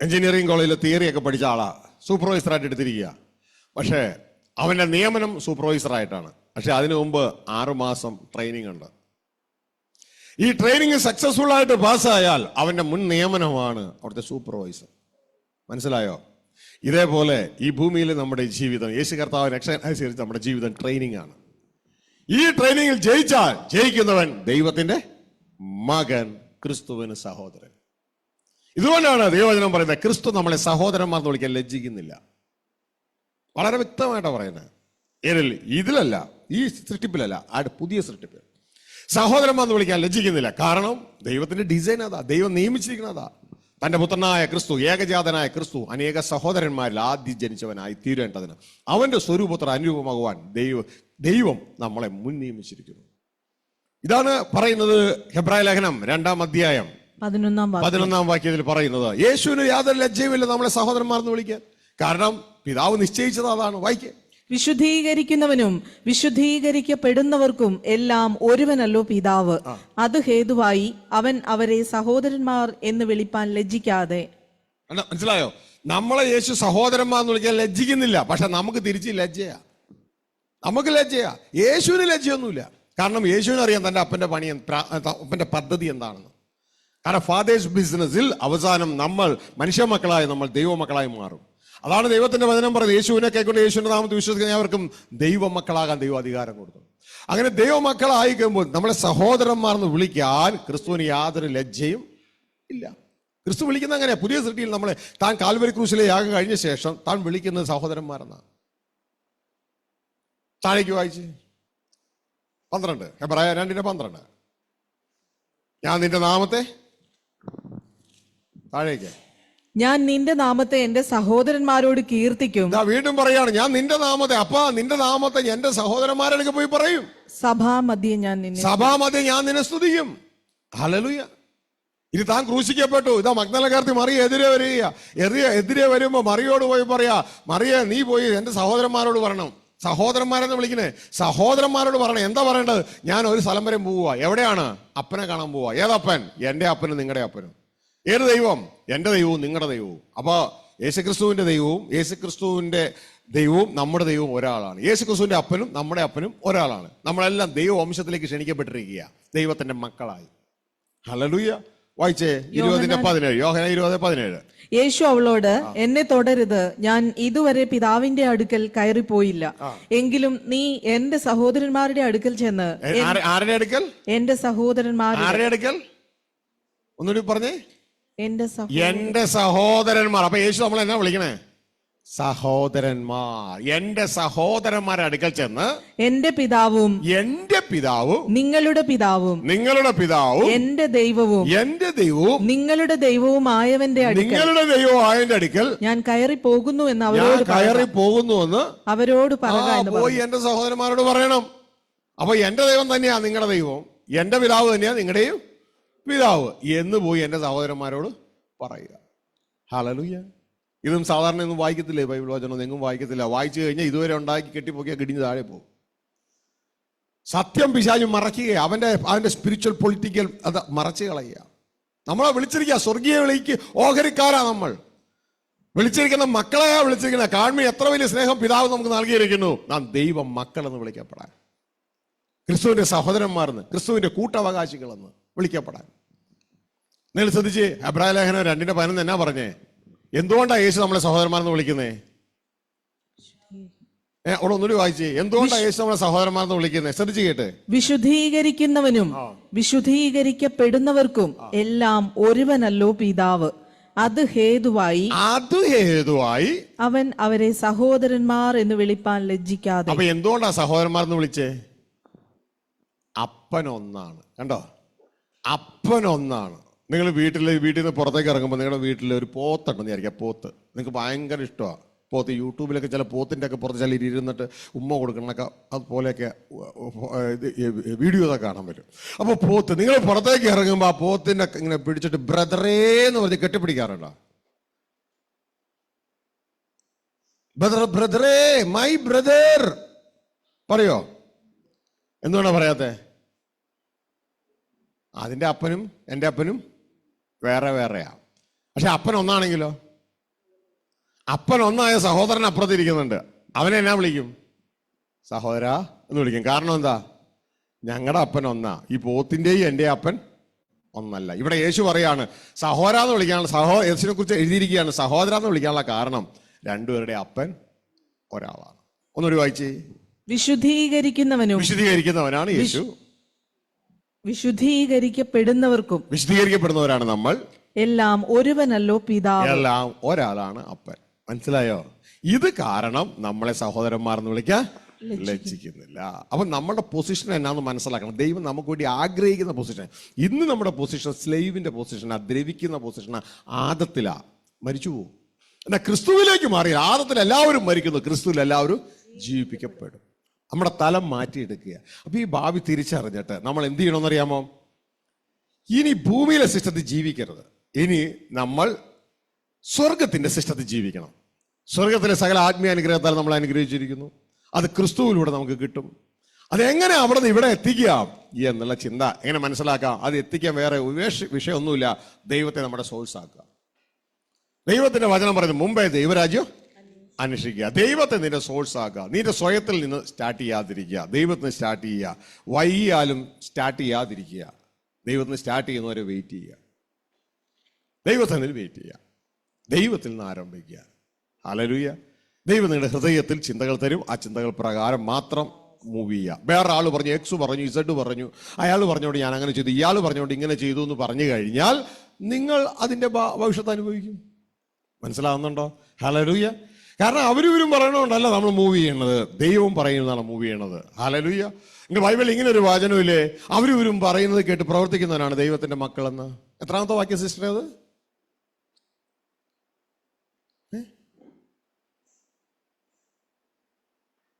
എഞ്ചിനീയറിംഗ് കോളേജിൽ തിയറിയൊക്കെ പഠിച്ച ആളാ സൂപ്പർവൈസറായിട്ട് എടുത്തിരിക്കുക. പക്ഷേ അവന്റെ നിയമനം സൂപ്പർവൈസറായിട്ടാണ്. പക്ഷെ അതിനു മുമ്പ് 6 മാസം ട്രെയിനിങ് ഉണ്ട്. ഈ ട്രെയിനിങ് സക്സസ്ഫുൾ ആയിട്ട് പാസ്സായാൽ അവന്റെ മുൻ നിയമനമാണ് അവിടുത്തെ സൂപ്പർവൈസർ. മനസ്സിലായോ? ഇതേപോലെ ഈ ഭൂമിയിൽ നമ്മുടെ ജീവിതം, യേശു കർത്താവ് രക്ഷകനായി നമ്മുടെ ജീവിതം ട്രെയിനിങ് ആണ്. ഈ ട്രെയിനിങ്ങിൽ ജയിച്ചാൽ ജയിക്കുന്നവൻ ദൈവത്തിന്റെ മകൻ, ക്രിസ്തുവിന് സഹോദരൻ. ഇതുകൊണ്ടാണ് ദൈവവചനം പറയുന്നത് ക്രിസ്തു നമ്മളെ സഹോദരന്മാർന്ന് വിളിക്കാൻ ലജ്ജിക്കുന്നില്ല. വളരെ വ്യക്തമായിട്ടാണ് പറയുന്നത്. ഇതിലല്ല, ഈ സൃഷ്ടിപ്പിലല്ല, പുതിയ സൃഷ്ടിപ്പിൽ സഹോദരന്മാർന്ന് വിളിക്കാൻ ലജ്ജിക്കുന്നില്ല. കാരണം ദൈവത്തിന്റെ ഡിസൈൻ അതാ, ദൈവം നിയമിച്ചിരിക്കുന്നതാ. തന്റെ പുത്രനായ ക്രിസ്തു, ഏകജാതനായ ക്രിസ്തു അനേക സഹോദരന്മാരിൽ ആദ്യം ജനിച്ചവനായി തീരേണ്ടതിന് അവന്റെ സ്വരൂപത്തോട് അനുരൂപമാകുവാൻ ദൈവം നമ്മളെ മുൻ നിയമിച്ചിരിക്കുന്നു. ഇതാണ് പറയുന്നത് ഹെബ്രായ ലേഖനം 2-ാം അധ്യായം 11-ാം വാക്യത്തിൽ പറയുന്നത്. യേശുവിന് യാതൊരു ലജ്ജയുമില്ല നമ്മളെ സഹോദരന്മാർന്ന് വിളിക്കാൻ. കാരണം പിതാവ് നിശ്ചയിച്ചത് അതാണ്. വായിക്കുക, വിശുദ്ധീകരിക്കുന്നവനും വിശുദ്ധീകരിക്കപ്പെടുന്നവർക്കും എല്ലാം ഒരുവനല്ലോ പിതാവ്. അത് ഹേതുവായി അവൻ അവരെ സഹോദരന്മാർ എന്ന് വിളിപ്പാൻ ലജ്ജിക്കാതെ. മനസ്സിലായോ? നമ്മളെ യേശു സഹോദരന്മാർന്ന് വിളിക്കാൻ ലജ്ജിക്കുന്നില്ല. പക്ഷെ നമുക്ക് തിരിച്ച് ലജ്ജയാ, നമുക്ക് ലജ്ജയാ. യേശുവിന് ലജ്ജയൊന്നുമില്ല. കാരണം യേശുവിന് അറിയാം തന്റെ അപ്പന്റെ പണി, അപ്പന്റെ പദ്ധതി എന്താണെന്ന്. കാരണം ഫാദേഴ്സ് ബിസിനസ്സിൽ അവസാനം നമ്മൾ മനുഷ്യമക്കളായി, നമ്മൾ ദൈവമക്കളായി മാറും. അതാണ് ദൈവത്തിന്റെ വചനം പറയുന്നത്. യേശുവിനെ കൈക്കൊണ്ട് യേശുവിന്റെ നാമത്തിൽ വിശ്വസിക്കുന്ന അവർക്കും ദൈവമക്കളാകാൻ ദൈവം അധികാരം കൊടുത്തു. അങ്ങനെ ദൈവമക്കളായി കഴിയുമ്പോൾ നമ്മളെ സഹോദരന്മാർന്ന് വിളിക്കാൻ ക്രിസ്തുവിന് യാതൊരു ലജ്ജയും ഇല്ല. ക്രിസ്തു വിളിക്കുന്ന അങ്ങനെയാ. പുതിയ സൃഷ്ടിയിൽ നമ്മളെ താൻ കാൽവരി ക്രൂശിലെ യാഗം കഴിഞ്ഞ ശേഷം താൻ വിളിക്കുന്നത് സഹോദരന്മാരെന്നാണ്. താഴേക്ക് വായിച്ച് 12, ഹെബ്രായ 2:12. ഞാൻ നിന്റെ നാമത്തെ, താഴേക്ക്, ഞാൻ നിന്റെ നാമത്തെ എന്റെ സഹോദരന്മാരോട് കീർത്തിക്കും. വീണ്ടും പറയാണ്, ഞാൻ നിന്റെ നാമത്തെ. അപ്പൊ നിന്റെ നാമത്തെ എന്റെ സഹോദരന്മാരെനിക്ക് പോയി പറയും. സഭാമധ്യേ ഞാൻ നിന്നെ സ്തുതിക്കും. ഹല്ലേലൂയ. ഇത് താൻ ക്രൂശിക്കപ്പെട്ടു. ഇതാ മഗ്ദലക്കാരത്തി മറിയ എതിരെ വരുമ്പോ മറിയോട് പോയി പറയാ, മറിയ നീ പോയി എന്റെ സഹോദരന്മാരോട് പറയണം. സഹോദരന്മാരെന്ന് വിളിക്കണേ, സഹോദരന്മാരോട് പറയണം. എന്താ പറയേണ്ടത്? ഞാൻ ഒരു സ്ഥലം വരെ പോവുക. എവിടെയാണ്? അപ്പനെ കാണാൻ പോവുക. ഏതപ്പൻ? എന്റെ അപ്പനും നിങ്ങളുടെ അപ്പനും. ഏത് ദൈവം? എന്റെ ദൈവവും നിങ്ങളുടെ ദൈവവും. അപ്പൊ യേശുക്രിസ്തുവിന്റെ ദൈവവും നമ്മുടെ ദൈവവും ഒരാളാണ്. യേശുക്രിസ്തുവിന്റെ അപ്പനും നമ്മുടെ അപ്പനും ഒരാളാണ്. നമ്മളെല്ലാം ദൈവവംശത്തിലേക്ക് ക്ഷണിക്കപ്പെട്ടിരിക്കുക, ദൈവത്തിന്റെ മക്കളായി. ഹല്ലേലൂയ. വായിച്ചേ 20:17. യോഹന്നാൻ 20:17. യേശു അവളോട്, എന്നെ തുടരുത്, ഞാൻ ഇതുവരെ പിതാവിന്റെ അടുക്കൽ കയറിപ്പോയില്ല. എങ്കിലും നീ എന്റെ സഹോദരന്മാരുടെ അടുക്കൽ ചെന്ന്. ആരുടെ അടുക്കൽ? എന്റെ സഹോദരന്മാരുടെ. ആരുടെ അടുക്കൽ? ഒന്നുകൂടി പറഞ്ഞേ. എന്റെ സഹോദരന്മാർ. അപ്പൊ യേശു നമ്മൾ എന്നാ വിളിക്കണേ? സഹോദരന്മാർ. എന്റെ സഹോദരന്മാരുടെ അടുക്കൽ ചെന്ന് എന്റെ പിതാവും നിങ്ങളുടെ പിതാവും എന്റെ ദൈവവും നിങ്ങളുടെ ദൈവവുമായവന്റെ അടുക്കൽ ഞാൻ കയറി പോകുന്നു എന്ന് അവരോട് പോയി എന്റെ സഹോദരന്മാരോട് പറയണം. അപ്പൊ എന്റെ ദൈവം തന്നെയാ നിങ്ങളുടെ ദൈവം, എന്റെ പിതാവ് തന്നെയാ നിങ്ങളുടെയും പിതാവ് എന്ന് പോയി എന്റെ സഹോദരന്മാരോട് പറയുക. ഹല്ലേലൂയ. ഇതും സാധാരണ ഒന്നും വായിക്കത്തില്ലേ? ബൈബിൾ വചനം എങ്ങും വായിക്കത്തില്ല. വായിച്ചു കഴിഞ്ഞാൽ ഇതുവരെ ഉണ്ടാക്കി കെട്ടിപ്പൊക്കിയാൽ കിടിഞ്ഞ് താഴെ പോകും. സത്യം പിശാച് മറയ്ക്കുക, അവന്റെ സ്പിരിച്വൽ പൊളിറ്റിക്കൽ അത് മറച്ചു കളയുക. നമ്മളെ വിളിച്ചിരിക്കുക സ്വർഗീയ വിളിക്ക് ഓഹരിക്കാരാ. നമ്മൾ വിളിച്ചിരിക്കുന്ന മക്കളെയാ വിളിച്ചിരിക്കുന്ന. കാൺമി എത്ര വലിയ സ്നേഹം പിതാവ് നമുക്ക് നൽകിയിരിക്കുന്നു. നാം ദൈവം മക്കളെന്ന് വിളിക്കപ്പെടാൻ, ക്രിസ്തുവിന്റെ സഹോദരന്മാരെന്ന്, ക്രിസ്തുവിന്റെ കൂട്ടവകാശികളെന്ന്. വിളിക്കപ്പെടാൻ. നിങ്ങൾ ശ്രദ്ധിച്ച് എബ്രായ ലേഖനം 2:11 എന്നാ പറഞ്ഞേ? എന്തുകൊണ്ടാണ് യേശു നമ്മളെ സഹോദരന്മാരെന്ന് വിളിക്കുന്നേ? അവിടെ ഒന്നുകൂടി വായിച്ചേ. എന്തുകൊണ്ടാണ് യേശു നമ്മളെ സഹോദരന്മാരെന്ന് വിളിക്കുന്നത്? ശ്രദ്ധിച്ച് കേട്ട്. വിശുദ്ധീകരിക്കുന്നവനും വിശുദ്ധീകരിക്കപ്പെടുന്നവർക്കും എല്ലാം ഒരുവനല്ലോ പിതാവ്. അത് ഹേതുവായി അവൻ അവരെ സഹോദരന്മാർ എന്ന് വിളിപ്പാൻ ലജ്ജിക്കാതെ. അപ്പൊ എന്തുകൊണ്ടാ സഹോദരന്മാരെന്ന് വിളിച്ചേ? അപ്പനൊന്നാണ്. കണ്ടോ, അപ്പനൊന്നാണ്. നിങ്ങൾ വീട്ടിൽ നിന്ന് പുറത്തേക്ക് ഇറങ്ങുമ്പോൾ നിങ്ങളുടെ വീട്ടിൽ ഒരു പോത്തുണ്ടെന്ന് വിചാരിക്കാം. പോത്ത് നിങ്ങൾക്ക് ഭയങ്കര ഇഷ്ടമാണ്. പോത്ത് യൂട്യൂബിലൊക്കെ ചില പോത്തിൻ്റെ ഒക്കെ പുറത്ത് ചില ഇരുന്നിട്ട് ഉമ്മ കൊടുക്കണൊക്കെ അതുപോലെയൊക്കെ വീഡിയോയൊക്കെ കാണാൻ പറ്റും. അപ്പോൾ പോത്ത് നിങ്ങൾ പുറത്തേക്ക് ഇറങ്ങുമ്പോൾ ആ പോത്തിൻ്റെ ഇങ്ങനെ പിടിച്ചിട്ട് ബ്രദറേ എന്ന് പറഞ്ഞ് കെട്ടിപ്പിടിക്കാറുണ്ടോ? ബ്രദറേ, മൈ ബ്രദർ പറയോ? എന്തുകൊണ്ടാണ് പറയാത്തെ? അതിൻ്റെ അപ്പനും എൻ്റെ അപ്പനും വേറെ വേറെയാ. പക്ഷെ അപ്പൻ ഒന്നാണെങ്കിലോ? അപ്പൻ ഒന്നായ സഹോദരൻ അപ്പുറത്തിരിക്കുന്നുണ്ട്. അവനെ എന്നാ വിളിക്കും? സഹോദര എന്ന് വിളിക്കും. കാരണം എന്താ? ഞങ്ങളുടെ അപ്പൻ ഒന്നാ. ഈ പോത്തിൻ്റെയും എൻ്റെ അപ്പൻ ഒന്നല്ല. ഇവിടെ യേശു പറയാണ് സഹോദര എന്ന് വിളിക്കാനുള്ള യേശുവിനെ കുറിച്ച് എഴുതിയിരിക്കുകയാണ്. സഹോദര എന്ന് വിളിക്കാനുള്ള കാരണം രണ്ടുപേരുടെ അപ്പൻ ഒരാളാണ്. ഒന്നൊരു വായിച്ചേ. വിശുദ്ധീകരിക്കുന്നവനാണ് യേശു. വിശുദ്ധീകരിക്കപ്പെടുന്നവരാണ് നമ്മൾ. എല്ലാം ഒരുവനല്ലോ പിതാവ്. എല്ലാം ഒരാളാണ് അപ്പൻ. മനസ്സിലായോ? ഇത് കാരണം നമ്മളെ സഹോദരന്മാരെന്ന് വിളിക്കാൻ ലജ്ജിക്കുന്നില്ല. അപ്പൊ നമ്മുടെ പൊസിഷൻ എന്നാന്ന് മനസ്സിലാക്കണം. ദൈവം നമുക്ക് വേണ്ടി ആഗ്രഹിക്കുന്ന പൊസിഷൻ. ഇന്ന് നമ്മുടെ പൊസിഷൻ സ്ലേവിന്റെ പൊസിഷനാ, ദ്രവിക്കുന്ന പൊസിഷനാ. ആദത്തിലാ, മരിച്ചു പോകും. എന്നാൽ ക്രിസ്തുവിലേക്ക് മാറി. ആദത്തിൽ എല്ലാവരും മരിക്കുന്നു, ക്രിസ്തുവിൽ എല്ലാവരും ജീവിപ്പിക്കപ്പെടും. നമ്മുടെ തലം മാറ്റിയെടുക്കുക. അപ്പൊ ഈ ഭാവി തിരിച്ചറിഞ്ഞിട്ട് നമ്മൾ എന്ത് ചെയ്യണമെന്നറിയാമോ? ഇനി ഭൂമിയിലെ സിസ്റ്റത്തിൽ ജീവിക്കരുത്. ഇനി നമ്മൾ സ്വർഗത്തിന്റെ സിസ്റ്റത്തിൽ ജീവിക്കണം. സ്വർഗത്തിലെ സകല ആത്മീയ അനുഗ്രഹത്താൽ നമ്മൾ അനുഗ്രഹിച്ചിരിക്കുന്നു. അത് ക്രിസ്തുവിലൂടെ നമുക്ക് കിട്ടും. അതെങ്ങനെ അവിടെ നിന്ന് ഇവിടെ എത്തിക്കാം എന്നുള്ള ചിന്ത എങ്ങനെ മനസ്സിലാക്കാം? അത് എത്തിക്കാൻ വേറെ വിഷയമൊന്നുമില്ല. ദൈവത്തെ നമ്മുടെ സോഴ്സ് ആക്കുക. ദൈവത്തിന്റെ വചനം പറയുന്നത് മുമ്പേ ദൈവരാജ്യം അന്വേഷിക്കുക. ദൈവത്തെ നിന്റെ സോഴ്സ് ആക്കുക. നിന്റെ സ്വയത്തിൽ നിന്ന് സ്റ്റാർട്ട് ചെയ്യാതിരിക്കുക. ദൈവത്തിന് സ്റ്റാർട്ട് ചെയ്യുക. വൈകിയാലും സ്റ്റാർട്ട് ചെയ്യാതിരിക്കുക. ദൈവത്തിന് സ്റ്റാർട്ട് ചെയ്യുന്നവരെ വെയിറ്റ് ചെയ്യുക. ദൈവത്തിൽ വെയിറ്റ് ചെയ്യുക. ദൈവത്തിൽ നിന്ന് ആരംഭിക്കുക. ഹല്ലേലൂയ. ദൈവം നിങ്ങളുടെ ഹൃദയത്തിൽ ചിന്തകൾ തരും. ആ ചിന്തകൾ പ്രകാരം മാത്രം മൂവ് ചെയ്യുക. വേറെ ആൾ പറഞ്ഞു, എക്സ് പറഞ്ഞു, ഇസഡ് പറഞ്ഞു, അയാൾ പറഞ്ഞോണ്ട് ഞാൻ അങ്ങനെ ചെയ്തു, ഇയാൾ പറഞ്ഞോണ്ട് ഇങ്ങനെ ചെയ്തു എന്ന് പറഞ്ഞു കഴിഞ്ഞാൽ നിങ്ങൾ അതിൻ്റെ ഭവിഷ്യത്ത് അനുഭവിക്കും. മനസ്സിലാവുന്നുണ്ടോ? ഹല്ലേലൂയ. കാരണം അവരും പറയണോണ്ടല്ല നമ്മൾ മൂവ് ചെയ്യണത്, ദൈവം പറയുന്നതാണ് മൂവ് ചെയ്യണത്. ഹല്ലേലൂയ. നിങ്ങൾ ബൈബിളിൽ ഇങ്ങനെ ഒരു വചനമില്ലേ? അവരും പറയുന്നത് കേട്ട് പ്രവർത്തിക്കുന്നവനാണ് ദൈവത്തിന്റെ മക്കളെന്ന്. എത്രാമത്തെ വാക്യം സിസ്റ്റർ അത്?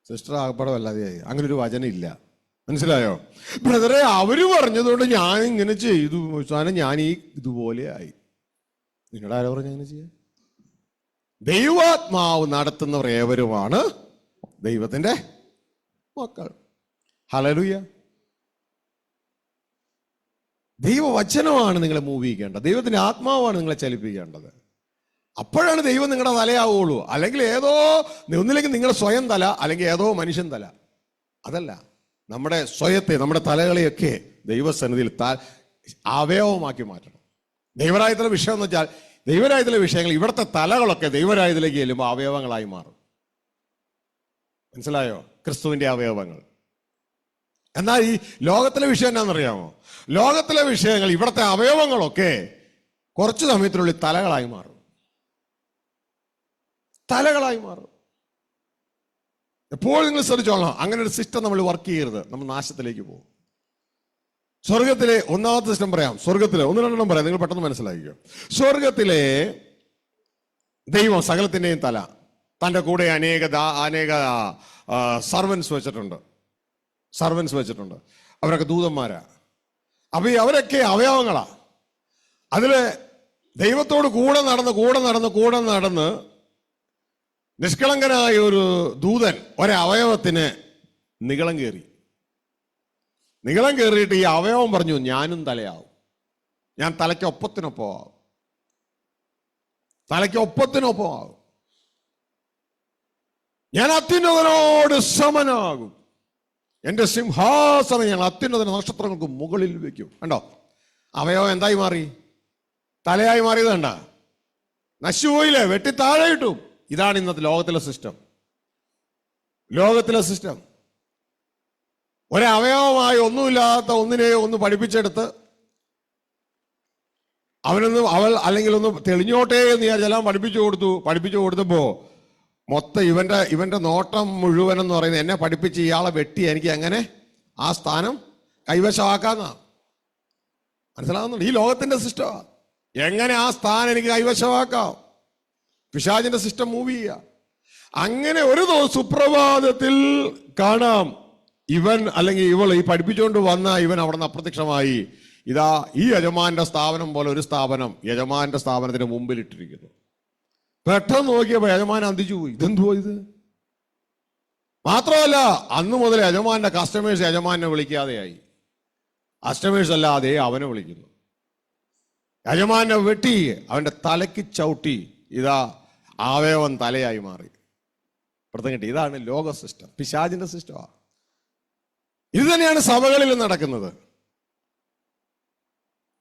സിസ്റ്റർ ആകപ്പാടല്ലാതെ അങ്ങനെ ഒരു വചനം ഇല്ല. മനസ്സിലായോ? ബ്രദറെ, അവര് പറഞ്ഞതുകൊണ്ട് ഞാൻ ഇങ്ങനെ ചെയ്തു, അവസാനം ഞാൻ ഇതുപോലെ ആയി. നിങ്ങളുടെ ആരോ പറഞ്ഞ അങ്ങനെ ചെയ്യാൻ? ദൈവാത്മാവ് നടത്തുന്നവർ ഏവരുമാണ് ദൈവത്തിന്റെ മക്കൾ. ഹല്ലേലൂയ. ദൈവവചനമാണ് നിങ്ങളെ മൂവ് ചെയ്യേണ്ടത്. ദൈവത്തിന്റെ ആത്മാവാണ് നിങ്ങളെ ചലിപ്പിക്കേണ്ടത്. അപ്പോഴാണ് ദൈവം നിങ്ങളുടെ തലയാവുള്ളൂ. അല്ലെങ്കിൽ ഒന്നില്ലെങ്കിൽ നിങ്ങളുടെ സ്വയം തല, അല്ലെങ്കിൽ ഏതോ മനുഷ്യൻ തല. അതല്ല, നമ്മുടെ സ്വയത്തെ, നമ്മുടെ തലകളെയൊക്കെ ദൈവസന്നിധിയിൽ അവയവമാക്കി മാറ്റണം. ദൈവരാജ്യത്തിലെ വിഷയം എന്ന് വെച്ചാൽ, ദൈവരാജ്യത്തിലെ വിഷയങ്ങൾ ഇവിടുത്തെ തലകളൊക്കെ ദൈവരാജ്യത്തിലേക്ക് ചെല്ലുമ്പോൾ അവയവങ്ങളായി മാറും. മനസ്സിലായോ? ക്രിസ്തുവിന്റെ അവയവങ്ങൾ. എന്നാൽ ഈ ലോകത്തിലെ വിഷയം എന്നാണെന്നറിയാമോ? ലോകത്തിലെ വിഷയങ്ങൾ ഇവിടുത്തെ അവയവങ്ങളൊക്കെ കുറച്ചു സമയത്തിനുള്ളിൽ തലകളായി മാറും. തലകളായി മാറും. എപ്പോഴും നിങ്ങൾ ശ്രദ്ധിച്ചോളണം, അങ്ങനെ ഒരു സിസ്റ്റം നമ്മൾ വർക്ക് ചെയ്യരുത്. നമ്മൾ നാശത്തിലേക്ക് പോകും. സ്വർഗത്തിലെ ഒന്നാമത്തെ സിസ്റ്റം പറയാം. സ്വർഗത്തിലെ 1-2 പറയാം, നിങ്ങൾ പെട്ടെന്ന് മനസ്സിലാക്കിയോ. സ്വർഗത്തിലെ ദൈവം സകലത്തിന്റെയും തല, തൻ്റെ കൂടെ അനേക സർവൻസ് വെച്ചിട്ടുണ്ട്. അവരൊക്കെ ദൂതന്മാരാ. അപ്പൊ അവരൊക്കെ അവയവങ്ങളാ. അതില് ദൈവത്തോട് കൂടെ നടന്ന് നിഷ്കളങ്കനായ ഒരു ദൂതൻ ഒരവയവത്തിന് നിഗളം കയറിയിട്ട് ഈ അവയവം പറഞ്ഞു, ഞാനും തലയാവും, ഞാൻ തലയ്ക്കൊപ്പത്തിനൊപ്പം ആവും, ഞാൻ അത്യുന്നതനോട് സമനാകും, എന്റെ സിംഹാസനം ഞാൻ അത്യുന്നത നക്ഷത്രങ്ങൾക്ക് മുകളിൽ വെക്കും. കണ്ടോ? അവയവം എന്തായി മാറി? തലയായി മാറിയത് കണ്ട? നശിച്ചുപോയില്ലേ? വെട്ടി താഴെ ഇട്ടു. ഇതാണ് ഇന്നത്തെ ലോകത്തിലെ സിസ്റ്റം. ലോകത്തിലെ സിസ്റ്റം ഒരവയവമായി ഒന്നുമില്ലാത്ത ഒന്നിനെ ഒന്ന് പഠിപ്പിച്ചെടുത്ത് അവൾ അല്ലെങ്കിൽ ഒന്ന് തെളിഞ്ഞോട്ടെ എന്ന് ഞാൻ ചെല്ലാൻ പഠിപ്പിച്ചു കൊടുത്തപ്പോ മൊത്തം ഇവന്റെ നോട്ടം മുഴുവനെന്ന് പറയുന്നത് എന്നെ പഠിപ്പിച്ച് ഇയാളെ വെട്ടി എനിക്ക് എങ്ങനെ ആ സ്ഥാനം കൈവശമാക്കാന്നാ. മനസ്സിലാകുന്നുണ്ട്? ഈ ലോകത്തിന്റെ സിസ്റ്റമാ. എങ്ങനെ ആ സ്ഥാനം എനിക്ക് കൈവശമാക്കാം? പിശാചിന്റെ സിസ്റ്റം മൂവ് ചെയ്യുക. അങ്ങനെ ഒരു സുപ്രഭാതത്തിൽ കാണാം ഇവൻ അല്ലെങ്കിൽ ഇവൾ ഈ പഠിപ്പിച്ചുകൊണ്ട് വന്ന ഇവൻ അവിടെ നിന്ന് അപ്രത്യക്ഷമായി. ഇതാ ഈ യജമാന്റെ സ്ഥാപനം പോലെ ഒരു സ്ഥാപനം യജമാന്റെ സ്ഥാപനത്തിന് മുമ്പിൽ ഇട്ടിരിക്കുന്നു. പെട്ടെന്ന് നോക്കിയപ്പോ യജമാൻ അന്തിച്ചു പോയി. ഇതെന്തുവാ ഇത്? മാത്രമല്ല അന്ന് മുതൽ യജമാന്റെ കസ്റ്റമേഴ്സ് യജമാനെ വിളിക്കാതെയായി. കസ്റ്റമേഴ്സ് അല്ലാതെ അവനെ വിളിക്കുന്നു. യജമാനെ വെട്ടി അവന്റെ തലയ്ക്ക് ചവിട്ടി. ഇതാ അവയവൻ തലയായി മാറി. പ്രത്യേകം കിട്ടി. ഇതാണ് ലോക സിസ്റ്റം, പിശാചിന്റെ സിസ്റ്റമാണ്. ഇത് തന്നെയാണ് സഭകളിൽ നടക്കുന്നത്.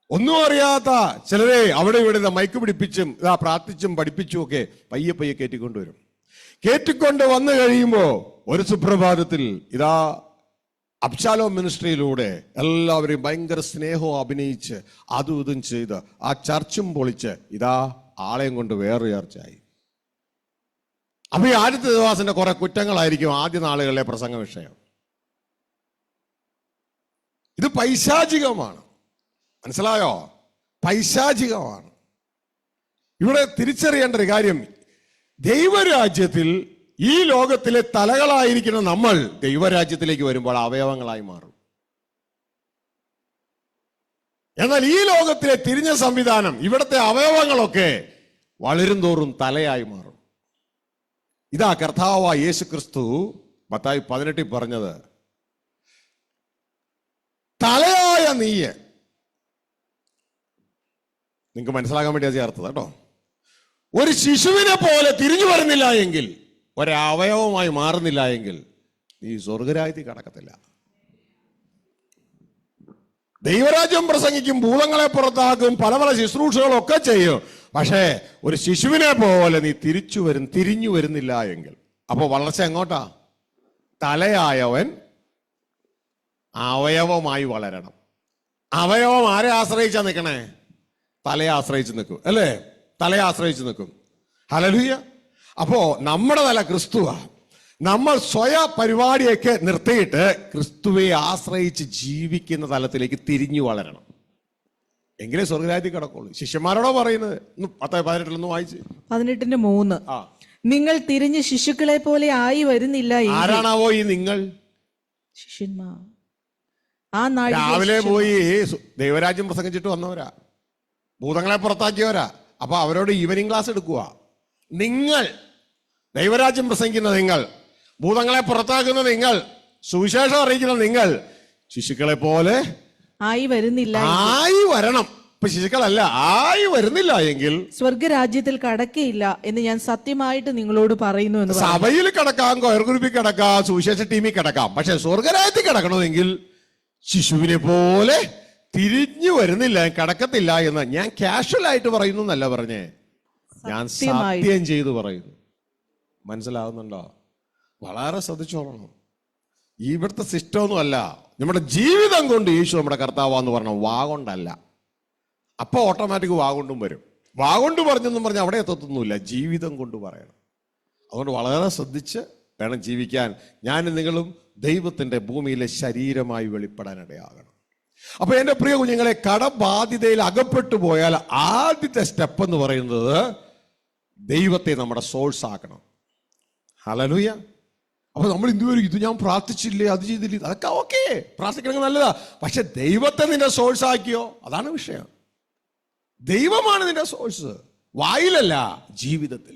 ഒന്നും അറിയാത്ത ചിലരെ അവിടെ ഇവിടെ മൈക്ക് പിടിപ്പിച്ചും ഇതാ പ്രാർത്ഥിച്ചും പഠിപ്പിച്ചും ഒക്കെ പയ്യെ പയ്യെ കയറ്റിക്കൊണ്ടുവരും. കയറ്റിക്കൊണ്ട് വന്നു കഴിയുമ്പോ ഒരു സുപ്രഭാതത്തിൽ ഇതാ അബ്ശാലോ മിനിസ്ട്രിയിലൂടെ എല്ലാവരെയും ഭയങ്കര സ്നേഹവും അഭിനയിച്ച് അതും ഇതും ചെയ്ത് ആ ചർച്ചും പൊളിച്ച് ഇതാ ആളെയും കൊണ്ട് വേറെ ചർച്ചയായി. അപ്പൊ ഈ ആദ്യത്തെ ദേവാസിന്റെ കുറെ കുറ്റങ്ങളായിരിക്കും ആദ്യ നാളുകളിലെ പ്രസംഗ വിഷയം. ഇത് പൈശാചികമാണ്. മനസ്സിലായോ? പൈശാചികമാണ്. ഇവിടെ തിരിച്ചറിയേണ്ട ഒരു കാര്യം, ദൈവരാജ്യത്തിൽ ഈ ലോകത്തിലെ തലകളായിരിക്കുന്ന നമ്മൾ ദൈവരാജ്യത്തിലേക്ക് വരുമ്പോൾ അവയവങ്ങളായി മാറും. എന്നാൽ ഈ ലോകത്തിലെ തിരിഞ്ഞ സംവിധാനം, ഇവിടുത്തെ അവയവങ്ങളൊക്കെ വളരും തോറും തലയായി മാറും. ഇതാ കർത്താവായ യേശു ക്രിസ്തു മത്തായി 18 പറഞ്ഞത്, തലയായ നീയെ. നിങ്ങൾക്ക് മനസ്സിലാക്കാൻ വേണ്ടി അത് ചേർത്തത് കേട്ടോ. ഒരു ശിശുവിനെ പോലെ തിരിഞ്ഞു വരുന്നില്ല എങ്കിൽ, ഒരവയവമായി മാറുന്നില്ല എങ്കിൽ നീ സ്വർഗരാജ്യത്തിൽ കടക്കത്തില്ല. ദൈവരാജ്യം പ്രസംഗിക്കും, ഭൂതങ്ങളെ പുറത്താക്കും, പല പല ശുശ്രൂഷകളൊക്കെ ചെയ്യും. പക്ഷേ ഒരു ശിശുവിനെ പോലെ നീ തിരിഞ്ഞു വരുന്നില്ല എങ്കിൽ, അപ്പൊ വളർച്ച എങ്ങോട്ടാ? തലയായവൻ അവയവമായി വളരണം. അവയവം ആരെ ആശ്രയിച്ചാ നിൽക്കണേ? തലയെ ആശ്രയിച്ച് നിൽക്കും അല്ലേ? തലയെ ആശ്രയിച്ച് നിൽക്കും. ഹല്ലേലൂയ. അപ്പോ നമ്മുടെ തല ക്രിസ്തുവാ. നമ്മൾ പരിപാടിയൊക്കെ നിർത്തിയിട്ട് ക്രിസ്തുവെ ആശ്രയിച്ച് ജീവിക്കുന്ന തലത്തിലേക്ക് തിരിഞ്ഞു വളരണം. എങ്കിലേ സ്വർഗരാജ്യത്തിൽ കിടക്കുള്ളൂ. ശിഷ്യന്മാരോടോ പറയുന്നത്? 10:18 വായിച്ച്. 18:3 നിങ്ങൾ തിരിഞ്ഞ് ശിശുക്കളെ പോലെ ആയി വരുന്നില്ല. ആരാണാവോ ഈ നിങ്ങൾ? ശിഷ്യന്മാർ. രാവിലെ പോയി ദൈവരാജ്യം പ്രസംഗിച്ചിട്ട് വന്നവരാ, ഭൂതങ്ങളെ പുറത്താക്കിയവരാ. അപ്പൊ അവരോട് ഈവനിങ് ക്ലാസ് എടുക്കുക. നിങ്ങൾ ദൈവരാജ്യം പ്രസംഗിക്കുന്ന നിങ്ങൾ, ഭൂതങ്ങളെ പുറത്താക്കുന്ന നിങ്ങൾ, സുവിശേഷം അറിയിക്കുന്ന നിങ്ങൾ ശിശുക്കളെ പോലെ ആയി വരുന്നില്ല. ആയി വരണം. ഇപ്പൊ ശിശുക്കളല്ല, ആയി വരുന്നില്ല എങ്കിൽ സ്വർഗരാജ്യത്തിൽ കടക്കയില്ല എന്ന് ഞാൻ സത്യമായിട്ട് നിങ്ങളോട് പറയുന്നു എന്ന്. സഭയിൽ കിടക്കാം, കൊയർ ഗ്രൂപ്പിൽ കിടക്കാം, സുവിശേഷ ടീമിൽ കിടക്കാം. പക്ഷെ സ്വർഗരാജ്യത്തിൽ കിടക്കണമെങ്കിൽ ശിശുവിനെ പോലെ തിരിഞ്ഞു വരുന്നില്ല, കിടക്കത്തില്ല എന്ന് ഞാൻ കാഷ്വൽ ആയിട്ട് പറയുന്നു എന്നല്ല പറഞ്ഞേ, ഞാൻ സത്യം ചെയ്തു പറയുന്നു. മനസ്സിലാവുന്നുണ്ടോ? വളരെ ശ്രദ്ധിച്ചോളണം. ഇവിടുത്തെ സിസ്റ്റം ഒന്നും അല്ല. നമ്മുടെ ജീവിതം കൊണ്ട് യേശു നമ്മുടെ കർത്താവാന്ന് പറഞ്ഞ വാ കൊണ്ടല്ല. അപ്പൊ ഓട്ടോമാറ്റിക് വാ കൊണ്ടും വരും. വാ കൊണ്ട് പറഞ്ഞെന്നും പറഞ്ഞാൽ അവിടെ എത്തത്തൊന്നുമില്ല, ജീവിതം കൊണ്ട് പറയണം. അതുകൊണ്ട് വളരെ ശ്രദ്ധിച്ച് വേണം ജീവിക്കാൻ. ഞാനും നിങ്ങളും ദൈവത്തിന്റെ ഭൂമിയിലെ ശരീരമായി വെളിപ്പെടാനിടയാകണം. അപ്പൊ എന്റെ പ്രിയ കുഞ്ഞുങ്ങളെ, കടബാധ്യതയിൽ അകപ്പെട്ടു പോയാൽ ആദ്യത്തെ സ്റ്റെപ്പ് എന്ന് പറയുന്നത് ദൈവത്തെ നമ്മുടെ സോഴ്സ് ആക്കണം. ഹല്ലേലൂയ. അപ്പൊ നമ്മൾ ഇതുവരെ ഇത് ഞാൻ പ്രാർത്ഥിച്ചില്ലേ, അത് ചെയ്തില്ലേ, അതൊക്കെ ഓക്കെ, പ്രാർത്ഥിക്കണമെങ്കിൽ നല്ലതാ. പക്ഷെ ദൈവത്തെ നിന്റെ സോഴ്സ് ആക്കിയോ? അതാണ് വിഷയം. ദൈവമാണ് നിന്റെ സോഴ്സ്, വായിലല്ല, ജീവിതത്തിൽ.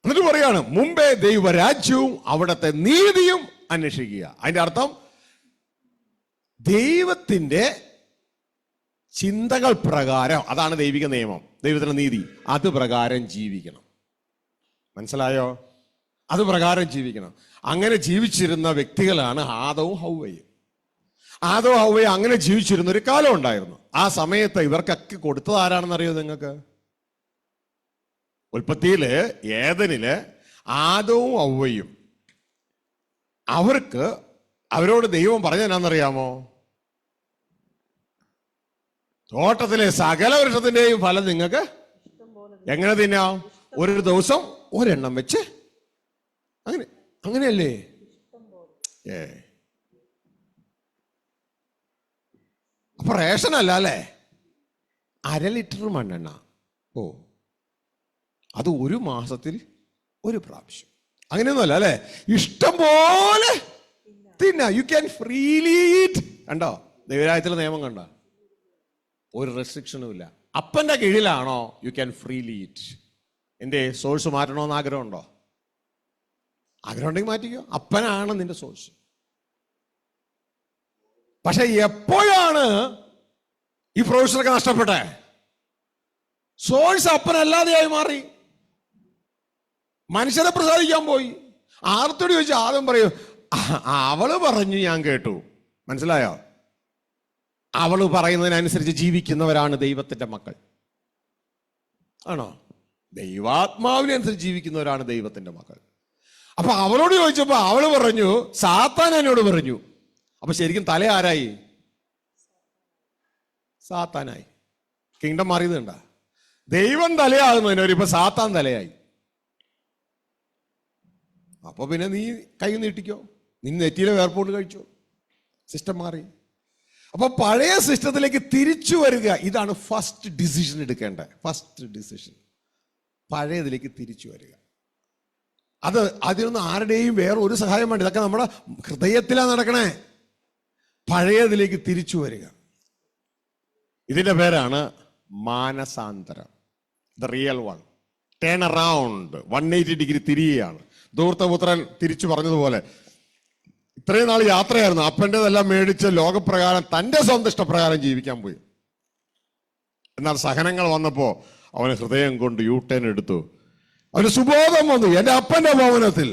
എന്നിട്ട് പറയാണ്, മുമ്പേ ദൈവരാജ്യവും അവിടുത്തെ നീതിയും അന്വേഷിക്കുക. അതിന്റെ അർത്ഥം ദൈവത്തിന്റെ ചിന്തകൾ പ്രകാരം, അതാണ് ദൈവിക നിയമം, ദൈവത്തിന്റെ നീതി, അത് പ്രകാരം ജീവിക്കണം. മനസ്സിലായോ? അത് പ്രകാരം ജീവിക്കണം. അങ്ങനെ ജീവിച്ചിരുന്ന വ്യക്തികളാണ് ആദവും ഹൗവയും. ആദവും ഹവ്വയും അങ്ങനെ ജീവിച്ചിരുന്ന ഒരു കാലം ഉണ്ടായിരുന്നു. ആ സമയത്ത് ഇവർക്കൊക്കെ കൊടുത്തത് ആരാണെന്ന് അറിയോ നിങ്ങൾക്ക്? ഉൽപ്പത്തിയില് ഏദനില് ആദവും ഹവ്വയും അവരോട് ദൈവം പറഞ്ഞതെന്നറിയാമോ? തോട്ടത്തിലെ സകല വൃക്ഷത്തിന്റെയും ഫലം നിങ്ങൾക്ക് എങ്ങനെ തിന്നാം? ഒരു ദിവസം ഒരെണ്ണം വെച്ച്. അങ്ങനെയല്ലേ? അപ്പൊ റേഷൻ അല്ല അല്ലേ? 1/2 ലിറ്റർ മണ്ണെണ്ണ. അത് ഒരു മാസത്തിൽ ഒരു പ്രാവശ്യം. അങ്ങനെയൊന്നുമല്ല അല്ലെ? ഇഷ്ടം പോലെ തിന്നാ. You can freely eat. കണ്ടോ ദൈവരാജ്യത്തിലെ നിയമം? കണ്ടോ? ഒരു റെസ്ട്രിക്ഷനും ഇല്ല. അപ്പന്റെ കീഴിലാണോ യു ക്യാൻ ഫ്രീലി ഈറ്റ്. എന്റെ സോഴ്സ് മാറ്റണമെന്ന് ആഗ്രഹമുണ്ടോ? ആഗ്രഹം ഉണ്ടെങ്കിൽ മാറ്റിക്കോ. അപ്പനാണ് നിന്റെ സോഴ്സ്. പക്ഷെ എപ്പോഴാണ് ഈ പ്രൊഫഷനൊക്കെ നഷ്ടപ്പെട്ടെ? സോഴ്സ് അപ്പനല്ലാതെയായി മാറി. മനുഷ്യരെ പ്രസാദിക്കാൻ പോയി. ആർത്തോട് ചോദിച്ചു ആദ്യം പറയൂ, അവള് പറഞ്ഞു ഞാൻ കേട്ടു. മനസ്സിലായോ? അവള് പറയുന്നതിനനുസരിച്ച് ജീവിക്കുന്നവരാണ് ദൈവത്തിന്റെ മക്കൾ. ആണോ? ദൈവാത്മാവിനനുസരിച്ച് ജീവിക്കുന്നവരാണ് ദൈവത്തിന്റെ മക്കൾ. അപ്പൊ അവളോട് ചോദിച്ചപ്പോ അവള് പറഞ്ഞു, സാത്താൻ എന്നോട് പറഞ്ഞു. അപ്പൊ ശരിക്കും തല ആരായി? സാത്താനായി. കിങ്ഡം മാറിയത് കണ്ട? ദൈവം തലയാകുന്നതിനൊരു ഇപ്പൊ സാത്താൻ തലയായി. അപ്പൊ പിന്നെ നീ കൈ നീട്ടിക്കോ, നീ നെറ്റിയിലെ വേർപ്പോട്ട് കഴിച്ചോ. സിസ്റ്റം മാറി. അപ്പൊ പഴയ സിസ്റ്റത്തിലേക്ക് തിരിച്ചു വരിക, ഇതാണ് ഫസ്റ്റ് ഡിസിഷൻ എടുക്കേണ്ട. ഫസ്റ്റ് ഡിസിഷൻ പഴയതിലേക്ക് തിരിച്ചു വരിക. അതിനൊന്നും ആരുടെയും വേറെ ഒരു സഹായം വേണ്ട. ഇതൊക്കെ നമ്മുടെ ഹൃദയത്തിലാണ് നടക്കണേ. പഴയതിലേക്ക് തിരിച്ചു വരിക. ഇതിന്റെ പേരാണ് മാനസാന്തരം. The real one. Turn around. 180 degree തിരിയുകയാണ്. ധൂർത്തപുത്രൻ തിരിച്ചു പറഞ്ഞതുപോലെ ഇത്രയും നാൾ യാത്രയായിരുന്നു. അപ്പൻ്റെതെല്ലാം മേടിച്ച് ലോകപ്രകാരം തന്റെ സ്വന്തം ഇഷ്ടപ്രകാരം ജീവിക്കാൻ പോയി. എന്നാൽ സഹനങ്ങൾ വന്നപ്പോ അവന് ഹൃദയം കൊണ്ട് യൂട്ടേൺ എടുത്തു. അവന് സുബോധം വന്നു, എന്റെ അപ്പന്റെ ഭവനത്തിൽ.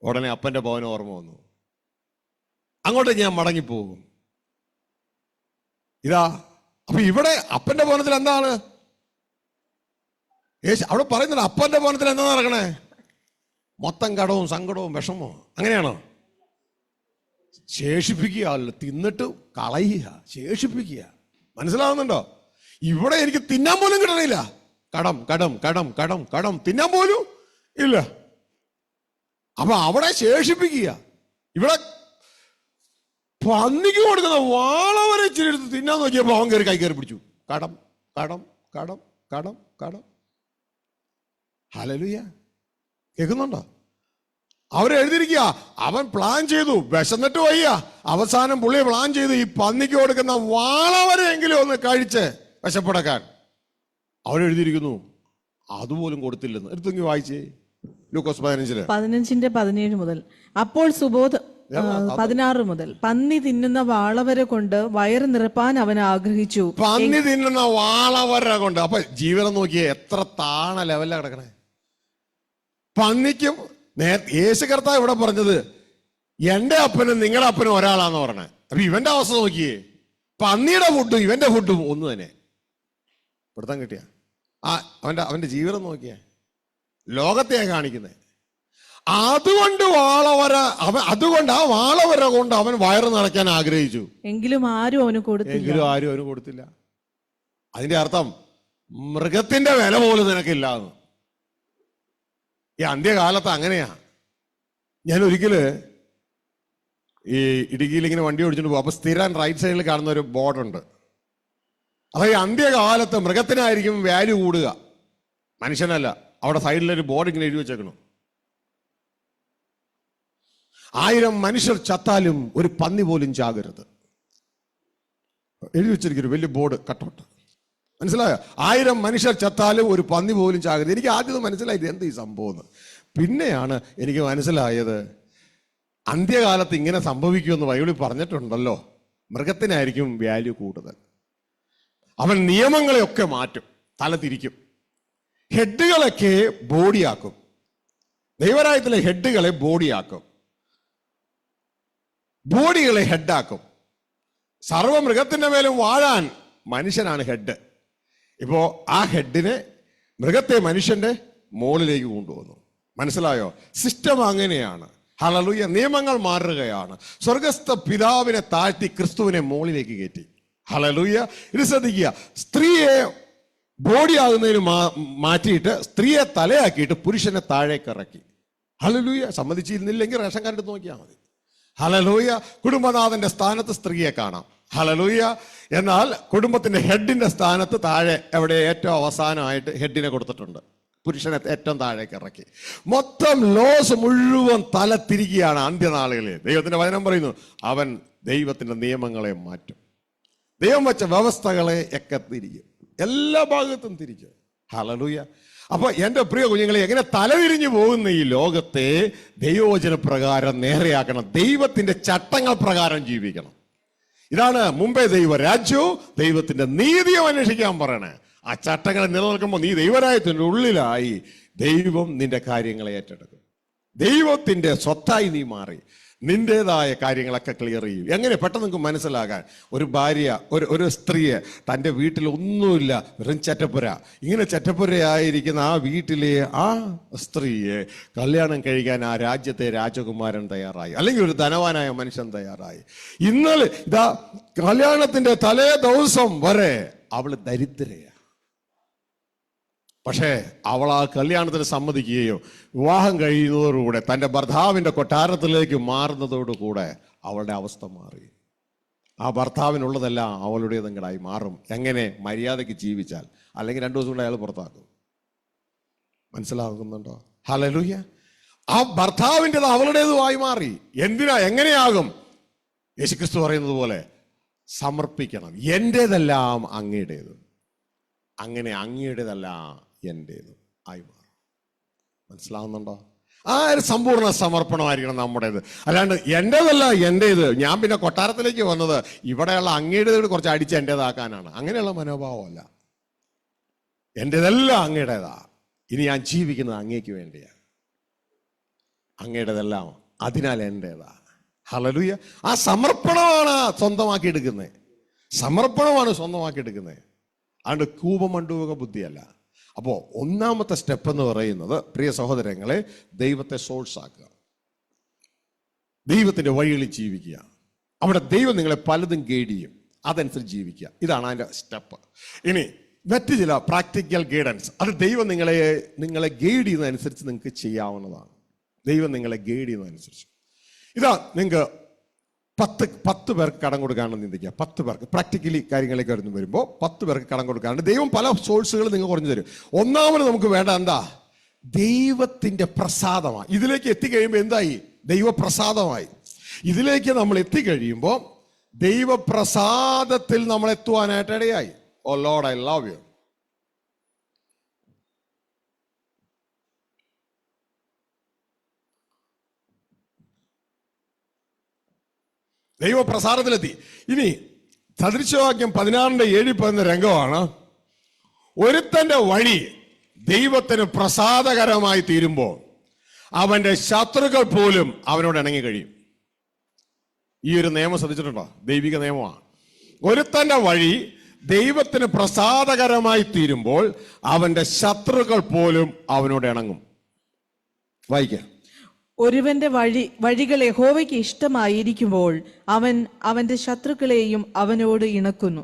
ഉടനെ അപ്പന്റെ ഭവനം ഓർമ്മ വന്നു. അങ്ങോട്ട് ഞാൻ മടങ്ങിപ്പോകും. ഇതാ അപ്പൊ ഇവിടെ അപ്പന്റെ ഭവനത്തിൽ എന്താണ്? അവിടെ പറയുന്നുണ്ട് അപ്പന്റെ ഭവനത്തിൽ എന്താ നടക്കണേ? മൊത്തം കടവും സങ്കടവും വിഷമവും. അങ്ങനെയാണോ? ശേഷിപ്പിക്കുക, തിന്നിട്ട് കളയുക, ശേഷിപ്പിക്കുക. മനസ്സിലാവുന്നുണ്ടോ? ഇവിടെ എനിക്ക് തിന്നാൻ പോലും കിട്ടണില്ല. കടം കടം കടം കടം കടം, തിന്നാൻ പോലും ഇല്ല. അപ്പൊ അവിടെ ശേഷിപ്പിക്കുക. ഇവിടെ പന്നിക്ക് കൊടുക്കുന്ന വാള വരെ ഇച്ചിരി എടുത്ത് തിന്നാൻ നോക്കിയപ്പോ അവൻ കയറി കൈ കയറി പിടിച്ചു. കടം കടം കടം കടം കടം. ഹല്ലേലൂയ. കേൾക്കുന്നുണ്ടോ? അവരെഴുതിയിരിക്കുക, അവൻ പ്ലാൻ ചെയ്തു, വിശന്നിട്ട് വയ്യ. അവസാനം പുള്ളി പ്ലാൻ ചെയ്തു ഈ പന്നിക്ക് കൊടുക്കുന്ന വാള വരെയെങ്കിലും ഒന്ന് കഴിച്ച് വിശപ്പടക്കാൻ. അവരെഴുതിയിരിക്കുന്നു അതുപോലും കൊടുത്തില്ലെന്ന്. എടുത്തെങ്കിൽ വായിച്ചേ ലൂക്കോസ് 15:17 മുതൽ. അപ്പോൾ 16 മുതൽ. പന്നി തിന്നുന്ന വാളവര കൊണ്ട് വയറ് നിറപ്പാൻ അവൻ ആഗ്രഹിച്ചു. പന്നി തിന്നുന്ന വാളവര കൊണ്ട്. അപ്പൊ ജീവനം നോക്കിയേ എത്ര താണ ലെവലിലാണ് കിടക്കണേ. പന്നിക്കും യേശു കർത്താവ് ഇവിടെ പറഞ്ഞത് എന്റെ അപ്പനും നിങ്ങളുടെ അപ്പനും ഒരാളാന്ന് പറഞ്ഞത്. അപ്പൊ ഇവന്റെ അവസ്ഥ നോക്കിയേ. പന്നിയുടെ ഫുഡും ഇവന്റെ ഫുഡും ഒന്ന് തന്നെ. പിടുത്തം കിട്ടിയ അവന്റെ ജീവിതം നോക്കിയേ. ലോകത്തെയാ കാണിക്കുന്നത്. അതുകൊണ്ട് ആ വാളവര കൊണ്ട് അവൻ വയറ് നിറയ്ക്കാൻ ആഗ്രഹിച്ചു. എങ്കിലും ആരും അവന് കൊടുത്തില്ല. അതിന്റെ അർത്ഥം മൃഗത്തിന്റെ വില പോലും നിനക്കില്ല എന്ന്. ഈ അന്ത്യകാലത്ത് അങ്ങനെയാ. ഞാൻ ഒരിക്കല് ഈ ഇടുക്കിയിൽ ഇങ്ങനെ വണ്ടി ഓടിച്ചിട്ട് പോകും. അപ്പൊ സ്ഥിരം റൈറ്റ് സൈഡിൽ കാണുന്ന ഒരു ബോർഡുണ്ട്. അപ്പൊ ഈ അന്ത്യകാലത്ത് മൃഗത്തിനായിരിക്കും വാല്യൂ കൂടുക, മനുഷ്യനല്ല. അവിടെ സൈഡിലൊരു ബോർഡ് ഇങ്ങനെ എഴുതി വെച്ചേക്കണം. 1000 മനുഷ്യർ ചത്താലും ഒരു പന്നി പോലും ചാകരുത്. എഴുതി വെച്ചിരിക്കുന്നു വലിയ ബോർഡ്, കട്ടൗട്ട്. മനസ്സിലായോ? 1000 മനുഷ്യർ ചത്താലും ഒരു പന്നി പോലും ചാകരുത്. എനിക്ക് ആദ്യം മനസ്സിലായത് എന്ത് ഈ സംഭവം. പിന്നെയാണ് എനിക്ക് മനസ്സിലായത് അന്ത്യകാലത്ത് ഇങ്ങനെ സംഭവിക്കുമെന്ന് ബൈബിളിൽ പറഞ്ഞിട്ടുണ്ടല്ലോ. മൃഗത്തിനായിരിക്കും വാല്യൂ കൂടുതൽ. അവൻ നിയമങ്ങളെയൊക്കെ മാറ്റും, തല തിരിക്കും. ഹെഡുകളൊക്കെ ബോഡിയാക്കും. ദൈവരാജ്യത്തിലെ ഹെഡുകളെ ബോഡിയാക്കും, ബോഡികളെ ഹെഡാക്കും. സർവ്വമൃഗത്തിന്റെ മേലും വാഴാൻ മനുഷ്യനാണ് ഹെഡ്. ഇപ്പോ ആ ഹെഡിനെ മൃഗത്തെ മനുഷ്യന്റെ മുകളിലേക്ക് കൊണ്ടുവന്നു. മനസ്സിലായോ? സിസ്റ്റം അങ്ങനെയാണ്. ഹല്ലേലൂയ. നിയമങ്ങൾ മാറുകയാണ്. സ്വർഗസ്ഥ പിതാവിനെ താഴ്ത്തി ക്രിസ്തുവിനെ മുകളിലേക്ക് കയറ്റി. ഹല്ലേലൂയ. ഇത് ശ്രദ്ധിക്കുക. സ്ത്രീയെ ബോഡി ആകുന്നതിന് മാറ്റിയിട്ട് സ്ത്രീയെ തലയാക്കിയിട്ട് പുരുഷനെ താഴേക്ക് ഇറക്കി. ഹല്ലേലൂയ. സമ്മതിച്ചിരുന്നില്ലെങ്കിൽ റേഷൻ കാർഡ് എടുത്ത് നോക്കിയാൽ മതി. ഹല്ലേലൂയ. കുടുംബനാഥന്റെ സ്ഥാനത്ത് സ്ത്രീയെ കാണാം. ഹല്ലേലൂയ. എന്നാൽ കുടുംബത്തിന്റെ ഹെഡിന്റെ സ്ഥാനത്ത് താഴെ എവിടെ ഏറ്റവും അവസാനമായിട്ട് ഹെഡിനെ കൊടുത്തിട്ടുണ്ട്. പുരുഷനെ ഏറ്റവും താഴേക്ക് ഇറക്കി. മൊത്തം ലോസ് മുഴുവൻ തല തിരിക്കുകയാണ് അന്ത്യനാളുകളിൽ. ദൈവത്തിന്റെ വചനം പറയുന്നു, അവൻ ദൈവത്തിന്റെ നിയമങ്ങളെ മാറ്റും. ദൈവം വെച്ച വ്യവസ്ഥകളെ ഒക്കെ തിരിക്കും. എല്ലാ ഭാഗത്തും തിരിക്കും. ഹല്ലേലൂയ. അപ്പൊ എന്റെ പ്രിയ കുഞ്ഞുങ്ങളെ, എങ്ങനെ തലതിരിഞ്ഞു പോകുന്ന ഈ ലോകത്തെ ദൈവവചന പ്രകാരം നേരെയാക്കണം. ദൈവത്തിന്റെ ചട്ടങ്ങൾ പ്രകാരം ജീവിക്കണം. ഇതാണ് മുമ്പേ ദൈവരാജ്യവും ദൈവത്തിന്റെ നീതിയും അന്വേഷിക്കാൻ പറയണേ. ആ ചട്ടങ്ങൾ നിലനിൽക്കുമ്പോൾ നീ ദൈവരാജ്യത്തിന്റെ ഉള്ളിലായി ദൈവം നിന്റെ കാര്യങ്ങളെ ഏറ്റെടുക്കും. ദൈവത്തിന്റെ സ്വത്തായി നീ മാറി നിന്റേതായ കാര്യങ്ങളൊക്കെ ക്ലിയർ ചെയ്യും. എങ്ങനെ പെട്ടെന്ന് നിങ്ങൾക്ക് മനസ്സിലാകാൻ, ഒരു ഭാര്യ ഒരു സ്ത്രീയെ തൻ്റെ വീട്ടിൽ ഒന്നുമില്ല, വെറും ചറ്റപ്പുര, ഇങ്ങനെ ചറ്റപ്പുരയായിരിക്കുന്ന ആ വീട്ടിലെ ആ സ്ത്രീയെ കല്യാണം കഴിക്കാൻ ആ രാജ്യത്തെ രാജകുമാരൻ തയ്യാറായി, അല്ലെങ്കിൽ ഒരു ധനവാനായ മനുഷ്യൻ തയ്യാറായി. ഇന്നലെ ഇതാ കല്യാണത്തിന്റെ തലേ ദിവസം വരെ അവള് ദരിദ്രയാ. പക്ഷേ അവൾ ആ കല്യാണത്തിന് സമ്മതിക്കുകയോ വിവാഹം കഴിയുന്നതോടുകൂടെ തൻ്റെ ഭർത്താവിൻ്റെ കൊട്ടാരത്തിലേക്ക് മാറുന്നതോടുകൂടെ അവളുടെ അവസ്ഥ മാറി. ആ ഭർത്താവിനുള്ളതെല്ലാം അവളുടേതെങ്കിലായി മാറും. എങ്ങനെ? മര്യാദയ്ക്ക് ജീവിച്ചാൽ. അല്ലെങ്കിൽ 2 ദിവസം കൊണ്ട് അയാൾ പുറത്താക്കും. മനസ്സിലാകുന്നുണ്ടോ? ഹല്ലേലൂയ. ആ ഭർത്താവിൻ്റെത് അവളുടേതുമായി മാറി. എന്തിനാ? എങ്ങനെയാകും? യേശുക്രിസ്തു പറയുന്നത് പോലെ സമർപ്പിക്കണം. എൻ്റേതെല്ലാം അങ്ങയുടേത്, അങ്ങനെ അങ്ങയുടേതെല്ലാം എൻ്റേതും ആയി മാറും. മനസ്സിലാവുന്നുണ്ടോ? ആ ഒരു സമ്പൂർണ്ണ സമർപ്പണമായിരിക്കണം നമ്മുടേത്. അല്ലാണ്ട് എൻ്റേതല്ല എൻ്റേത്, ഞാൻ പിന്നെ കൊട്ടാരത്തിലേക്ക് വന്നത് ഇവിടെയുള്ള അങ്ങയുടേത് കുറച്ച് അടിച്ച് എൻ്റേതാക്കാനാണ്. അങ്ങനെയുള്ള മനോഭാവമല്ല. എൻ്റേതെല്ലാം അങ്ങയുടേതാ. ഇനി ഞാൻ ജീവിക്കുന്നത് അങ്ങേക്ക് വേണ്ടിയാണ്. അങ്ങയുടേതെല്ലാം അതിനാൽ എൻ്റേതാ. ഹല്ലേലൂയ. ആ സമർപ്പണമാണ് സ്വന്തമാക്കി എടുക്കുന്നത്. സമർപ്പണമാണ് സ്വന്തമാക്കി എടുക്കുന്നത്. അതുകൊണ്ട് കൂപമണ്ഡൂക ബുദ്ധിയല്ല. അപ്പോൾ ഒന്നാമത്തെ സ്റ്റെപ്പ് എന്ന് പറയുന്നത്, പ്രിയ സഹോദരങ്ങളെ, ദൈവത്തെ സോഴ്സ് ആക്കുക, ദൈവത്തിന്റെ വഴികളിൽ ജീവിക്കുക. അവിടെ ദൈവം നിങ്ങളെ പലതും ഗൈഡ് ചെയ്യും, അതനുസരിച്ച് ജീവിക്കുക. ഇതാണ് അതിൻ്റെ സ്റ്റെപ്പ്. ഇനി മറ്റ് ചില പ്രാക്ടിക്കൽ ഗൈഡൻസ്, അത് ദൈവം നിങ്ങളെ ഗൈഡ് ചെയ്യുന്നതനുസരിച്ച് നിങ്ങൾക്ക് ചെയ്യാവുന്നതാണ്. ദൈവം നിങ്ങളെ ഗൈഡ് ചെയ്യുന്നതനുസരിച്ച്. ഇതാ നിങ്ങൾക്ക് 10 പേർക്ക് കടം കൊടുക്കാണെന്ന് ചിന്തിക്കുക. 10 പേർക്ക് പ്രാക്ടിക്കലി കാര്യങ്ങളിലേക്ക് വരുമ്പോൾ 10 പേർക്ക് കടം കൊടുക്കാറുണ്ട്. ദൈവം പല സോഴ്സുകൾ നിങ്ങൾ കുറഞ്ഞു തരും. ഒന്നാമത് നമുക്ക് വേണ്ട എന്താ? ദൈവത്തിന്റെ പ്രസാദമാണ്. ഇതിലേക്ക് എത്തിക്കഴിയുമ്പോൾ എന്തായി? ദൈവപ്രസാദമായി. ഇതിലേക്ക് നമ്മൾ എത്തിക്കഴിയുമ്പോൾ ദൈവപ്രസാദത്തിൽ നമ്മൾ എത്തുവാനായിട്ട് ഇടയായി. ഓ ലോർഡ്, ഐ ലവ് യു. ദൈവപ്രസാദത്തിലെത്തി. ഇനി സദൃശവാക്യം 16:7 പറയുന്ന രംഗമാണ്, ഒരുത്തന്റെ വഴി ദൈവത്തിന് പ്രസാദകരമായി തീരുമ്പോൾ അവന്റെ ശത്രുക്കൾ പോലും അവനോട് ഇണങ്ങി കഴിയും. ഈ ഒരു നിയമം ശ്രദ്ധിച്ചിട്ടുണ്ടോ? ദൈവിക നിയമമാണ്. ഒരുത്തന്റെ വഴി ദൈവത്തിന് പ്രസാദകരമായി തീരുമ്പോൾ അവന്റെ ശത്രുക്കൾ പോലും അവനോട് ഇണങ്ങും. വായിക്കാം. ഒരുവന്റെ വഴികൾ യഹോവയ്ക്ക് ഇഷ്ടമായിരിക്കുമ്പോൾ അവൻ അവന്റെ ശത്രുക്കളെയും അവനോട് ഇണക്കുന്നു.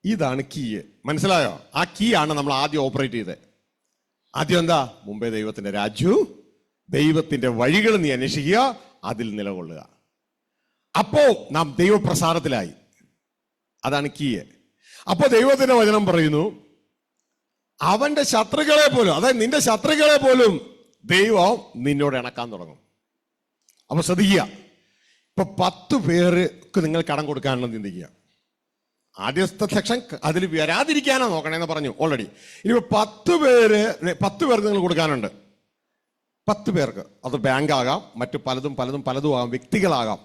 ഇതാണ് കീ. മനസ്സിലായോ? ആ കീ ആണ് നമ്മൾ ആദ്യം ഓപ്പറേറ്റ് ചെയ്തത്. ആദ്യം എന്താ? മുമ്പേ ദൈവത്തിന്റെ രാജ്യവും ദൈവത്തിന്റെ വഴികൾ നീ അന്വേഷിക്കുക, അതിൽ നിലകൊള്ളുക. അപ്പോ നാം ദൈവപ്രസാദത്തിലായി. അതാണ് കീ. അപ്പോ ദൈവത്തിന്റെ വചനം പറയുന്നു, അവന്റെ ശത്രുക്കളെ പോലും, അതായത് നിന്റെ ശത്രുക്കളെ പോലും ദൈവം നിന്നോട് ഇണക്കാൻ തുടങ്ങും. അപ്പൊ ശ്രദ്ധിക്കുക. ഇപ്പൊ 10 പേർക്ക് നിങ്ങൾ കടം കൊടുക്കാനെന്ന് ചിന്തിക്കുക. ആദ്യത്തെ സെക്ഷൻ അതിൽ വരാതിരിക്കാനാ നോക്കണേന്ന് പറഞ്ഞു ഓൾറെഡി. ഇനി 10 പേർക്ക് നിങ്ങൾ കൊടുക്കാനുണ്ട്. 10 പേർക്ക്. അത് ബാങ്ക് ആകാം, മറ്റു പലതും ആകാം, വ്യക്തികളാകാം.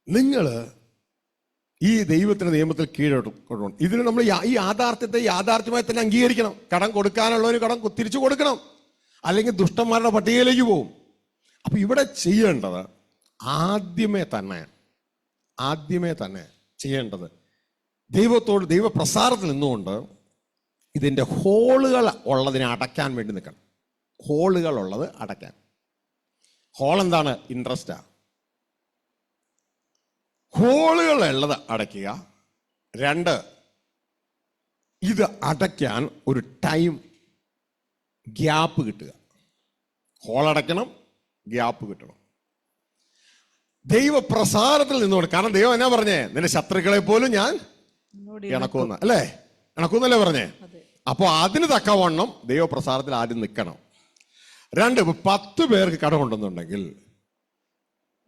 നിങ്ങൾ ഈ ദൈവത്തിന്റെ നിയമത്തിൽ കീഴടക്കണം. ഇതിന് നമ്മൾ ഈ യാഥാർത്ഥ്യമായി തന്നെ അംഗീകരിക്കണം. കടം കൊടുക്കാനുള്ളവന് കടം തിരിച്ചു കൊടുക്കണം, അല്ലെങ്കിൽ ദുഷ്ടന്മാരുടെ പട്ടികയിലേക്ക് പോകും. അപ്പൊ ഇവിടെ ചെയ്യേണ്ടത് ആദ്യമേ തന്നെ ആദ്യമേ തന്നെ ചെയ്യേണ്ടത് ദൈവപ്രസാരത്തിൽ നിന്നുകൊണ്ട് ഇതിൻ്റെ ഹോളുകൾ ഉള്ളതിനെ അടയ്ക്കാൻ വേണ്ടി നിൽക്കണം. ഹോളുകൾ ഉള്ളത് അടയ്ക്കാൻ. ഹോൾ എന്താണ്? ഇൻട്രസ്റ്റാ. ഹോളുകൾ ഉള്ളത് അടയ്ക്കുക. 2, ഇത് അടയ്ക്കാൻ ഒരു ടൈം ഗ്യാപ്പ് കിട്ടുക. ഹോൾ അടയ്ക്കണം, ഗ്യാപ്പ് കിട്ടണം. ദൈവപ്രസാരത്തിൽ നിന്നുകൊണ്ട്. കാരണം ദൈവം എന്നാ പറഞ്ഞേ? നിന്റെ ശത്രുക്കളെ പോലും ഞാൻ ഇണക്കുമെന്ന്, അല്ലേ? ഇണക്കുന്നല്ലേ പറഞ്ഞേ? അപ്പൊ അതിന് തക്കവണ്ണം ദൈവപ്രസാരത്തിൽ ആദ്യം നിൽക്കണം. 2, 10 പേർക്ക് കടമുണ്ടെന്നുണ്ടെങ്കിൽ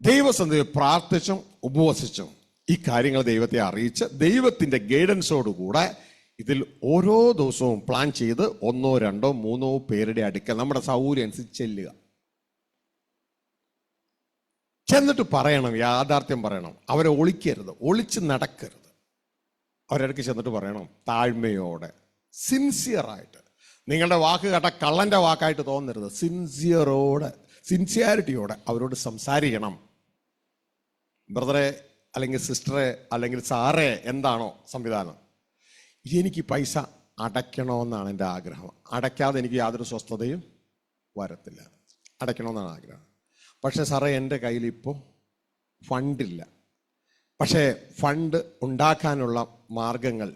ദൈവസന്നിധിയിൽ പ്രാർത്ഥിച്ചും ഉപവസിച്ചും ഈ കാര്യങ്ങൾ ദൈവത്തെ അറിയിച്ച് ദൈവത്തിന്റെ ഗൈഡൻസോടുകൂടെ ഇതിൽ ഓരോ ദിവസവും പ്ലാൻ ചെയ്ത് 1, 2, 3 പേരുടെ അടുക്കൽ നമ്മുടെ സൗകര്യം അനുസരിച്ച് ചെല്ലുക. ചെന്നിട്ട് പറയണം, യാഥാർത്ഥ്യം പറയണം. അവരെ ഒളിക്കരുത്, ഒളിച്ച് നടക്കരുത്. അവരിടയ്ക്ക് ചെന്നിട്ട് പറയണം താഴ്മയോടെ, സിൻസിയറായിട്ട്. നിങ്ങളുടെ വാക്ക് കേട്ട കള്ളന്റെ വാക്കായിട്ട് തോന്നരുത്. സിൻസിയാരിറ്റിയോടെ അവരോട് സംസാരിക്കണം. ബ്രദറെ അല്ലെങ്കിൽ സിസ്റ്ററെ അല്ലെങ്കിൽ സാറേ, എന്താണോ സംവിധാനം, എനിക്ക് പൈസ അടയ്ക്കണമെന്നാണ് എൻ്റെ ആഗ്രഹം. അടയ്ക്കാതെ എനിക്ക് യാതൊരു സ്വസ്ഥതയും വരത്തില്ല. അടയ്ക്കണമെന്നാണ് ആഗ്രഹം. പക്ഷേ സാറേ, എൻ്റെ കയ്യിൽ ഇപ്പോൾ ഫണ്ടില്ല. പക്ഷേ ഫണ്ട് ഉണ്ടാക്കാനുള്ള മാർഗങ്ങൾ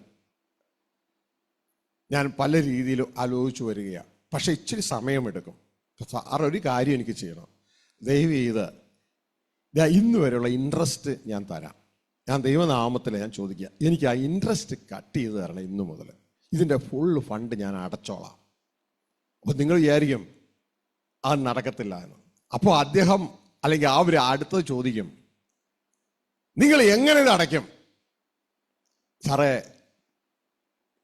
ഞാൻ പല രീതിയിലും ആലോചിച്ചു വരികയാണ്. പക്ഷെ ഇച്ചിരി സമയമെടുക്കും. സാർ, ഒരു കാര്യം എനിക്ക് ചെയ്യണം. ദയവ് ചെയ്ത് ഇന്ന് വരെയുള്ള ഇൻട്രസ്റ്റ് ഞാൻ തരാം. ഞാൻ ദൈവനാമത്തിൽ ഞാൻ ചോദിക്കുക, എനിക്ക് ആ ഇൻട്രസ്റ്റ് കട്ട് ചെയ്ത് തരണം. ഇന്നു മുതൽ ഇതിൻ്റെ ഫുൾ ഫണ്ട് ഞാൻ അടച്ചോളാം. അപ്പോൾ നിങ്ങൾ വിചാരിക്കും അത് നടക്കത്തില്ല എന്ന്. അപ്പോൾ അദ്ദേഹം അല്ലെങ്കിൽ അവർ അടുത്തത് ചോദിക്കും, നിങ്ങൾ എങ്ങനെ ഇത് അടയ്ക്കും? സാറേ,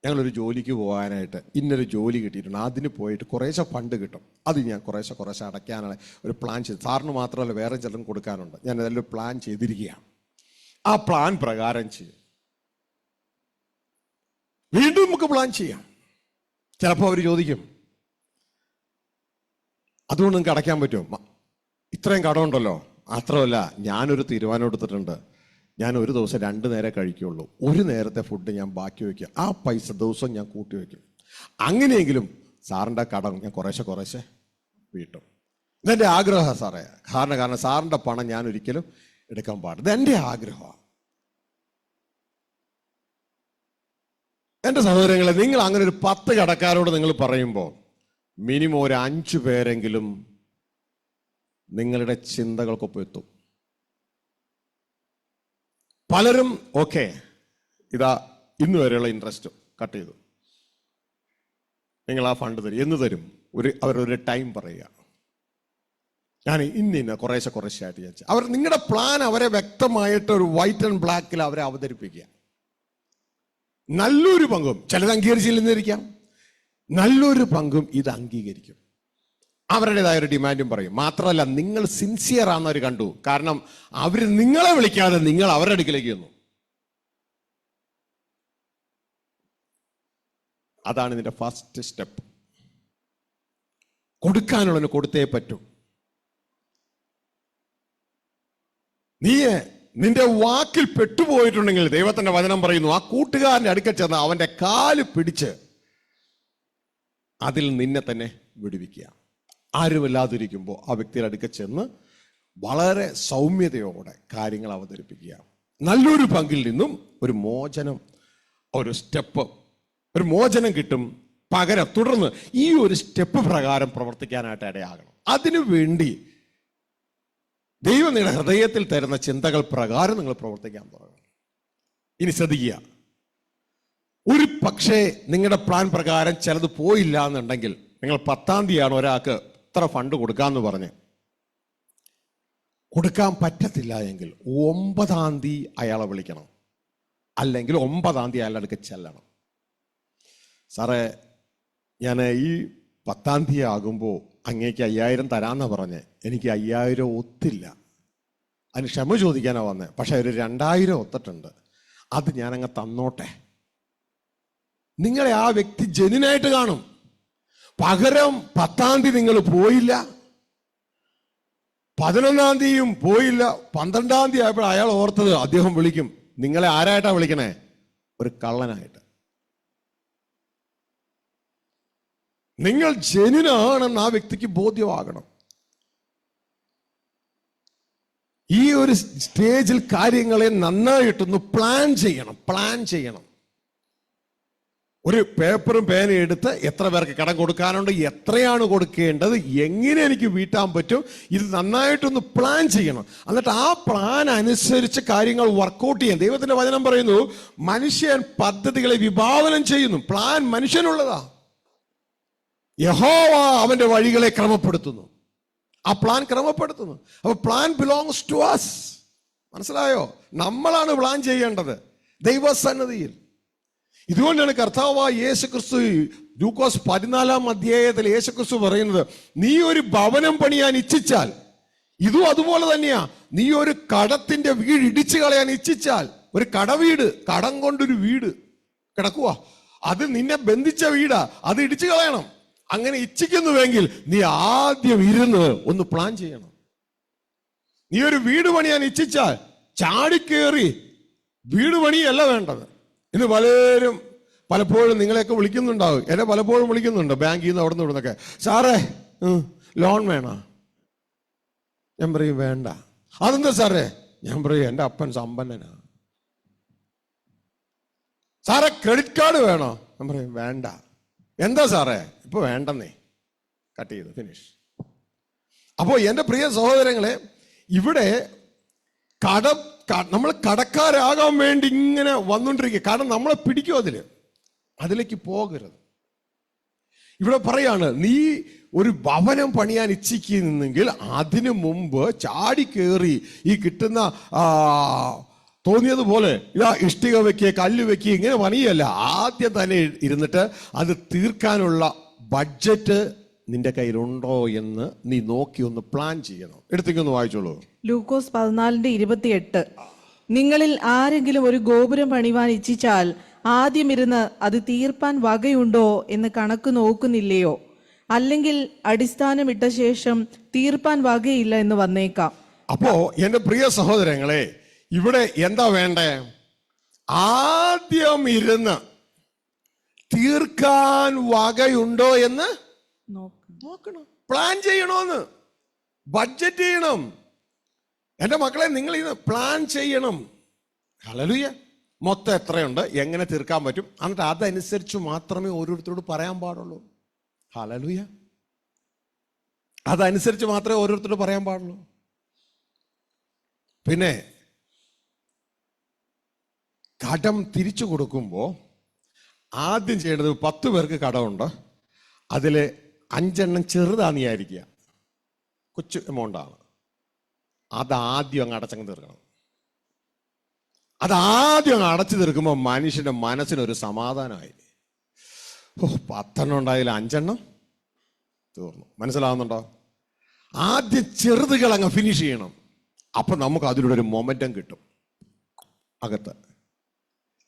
ഞങ്ങളൊരു ജോലിക്ക് പോകാനായിട്ട് ഇന്നൊരു ജോലി കിട്ടിയിട്ടുണ്ട്, അതിന് പോയിട്ട് കുറേശ്ശെ ഫണ്ട് കിട്ടും, അത് ഞാൻ കുറേശ്ശെ അടയ്ക്കാനാണ് ഒരു പ്ലാൻ ചെയ്ത്. സാറിന് മാത്രമല്ല വേറെ ചിലരും കൊടുക്കാനുണ്ട്. ഞാൻ അതെല്ലാം പ്ലാൻ ചെയ്തിരിക്കുകയാണ്. ആ പ്ലാൻ പ്രകാരം ചെയ്യും. വീണ്ടും നമുക്ക് പ്ലാൻ ചെയ്യാം. ചിലപ്പോൾ അവർ ചോദിക്കും, അതുകൊണ്ട് നിങ്ങൾക്ക് അടയ്ക്കാൻ പറ്റുമോ? ഇത്രയും കടമുണ്ടല്ലോ. മാത്രമല്ല, ഞാനൊരു തീരുമാനം എടുത്തിട്ടുണ്ട്. ഞാൻ ഒരു ദിവസം 2 നേരം കഴിക്കുകയുള്ളൂ. ഒരു നേരത്തെ ഫുഡ് ഞാൻ ബാക്കി വയ്ക്കുക. ആ പൈസ ദിവസം ഞാൻ കൂട്ടി വയ്ക്കും. അങ്ങനെയെങ്കിലും സാറിൻ്റെ കടം ഞാൻ കുറേശ്ശെ വീട്ടും. ഇതെൻ്റെ ആഗ്രഹമാണ് സാറേ. കാരണം സാറിൻ്റെ പണം ഞാൻ ഒരിക്കലും എടുക്കാൻ പാടില്ല. ഇതെൻ്റെ ആഗ്രഹമാണ്. എൻ്റെ സഹോദരങ്ങളെ, നിങ്ങൾ അങ്ങനെ ഒരു 10 കടക്കാരോട് നിങ്ങൾ പറയുമ്പോൾ മിനിമം ഒരു 5 പേരെങ്കിലും നിങ്ങളുടെ ചിന്തകൾക്കൊപ്പം എത്തും. പലരും ഓക്കെ, ഇതാ ഇന്ന് വരെയുള്ള ഇൻട്രസ്റ്റ് കട്ട് ചെയ്തു, നിങ്ങൾ ആ ഫണ്ട് തരും. എന്ന് തരും? അവരൊരു ടൈം പറയുക. ഞാൻ ഇന്ന കുറേശ്ശെ ആയിട്ട് വിചാരിച്ചു. അവർ നിങ്ങളുടെ പ്ലാൻ അവരെ വ്യക്തമായിട്ട് ഒരു വൈറ്റ് ആൻഡ് ബ്ലാക്കിൽ അവരെ അവതരിപ്പിക്കുക. നല്ലൊരു പങ്കും, ചിലത് അംഗീകരിച്ചില്ലെന്നിരിക്കാം, നല്ലൊരു പങ്കും ഇത് അംഗീകരിക്കും. അവരുടേതായ ഒരു ഡിമാൻഡും പറയും. മാത്രമല്ല, നിങ്ങൾ സിൻസിയർ ആണെന്നവർ കണ്ടു. കാരണം അവർ നിങ്ങളെ വിളിക്കാതെ നിങ്ങൾ അവരുടെ അടുക്കിലേക്ക് ചെന്നു. അതാണ് ഇതിന്റെ ഫസ്റ്റ് സ്റ്റെപ്പ്. കൊടുക്കാനുള്ളതിന് കൊടുത്തേ പറ്റൂ. നിന്റെ വാക്കിൽ പെട്ടുപോയിട്ടുണ്ടെങ്കിൽ ദൈവത്തിന്റെ വചനം പറയുന്നു, ആ കൂട്ടുകാരന്റെ അടുക്കൽ ചെന്ന് അവന്റെ കാല് പിടിച്ച് അതിൽ നിന്നെ തന്നെ വിടുവിക്കുക. ആരുമില്ലാതിരിക്കുമ്പോൾ ആ വ്യക്തിയുടെ അടുക്കൽ ചെന്ന് വളരെ സൗമ്യതയോടെ കാര്യങ്ങൾ അവതരിപ്പിക്കുക. നല്ലൊരു പങ്കിൽ നിന്നും ഒരു മോചനം, ഒരു സ്റ്റെപ്പ്, ഒരു മോചനം കിട്ടും. പകരം തുടർന്ന് ഈ ഒരു സ്റ്റെപ്പ് പ്രകാരം പ്രവർത്തിക്കാനായിട്ട് ഇടയാകണം. അതിനു വേണ്ടി ദൈവം നിങ്ങളുടെ ഹൃദയത്തിൽ തരുന്ന ചിന്തകൾ പ്രകാരം നിങ്ങൾ പ്രവർത്തിക്കാൻ തുടങ്ങണം. ഇനി ശ്രദ്ധിക്കുക, ഒരു പക്ഷേ നിങ്ങളുടെ പ്ലാൻ പ്രകാരം ചിലത് പോയില്ല എന്നുണ്ടെങ്കിൽ, നിങ്ങൾ 10-ാം തീയതിയാണ് ഒരാൾക്ക് ഇത്ര ഫണ്ട് കൊടുക്കാമെന്ന് പറഞ്ഞ് കൊടുക്കാൻ പറ്റത്തില്ല എങ്കിൽ 9-ാം തീയതി അയാളെ വിളിക്കണം. അല്ലെങ്കിൽ 9-ാം തീയതി അയാളുടെ അടുക്ക് ചെല്ലണം. സാറേ, ഞാൻ ഈ 10-ാം തീയതി ആകുമ്പോൾ അങ്ങേക്ക് 5000 തരാമെന്നാണ് പറഞ്ഞ്, എനിക്ക് 5000 ഒത്തില്ല, അതിന് ക്ഷമ ചോദിക്കാനാണ് വന്നത്. പക്ഷെ ഒരു 2000 ഒത്തിട്ടുണ്ട്, അത് ഞാനങ്ങ് തന്നോട്ടെ. നിങ്ങളെ ആ വ്യക്തി ജെന്യുനായിട്ട് കാണും. പകരം 10-ാം തീയതി നിങ്ങൾ പോയില്ല, 11-ാം തീയതിയും പോയില്ല. 12-ാം തീയതി ആയപ്പോൾ അയാൾ ഓർത്തത്, അദ്ദേഹം വിളിക്കും, നിങ്ങളെ ആരായിട്ടാ വിളിക്കണേ? ഒരു കള്ളനായിട്ട്. നിങ്ങൾ ജെന്യുനാണെന്ന് ആ വ്യക്തിക്ക് ബോധ്യമാകണം. ഈ ഒരു സ്റ്റേജിൽ കാര്യങ്ങളെ നന്നായിട്ടൊന്ന് പ്ലാൻ ചെയ്യണം. ഒരു പേപ്പറും പേനയും എടുത്ത് എത്ര പേർക്ക് കടം കൊടുക്കാനുണ്ട്, എത്രയാണ് കൊടുക്കേണ്ടത്, എങ്ങനെ എനിക്ക് വീട്ടാൻ പറ്റും, ഇത് നന്നായിട്ടൊന്ന് പ്ലാൻ ചെയ്യണം. എന്നിട്ട് ആ പ്ലാൻ അനുസരിച്ച് കാര്യങ്ങൾ വർക്കൗട്ട് ചെയ്യാൻ. ദൈവത്തിന്റെ വചനം പറയുന്നു, മനുഷ്യൻ പദ്ധതികളെ വിഭാവനം ചെയ്യുന്നു. പ്ലാൻ മനുഷ്യനുള്ളതാ. യഹോവ അവന്റെ വഴികളെ ക്രമപ്പെടുത്തുന്നു. ആ പ്ലാൻ ക്രമപ്പെടുത്തുന്നു. അപ്പൊ പ്ലാൻ ബിലോങ്സ് ടു അസ്. മനസ്സിലായോ? നമ്മളാണ് പ്ലാൻ ചെയ്യേണ്ടത് ദൈവസന്നിധിയിൽ. ഇതുകൊണ്ടാണ് കർത്താവായ യേശുക്രിസ്തു ലൂക്കോസ് 14-ാം അധ്യായത്തിൽ യേശുക്രിസ്തു പറയുന്നത്, നീ ഒരു ഭവനം പണിയാൻ ഇച്ഛിച്ചാൽ, ഇതും അതുപോലെ തന്നെയാ, നീ ഒരു കടത്തിന്റെ വീട് ഇടിച്ചു കളയാൻ ഇച്ഛിച്ചാൽ, ഒരു കടവീട്, കടം കൊണ്ടൊരു വീട് കിടക്കുക, അത് നിന്നെ ബന്ധിച്ച വീടാ, അത് ഇടിച്ചു കളയണം. അങ്ങനെ ഇച്ഛിക്കുന്നുവെങ്കിൽ നീ ആദ്യം ഇരുന്ന് ഒന്ന് പ്ലാൻ ചെയ്യണം. നീ ഒരു വീട് പണിയാൻ ഇച്ഛിച്ചാൽ ചാടിക്കേറി വീട് പണിയല്ല വേണ്ടത്. ഇന്ന് പലപ്പോഴും നിങ്ങളെയൊക്കെ വിളിക്കുന്നുണ്ടാവും, എന്നെ പലപ്പോഴും വിളിക്കുന്നുണ്ട് ബാങ്കിൽ നിന്ന്, അവിടെ നിന്ന് ഇവിടുന്നൊക്കെ, സാറേ ലോൺ വേണോ? ഞാൻ പറയും വേണ്ട. അതെന്താ സാറേ? ഞാൻ പറയും എൻ്റെ അപ്പൻ സമ്പന്നനാ. സാറേ ക്രെഡിറ്റ് കാർഡ് വേണോ? ഞാൻ പറയും വേണ്ട. എന്താ സാറേ? ഇപ്പൊ വേണ്ടെന്നേ, കട്ട് ചെയ്തു, ഫിനിഷ്. അപ്പോ എൻ്റെ പ്രിയ സഹോദരങ്ങളെ, ഇവിടെ നമ്മൾ കടക്കാരാകാൻ വേണ്ടി ഇങ്ങനെ വന്നുകൊണ്ടിരിക്കുക. കാരണം നമ്മളെ പിടിക്കും, അതിലേക്ക് പോകരുത്. ഇവിടെ പറയാണ്, നീ ഒരു ഭവനം പണിയാൻ ഇച്ഛിക്കുന്നെങ്കിൽ അതിനു മുമ്പ് ചാടിക്കേറി ഈ കിട്ടുന്ന തോന്നിയതുപോലെ ഇതാ ഇഷ്ടിക വെക്കുക, കല്ല് വെക്കുക, ഇങ്ങനെ പണിയല്ല. ആദ്യം തന്നെ ഇരുന്നിട്ട് അത് തീർക്കാനുള്ള ബഡ്ജറ്റ് നിന്റെ കയ്യിലുണ്ടോ എന്ന് നീ നോക്കി ഒന്ന് പ്ലാൻ ചെയ്യണം. എടുത്തേക്കൊന്ന് വായിച്ചോളൂ. ലൂക്കോസ് 14:28. നിങ്ങളിൽ ആരെങ്കിലും ഒരു ഗോപുരം പണിവാൻ ഇച്ഛിച്ചാൽ ആദ്യം ഇരുന്ന് അത് തീർപ്പാൻ വകയുണ്ടോ എന്ന് കണക്ക് നോക്കുന്നില്ലയോ? അല്ലെങ്കിൽ അടിസ്ഥാനം ഇട്ട ശേഷം തീർപ്പാൻ വകയില്ല എന്ന് വന്നേക്കാം. അപ്പോ എന്റെ പ്രിയ സഹോദരങ്ങളെ, ഇവിടെ എന്താ വേണ്ടേ? ആദ്യം ഇരുന്ന് തീർക്കാൻ വകയുണ്ടോ എന്ന് നോക്കണം. പ്ലാൻ ചെയ്യണോന്ന്, ബഡ്ജറ്റ് ചെയ്യണം. എന്റെ മക്കളെ, നിങ്ങൾ ഇത് പ്ലാൻ ചെയ്യണം. ഹല്ലേലൂയ. മൊത്തം എത്രയുണ്ട്, എങ്ങനെ തീർക്കാൻ പറ്റും, എന്നിട്ട് അതനുസരിച്ച് മാത്രമേ ഓരോരുത്തരോട് പറയാൻ പാടുള്ളൂ. ഹല്ലേലൂയ. അതനുസരിച്ച് മാത്രമേ ഓരോരുത്തരോട് പറയാൻ പാടുള്ളൂ. പിന്നെ കടം തിരിച്ചു കൊടുക്കുമ്പോൾ ആദ്യം ചെയ്യേണ്ടത്, 10 പേർക്ക് കടമുണ്ട്, അതിൽ 5 എണ്ണം ചെറുതാണെന്ന് വിചാരിക്കുക, കൊച്ചു എമൗണ്ടാണ്, അതാദ്യം അങ്ങ് അടച്ചങ്ങ് തീർക്കണം. അതാദ്യം അങ്ങ് അടച്ചു തീർക്കുമ്പോൾ മനുഷ്യന്റെ മനസ്സിനൊരു സമാധാനമായി. 10 എണ്ണം ഉണ്ടായാലും 5 എണ്ണം തീർന്നു. മനസ്സിലാവുന്നുണ്ടോ? ആദ്യം ചെറുതുകൾ അങ്ങ് ഫിനിഷ് ചെയ്യണം. അപ്പൊ നമുക്ക് അതിലൂടെ ഒരു മൊമെന്റം കിട്ടും. അകത്ത്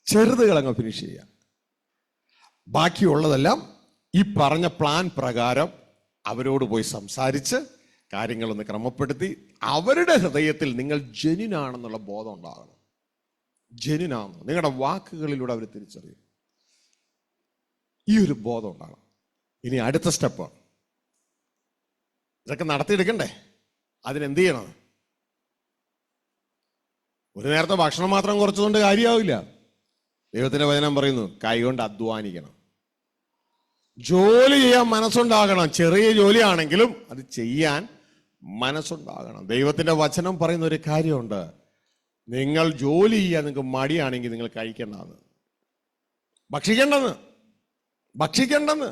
ചെറുതുകൾ അങ്ങ് ഫിനിഷ് ചെയ്യാം. ബാക്കിയുള്ളതെല്ലാം ഈ പറഞ്ഞ പ്ലാൻ പ്രകാരം അവരോട് പോയി സംസാരിച്ച് കാര്യങ്ങളൊന്ന് ക്രമപ്പെടുത്തി അവരുടെ ഹൃദയത്തിൽ നിങ്ങൾ ജെന്യുനാണെന്നുള്ള ബോധം ഉണ്ടാകണം. ജെന്യുനാണെന്ന് നിങ്ങളുടെ വാക്കുകളിലൂടെ അവർ തിരിച്ചറിയും. ഈ ഒരു ബോധം ഉണ്ടാകണം. ഇനി അടുത്ത സ്റ്റെപ്പ്, ഇതൊക്കെ നടത്തിയെടുക്കണ്ടേ? അതിനെന്ത് ചെയ്യണം? ഒരു നേരത്തെ ഭക്ഷണം മാത്രം കുറച്ചുകൊണ്ട് കാര്യമാവില്ല. ദൈവത്തിന്റെ വചനം പറയുന്നു, കൈകൊണ്ട് അധ്വാനിക്കണം. ജോലി ചെയ്യാൻ മനസ്സുണ്ടാകണം. ചെറിയ ജോലിയാണെങ്കിലും അത് ചെയ്യാൻ മനസ്സുണ്ടാകണം. ദൈവത്തിന്റെ വചനം പറയുന്ന ഒരു കാര്യമുണ്ട്, നിങ്ങൾ ജോലി ചെയ്യാൻ നിങ്ങൾക്ക് മടിയാണെങ്കിൽ നിങ്ങൾ കഴിക്കേണ്ടെന്ന്, ഭക്ഷിക്കേണ്ടെന്ന്.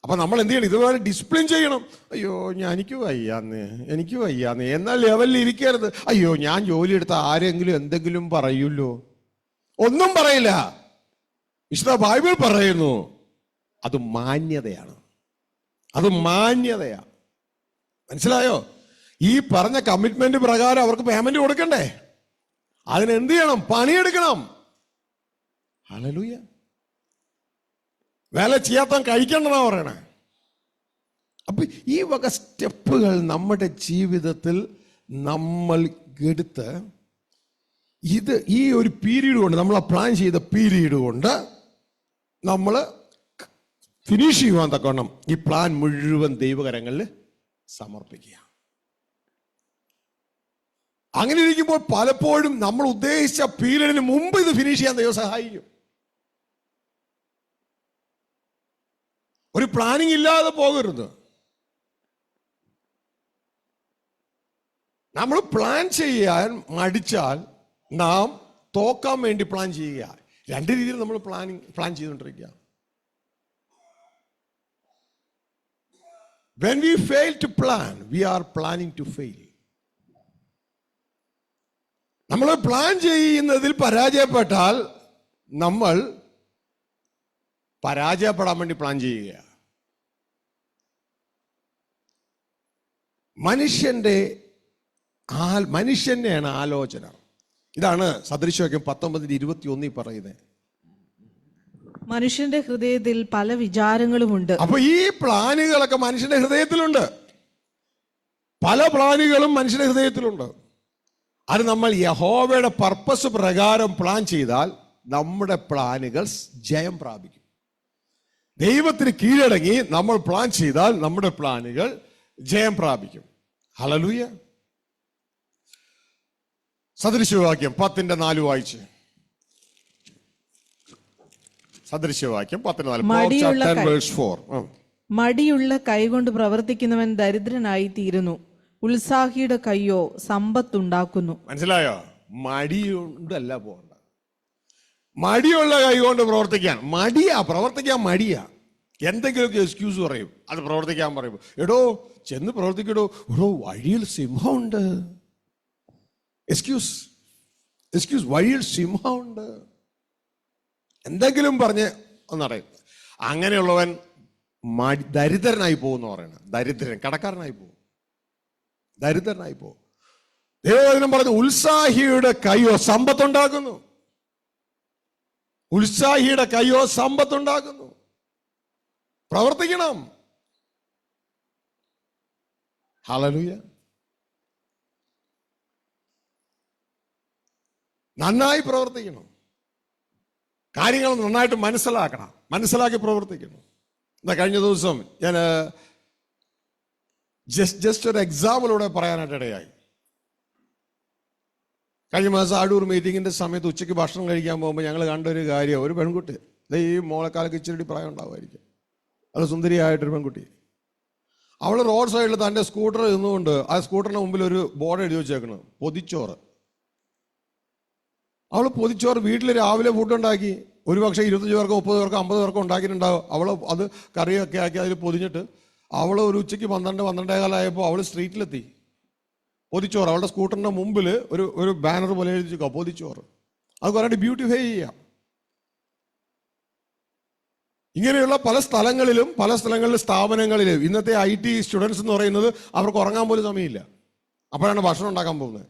അപ്പൊ നമ്മൾ എന്ത് ചെയ്യണം? ഇതുപോലെ ഡിസിപ്ലിൻ ചെയ്യണം. അയ്യോ എനിക്ക് വയ്യാന്ന് എന്നാൽ ലെവലിൽ ഇരിക്കരുത്. അയ്യോ ഞാൻ ജോലി എടുത്ത ആരെങ്കിലും എന്തെങ്കിലും പറയൂല്ലോ. ഒന്നും പറയില്ല. വിശുദ്ധ ബൈബിൾ പറയുന്നു, അത് മാന്യതയാണ്. മനസ്സിലായോ? ഈ പറഞ്ഞ കമ്മിറ്റ്മെന്റ് പ്രകാരം അവർക്ക് പേയ്മെന്റ് കൊടുക്കണ്ടേ? അതിനെന്ത് ചെയ്യണം? പണിയെടുക്കണം. ഹല്ലേലൂയ. വേല ചെയ്യാത്ത കഴിക്കണ്ടെന്നാ പറയണേ. അപ്പൊ ഈ വക സ്റ്റെപ്പുകൾ നമ്മുടെ ജീവിതത്തിൽ നമ്മൾ എടുത്ത് ഈ ഒരു പീരീഡ് കൊണ്ട്, നമ്മൾ ആ പ്ലാൻ ചെയ്ത പീരീഡ് കൊണ്ട് നമ്മൾ ഫിനിഷ് ചെയ്യുവാൻ തക്കവണ്ണം ഈ പ്ലാൻ മുഴുവൻ ദൈവകരങ്ങളിൽ സമർപ്പിക്കുക. അങ്ങനെ ഇരിക്കുമ്പോൾ പലപ്പോഴും നമ്മൾ ഉദ്ദേശിച്ച പീരീഡിന് മുമ്പ് ഇത് ഫിനിഷ് ചെയ്യാൻ ദൈവം സഹായിക്കും. ഒരു പ്ലാനിങ് ഇല്ലാതെ പോകരുത്. നമ്മൾ പ്ലാൻ ചെയ്യാൻ മടിച്ചാൽ നാം തോക്കാൻ വേണ്ടി പ്ലാൻ ചെയ്യുക. രണ്ട് രീതിയിൽ നമ്മൾ പ്ലാൻ ചെയ്തുകൊണ്ടിരിക്കുക. When we fail to plan, we are planning to fail. നമ്മൾ പ്ലാൻ ചെയ്യുന്നതിൽ പരാജയപ്പെട്ടാൽ നമ്മൾ പരാജയപ്പെടാൻ വേണ്ടി പ്ലാൻ ചെയ്യുക. മനുഷ്യന്റെയാണ് ആലോചന. ഇതാണ് സദൃശവാക്യം 19:21 പറയുന്നത്. മനുഷ്യന്റെ ഹൃദയത്തിൽ പല വിചാരങ്ങളുമുണ്ട്. അപ്പൊ ഈ പ്ലാനുകളൊക്കെ മനുഷ്യന്റെ ഹൃദയത്തിലുണ്ട്. പല പ്ലാനുകളും മനുഷ്യന്റെ ഹൃദയത്തിലുണ്ട്. അത് നമ്മൾ യഹോവയുടെ പർപ്പസ് പ്രകാരം പ്ലാൻ ചെയ്താൽ നമ്മുടെ പ്ലാനുകൾ ജയം പ്രാപിക്കും. ദൈവത്തിന് കീഴടങ്ങി നമ്മൾ പ്ലാൻ ചെയ്താൽ നമ്മുടെ പ്ലാനുകൾ ജയം പ്രാപിക്കും. ഹല്ലേലൂയ. സദൃശവാക്യം 10:4 വായിച്ച്. സദൃശവാക്യം 10:4. മടിയുള്ള കൈകൊണ്ട് പ്രവർത്തിക്കുന്നവൻ ദരിദ്രനായി തീരുന്നു, ഉത്സാഹിയുടെ കൈയോ സമ്പത്തുണ്ടാക്കുന്നു. മനസ്സിലായോ? മടിയുണ്ടല്ല പോകണ്ട. മടിയുള്ള കൈ കൊണ്ട് പ്രവർത്തിക്കാൻ പ്രവർത്തിക്കാൻ മടിയാ. എന്തെങ്കിലുമൊക്കെ എക്സ്ക്യൂസ് പറയും, അത് പ്രവർത്തിക്കാൻ പറയും. എടോ ചെന്ന് പ്രവർത്തിക്കടോ, എടോ വഴിയിൽ സിംഹമുണ്ട്. എക്സ്ക്യൂസ് വഴിയിൽ സിംഹമുണ്ട് എന്തെങ്കിലും പറഞ്ഞ് ഒന്നറിയും. അങ്ങനെയുള്ളവൻ ദരിദ്രനായി പോകുമെന്ന് പറയണം. ദരിദ്രൻ കടക്കാരനായി പോകും, ദരിദ്രനായി പോകും. ദൈവവചനം പറഞ്ഞു ഉത്സാഹിയുടെ കൈയോ സമ്പത്തുണ്ടാക്കുന്നു. ഉത്സാഹിയുടെ കൈയോ സമ്പത്തുണ്ടാക്കുന്നു. പ്രവർത്തിക്കണം. ഹല്ലേലൂയ. നന്നായി പ്രവർത്തിക്കണം. കാര്യങ്ങൾ നന്നായിട്ട് മനസ്സിലാക്കി പ്രവർത്തിക്കണം. എന്താ കഴിഞ്ഞ ദിവസം ഞാൻ ജസ്റ്റ് ഒരു എക്സാമ്പിളൂടെ പറയാനായിട്ട് ഇടയായി. കഴിഞ്ഞ മാസം അടൂർ മീറ്റിങ്ങിന്റെ സമയത്ത് ഉച്ചയ്ക്ക് ഭക്ഷണം കഴിക്കാൻ പോകുമ്പോൾ ഞങ്ങൾ കണ്ടൊരു കാര്യം, ഒരു പെൺകുട്ടി, ഈ മോളെക്കാലൊക്കെ ഇച്ചിരി പ്രായം ഉണ്ടാവുമായിരിക്കും, അത് സുന്ദരിയായിട്ടൊരു പെൺകുട്ടി. അവൾ റോഡ് സൈഡിൽ തൻ്റെ സ്കൂട്ടർ നിന്നുകൊണ്ട് ആ സ്കൂട്ടറിന് മുമ്പിൽ ഒരു ബോർഡ് എഴുതി വെച്ചേക്കണം, പൊതിച്ചോറ്. അവൾ പൊതിച്ചോറ് വീട്ടിൽ രാവിലെ ഫുഡ് ഉണ്ടാക്കി. ഒരു പക്ഷേ 25 പേർക്കോ 30 പേർക്കോ 50 പേർക്കോ ഉണ്ടാക്കിയിട്ടുണ്ടാവും. അവൾ അത് കറിയൊക്കെ ആക്കി അതിൽ പൊതിഞ്ഞിട്ട് അവൾ ഒരു ഉച്ചയ്ക്ക് 12-12:15 അവൾ സ്ട്രീറ്റിലെത്തി. പൊതിച്ചോറ് അവളുടെ സ്കൂട്ടറിന്റെ മുമ്പിൽ ഒരു ബാനർ പോലെ എഴുതിച്ചോ പൊതിച്ചോറ്. അത് കുറേ ബ്യൂട്ടിഫൈ ചെയ്യാം. ഇങ്ങനെയുള്ള പല സ്ഥലങ്ങളിലും സ്ഥാപനങ്ങളിലും ഇന്നത്തെ IT സ്റ്റുഡൻസ് എന്ന് പറയുന്നത് അവർക്ക് ഉറങ്ങാൻ പോലും സമയമില്ല. അപ്പോഴാണ് ഭക്ഷണം ഉണ്ടാക്കാൻ പോകുന്നത്.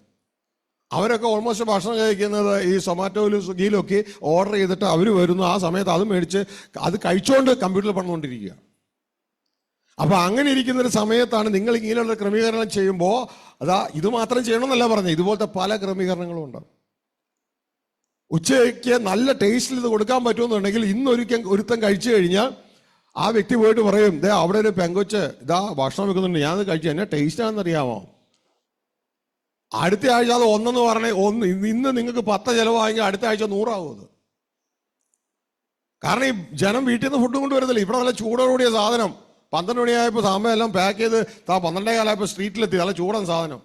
അവരൊക്കെ ഓൾമോസ്റ്റ് ഭക്ഷണം കഴിക്കുന്നത് ഈ സൊമാറ്റോയിലും സ്വിഗ്ഗിയിലും ഒക്കെ ഓർഡർ ചെയ്തിട്ട് അവർ വരുന്നു. ആ സമയത്ത് അത് മേടിച്ച് അത് കഴിച്ചുകൊണ്ട് കമ്പ്യൂട്ടറിൽ പണിതുകൊണ്ടിരിക്കുക. അപ്പൊ അങ്ങനെ ഇരിക്കുന്ന ഒരു സമയത്താണ് നിങ്ങൾ ഇങ്ങനെയുള്ള ക്രമീകരണം ചെയ്യുമ്പോൾ ഇത് മാത്രം ചെയ്യണമെന്നല്ല പറഞ്ഞത്, ഇതുപോലത്തെ പല ക്രമീകരണങ്ങളും ഉണ്ട്. ഉച്ചയ്ക്ക് നല്ല ടേസ്റ്റിൽ ഇത് കൊടുക്കാൻ പറ്റുമെന്നുണ്ടെങ്കിൽ ഒരുത്തം കഴിച്ചു കഴിഞ്ഞാൽ ആ വ്യക്തി പോയിട്ട് പറയും, അവിടെ ഒരു പെങ്കൊച്ച് ഭക്ഷണം വെക്കുന്നുണ്ട്, ഞാനത് കഴിച്ചു, എന്നെ ടേസ്റ്റ് ആണെന്നറിയാമോ? അടുത്ത ആഴ്ച അത് 1 പറഞ്ഞേ 1, ഇന്ന് നിങ്ങൾക്ക് 10 ചിലവായെങ്കിൽ അടുത്ത ആഴ്ച 100 ആവും അത്. കാരണം ഈ ജനം വീട്ടിൽ നിന്ന് ഫുഡ് കൊണ്ടുവരുന്നില്ല. ഇവിടെ നല്ല ചൂടോടുകൂടിയ സാധനം 12 മണിയായപ്പോൾ സാമ്പ എല്ലാം പാക്ക് ചെയ്ത് 12:15 സ്ട്രീറ്റിലെത്തി. നല്ല ചൂടൻ സാധനം,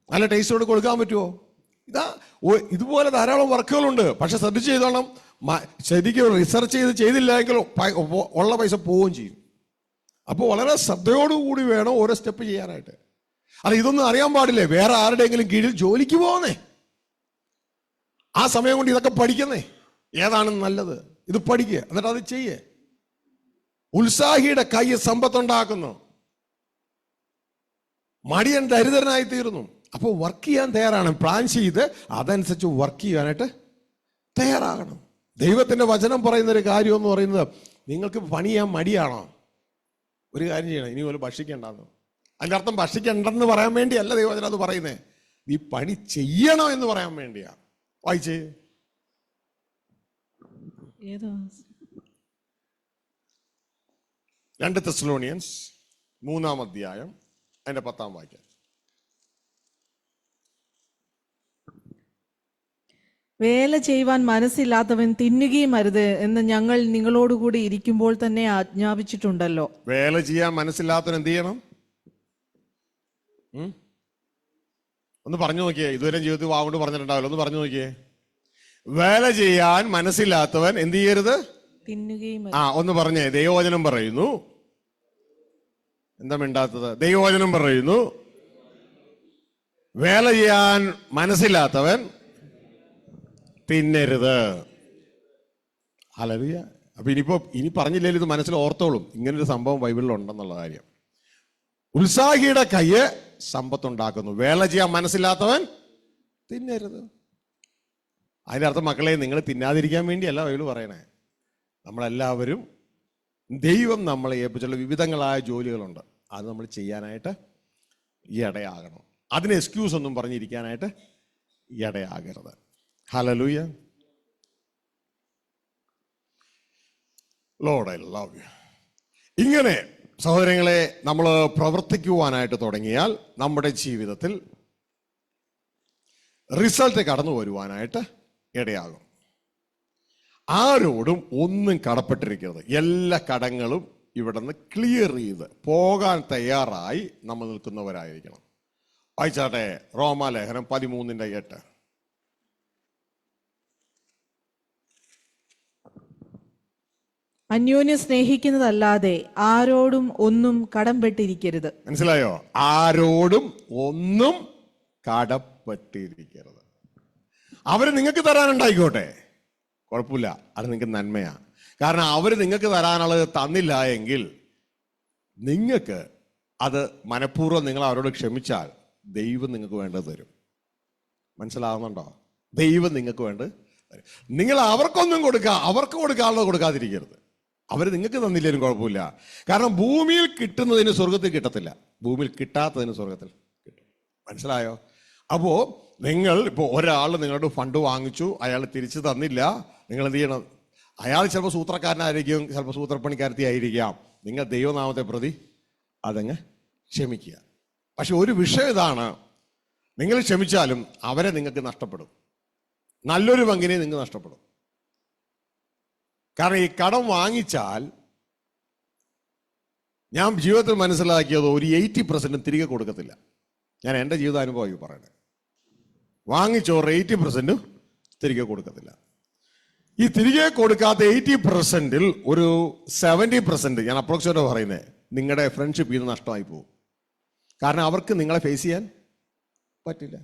നല്ല ടേസ്റ്റോട് കൊടുക്കാൻ പറ്റുമോ? ഇതുപോലെ ധാരാളം വർക്കുകളുണ്ട്. പക്ഷെ ശ്രദ്ധിച്ച് ചെയ്തോണം, ശരിക്കും റിസർച്ച് ചെയ്തില്ലെങ്കിൽ ഉള്ള പൈസ പോവുകയും ചെയ്യും. അപ്പോൾ വളരെ ശ്രദ്ധയോടുകൂടി വേണം ഓരോ സ്റ്റെപ്പ് ചെയ്യാനായിട്ട്. അത് ഇതൊന്നും അറിയാൻ പാടില്ലേ, വേറെ ആരുടെയെങ്കിലും കീഴിൽ ജോലിക്ക് പോകുന്നേ, ആ സമയം കൊണ്ട് ഇതൊക്കെ പഠിക്കുന്നേ, ഏതാണ് നല്ലത് ഇത് പഠിക്കുക, എന്നിട്ട് അത് ചെയ്യേ. ഉത്സാഹിയുടെ കൈ സമ്പത്തുണ്ടാക്കുന്നു, മടിയൻ ദരിദ്രനായി തീർന്നു. അപ്പോൾ വർക്ക് ചെയ്യാൻ തയ്യാറാണ്, പ്ലാൻ ചെയ്ത് അതനുസരിച്ച് വർക്ക് ചെയ്യാനായിട്ട് തയ്യാറാകണം. ദൈവത്തിന്റെ വചനം പറയുന്ന ഒരു കാര്യം എന്ന് പറയുന്നത്, നിങ്ങൾക്ക് പണി ചെയ്യാൻ മടിയാണോ? ഒരു കാര്യം ചെയ്യണം, ഇനി പോലും ഭക്ഷിക്കേണ്ടെന്ന്. അതിൻ്റെ അർത്ഥം ഭക്ഷിക്കണ്ടെന്ന് പറയാൻ വേണ്ടിയല്ല ദൈവവചനം അത് പറയുന്നേ, നീ പണി ചെയ്യണം എന്ന് പറയാൻ വേണ്ടിയാ. വായിച്ചേ, 2 തെസ്സലോനിയൻസ് 3-ാം അധ്യായം അതിന്റെ 10-ാം വാക്യം. വേല ചെയ്യുവാൻ മനസ്സില്ലാത്തവൻ തിന്നുകയും അരുത് എന്ന് ഞങ്ങൾ നിങ്ങളോടുകൂടി ഇരിക്കുമ്പോൾ തന്നെ ആജ്ഞാപിച്ചിട്ടുണ്ടല്ലോ. വേല ചെയ്യാൻ മനസ്സില്ലാത്തവൻ എന്ത് ചെയ്യണം? ഒന്ന് പറഞ്ഞു നോക്കിയേ. ഇതുവരെ ജീവിതത്തിൽ വാഗോണ്ട് പറഞ്ഞിട്ടുണ്ടാവില്ല. ഒന്ന് പറഞ്ഞു നോക്കിയേ. വേല ചെയ്യാൻ മനസ്സില്ലാത്തവൻ എന്ത് ചെയ്യരുത്? തിന്നുകയും. ഒന്ന് പറഞ്ഞേ. ദൈവവചനം പറയുന്നു. എന്താ മിണ്ടാത്തത്? ദൈവവചനം പറയുന്നു വേല ചെയ്യാൻ മനസ്സില്ലാത്തവൻ തിന്നരുത്. ഹല്ലേലൂയ. അപ്പൊ ഇനി പറഞ്ഞില്ലെങ്കിൽ ഇത് മനസ്സിൽ ഓർത്തോളും, ഇങ്ങനൊരു സംഭവം ബൈബിളിൽ ഉണ്ടെന്നുള്ള കാര്യം. ഉത്സാഹിയുടെ കയ്യ് സമ്പത്തുണ്ടാക്കുന്നു, വേല ചെയ്യാൻ മനസ്സില്ലാത്തവൻ തിന്നരുത്. അതിന്റെ അർത്ഥം മക്കളെ, നിങ്ങൾ തിന്നാതിരിക്കാൻ വേണ്ടിയല്ല ബൈബിൾ പറയണേ. നമ്മളെല്ലാവരും ദൈവം നമ്മളെ ഏൽപ്പിച്ചുള്ള വിവിധങ്ങളായ ജോലികളുണ്ട്, അത് നമ്മൾ ചെയ്യാനായിട്ട് ഇടയാകണം. അതിന് എക്സ്ക്യൂസ് ഒന്നും പറഞ്ഞിരിക്കാനായിട്ട് ഇടയാകരുത്. Hallelujah. Lord I love you. ഇങ്ങനെ സഹോദരങ്ങളെ നമ്മൾ പ്രവർത്തിക്കുവാനായിട്ട് തുടങ്ങിയാൽ നമ്മുടെ ജീവിതത്തിൽ റിസൾട്ട് കടന്നു വരുവാനായിട്ട് ഇടയാകും. ആരോടും ഒന്നും കടപ്പെട്ടിരിക്കരുത്. എല്ലാ കടങ്ങളും ഇവിടെ നിന്ന് ക്ലിയർ ചെയ്ത് പോകാൻ തയ്യാറായി നമ്മൾ നിൽക്കുന്നവരായിരിക്കണം. വായിച്ചാട്ടെ, റോമാലേഖനം 13:8. അന്യോന്യം സ്നേഹിക്കുന്നതല്ലാതെ ആരോടും ഒന്നും കടംപെട്ടിരിക്കരുത്. മനസ്സിലായോ? ആരോടും ഒന്നും കടപ്പെട്ടിരിക്കരുത്. അവര് നിങ്ങൾക്ക് തരാനുണ്ടായിക്കോട്ടെ, കുഴപ്പമില്ല, അത് നിങ്ങൾക്ക് നന്മയാ. കാരണം അവർ നിങ്ങൾക്ക് തരാനുള്ളത് തന്നില്ല എങ്കിൽ നിങ്ങൾക്ക് അത് മനഃപൂർവ്വം നിങ്ങൾ അവരോട് ക്ഷമിച്ചാൽ ദൈവം നിങ്ങൾക്ക് വേണ്ടത് തരും. മനസ്സിലാവുന്നുണ്ടോ? ദൈവം നിങ്ങൾക്ക് വേണ്ടത് തരും. നിങ്ങൾ അവർക്കൊന്നും അവർക്ക് കൊടുക്കാനുള്ളത് കൊടുക്കാതിരിക്കരുത്. അവർ നിങ്ങൾക്ക് തന്നില്ലേലും കുഴപ്പമില്ല. കാരണം ഭൂമിയിൽ കിട്ടുന്നതിന് സ്വർഗത്തിൽ കിട്ടത്തില്ല, ഭൂമിയിൽ കിട്ടാത്തതിന് സ്വർഗത്തിൽ കിട്ടും. മനസ്സിലായോ? അപ്പോ നിങ്ങൾ ഇപ്പോൾ ഒരാൾ നിങ്ങളുടെ ഫണ്ട് വാങ്ങിച്ചു, അയാൾ തിരിച്ചു തന്നില്ല, നിങ്ങൾ എന്ത് ചെയ്യണം? അയാൾ ചിലപ്പോൾ സൂത്രക്കാരനായിരിക്കും, ചിലപ്പോൾ സൂത്രപ്പണിക്കാരത്തി ആയിരിക്കാം. നിങ്ങൾ ദൈവനാമത്തെ പ്രതി അതങ്ങ് ക്ഷമിക്കുക. പക്ഷെ ഒരു വിഷയം ഇതാണ്, നിങ്ങൾ ക്ഷമിച്ചാലും അവരെ നിങ്ങൾക്ക് നഷ്ടപ്പെടും, നല്ലൊരു പങ്കിനെ നിങ്ങൾ നഷ്ടപ്പെടും. കാരണം ഈ കടം വാങ്ങിച്ചാൽ ഞാൻ ജീവിതത്തിൽ മനസ്സിലാക്കിയത് ഒരു 80% തിരികെ കൊടുക്കത്തില്ല. ഞാൻ എൻ്റെ ജീവിതാനുഭവം പറയണേ. വാങ്ങിച്ചോറ് 80% തിരികെ കൊടുക്കത്തില്ല. ഈ തിരികെ കൊടുക്കാത്ത 80%-ൽ ഒരു 70% ഞാൻ അപ്രോക്സിമേറ്റ് പറയുന്നത് നിങ്ങളുടെ ഫ്രണ്ട്ഷിപ്പ് ഇത് നഷ്ടമായി പോകും. കാരണം അവർക്ക് നിങ്ങളെ ഫേസ് ചെയ്യാൻ പറ്റില്ല.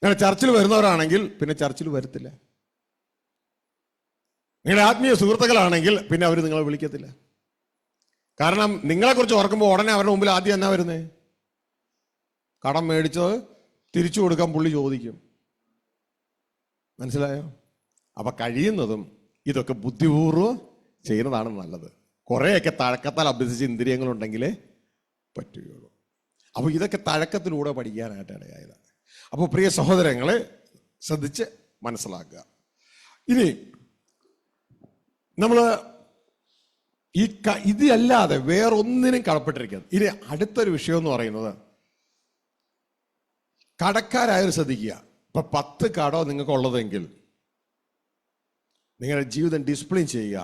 നിങ്ങൾ ചർച്ചിൽ വരുന്നവരാണെങ്കിൽ പിന്നെ ചർച്ചിൽ വരത്തില്ല. നിങ്ങളുടെ ആത്മീയ സുഹൃത്തുക്കളാണെങ്കിൽ പിന്നെ അവർ നിങ്ങളെ വിളിക്കത്തില്ല. കാരണം നിങ്ങളെക്കുറിച്ച് ഓർക്കുമ്പോൾ ഉടനെ അവരുടെ മുമ്പിൽ ആദ്യം എന്നാ വരുന്നേ? കടം മേടിച്ചത് തിരിച്ചു കൊടുക്കാൻ പുള്ളി ചോദിക്കും. മനസ്സിലായോ? അപ്പൊ കഴിയുന്നതും ഇതൊക്കെ ബുദ്ധിപൂർവ്വം ചെയ്യുന്നതാണ് നല്ലത്. കുറേയൊക്കെ തഴക്കത്താൽ അഭ്യസിച്ച ഇന്ദ്രിയങ്ങളുണ്ടെങ്കിലേ പറ്റുകയുള്ളൂ. അപ്പൊ ഇതൊക്കെ തഴക്കത്തിലൂടെ പഠിക്കാനായിട്ട് ഇടയായതാണ്. അപ്പോൾ പ്രിയ സഹോദരങ്ങളെ ശ്രദ്ധിച്ച് മനസ്സിലാക്കുക. ഇനി നമ്മൾ ഇതല്ലാതെ വേറൊന്നിനും കടപ്പെട്ടിരിക്കുന്നത്. ഇനി അടുത്തൊരു വിഷയം എന്ന് പറയുന്നത്, കടക്കാരായാലും ശ്രദ്ധിക്കുക. ഇപ്പൊ 10 കടോ നിങ്ങൾക്ക് ഉള്ളതെങ്കിൽ നിങ്ങളുടെ ജീവിതം ഡിസിപ്ലിൻ ചെയ്യുക.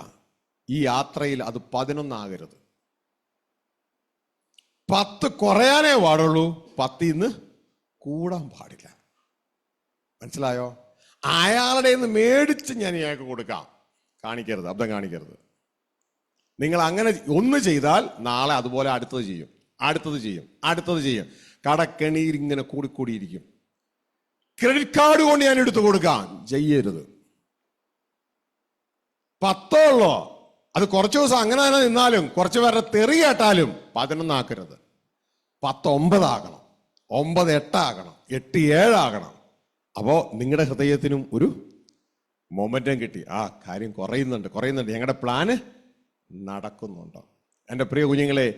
ഈ യാത്രയിൽ അത് 11 ആകരുത്. 10 കുറയാനേ പാടുള്ളൂ, 10 കൂടാൻ പാടില്ല. മനസ്സിലായോ? അയാളുടെ നിന്ന് മേടിച്ച് ഞാൻ ഇയാൾക്ക് കൊടുക്കാം കാണിക്കരുത്, അബദ്ധം കാണിക്കരുത്. നിങ്ങൾ അങ്ങനെ ഒന്ന് ചെയ്താൽ നാളെ അതുപോലെ അടുത്തത് ചെയ്യും, അടുത്തത് ചെയ്യും, അടുത്തത് ചെയ്യും. കടക്കെണിയിൽ ഇങ്ങനെ കൂടിക്കൂടിയിരിക്കും. ക്രെഡിറ്റ് കാർഡ് കൊണ്ട് ഞാൻ എടുത്തു കൊടുക്കാം, ചെയ്യരുത്. 10 ഉള്ളോ, അത് കുറച്ച് ദിവസം അങ്ങനെ തന്നെ നിന്നാലും കുറച്ച് പേരുടെ തെറി കേട്ടാലും 11 ആക്കരുത്. 10 9 ആകണം, 9 8 ആകണം, 8 7 ആകണം. അപ്പോൾ നിങ്ങളുടെ ഹൃദയത്തിനും ഒരു മൊമെന്റം കിട്ടി. ആ കാര്യം കുറയുന്നുണ്ട്, ഞങ്ങളുടെ പ്ലാന് നടക്കുന്നുണ്ടോ. എൻ്റെ പ്രിയ കുഞ്ഞുങ്ങളെ,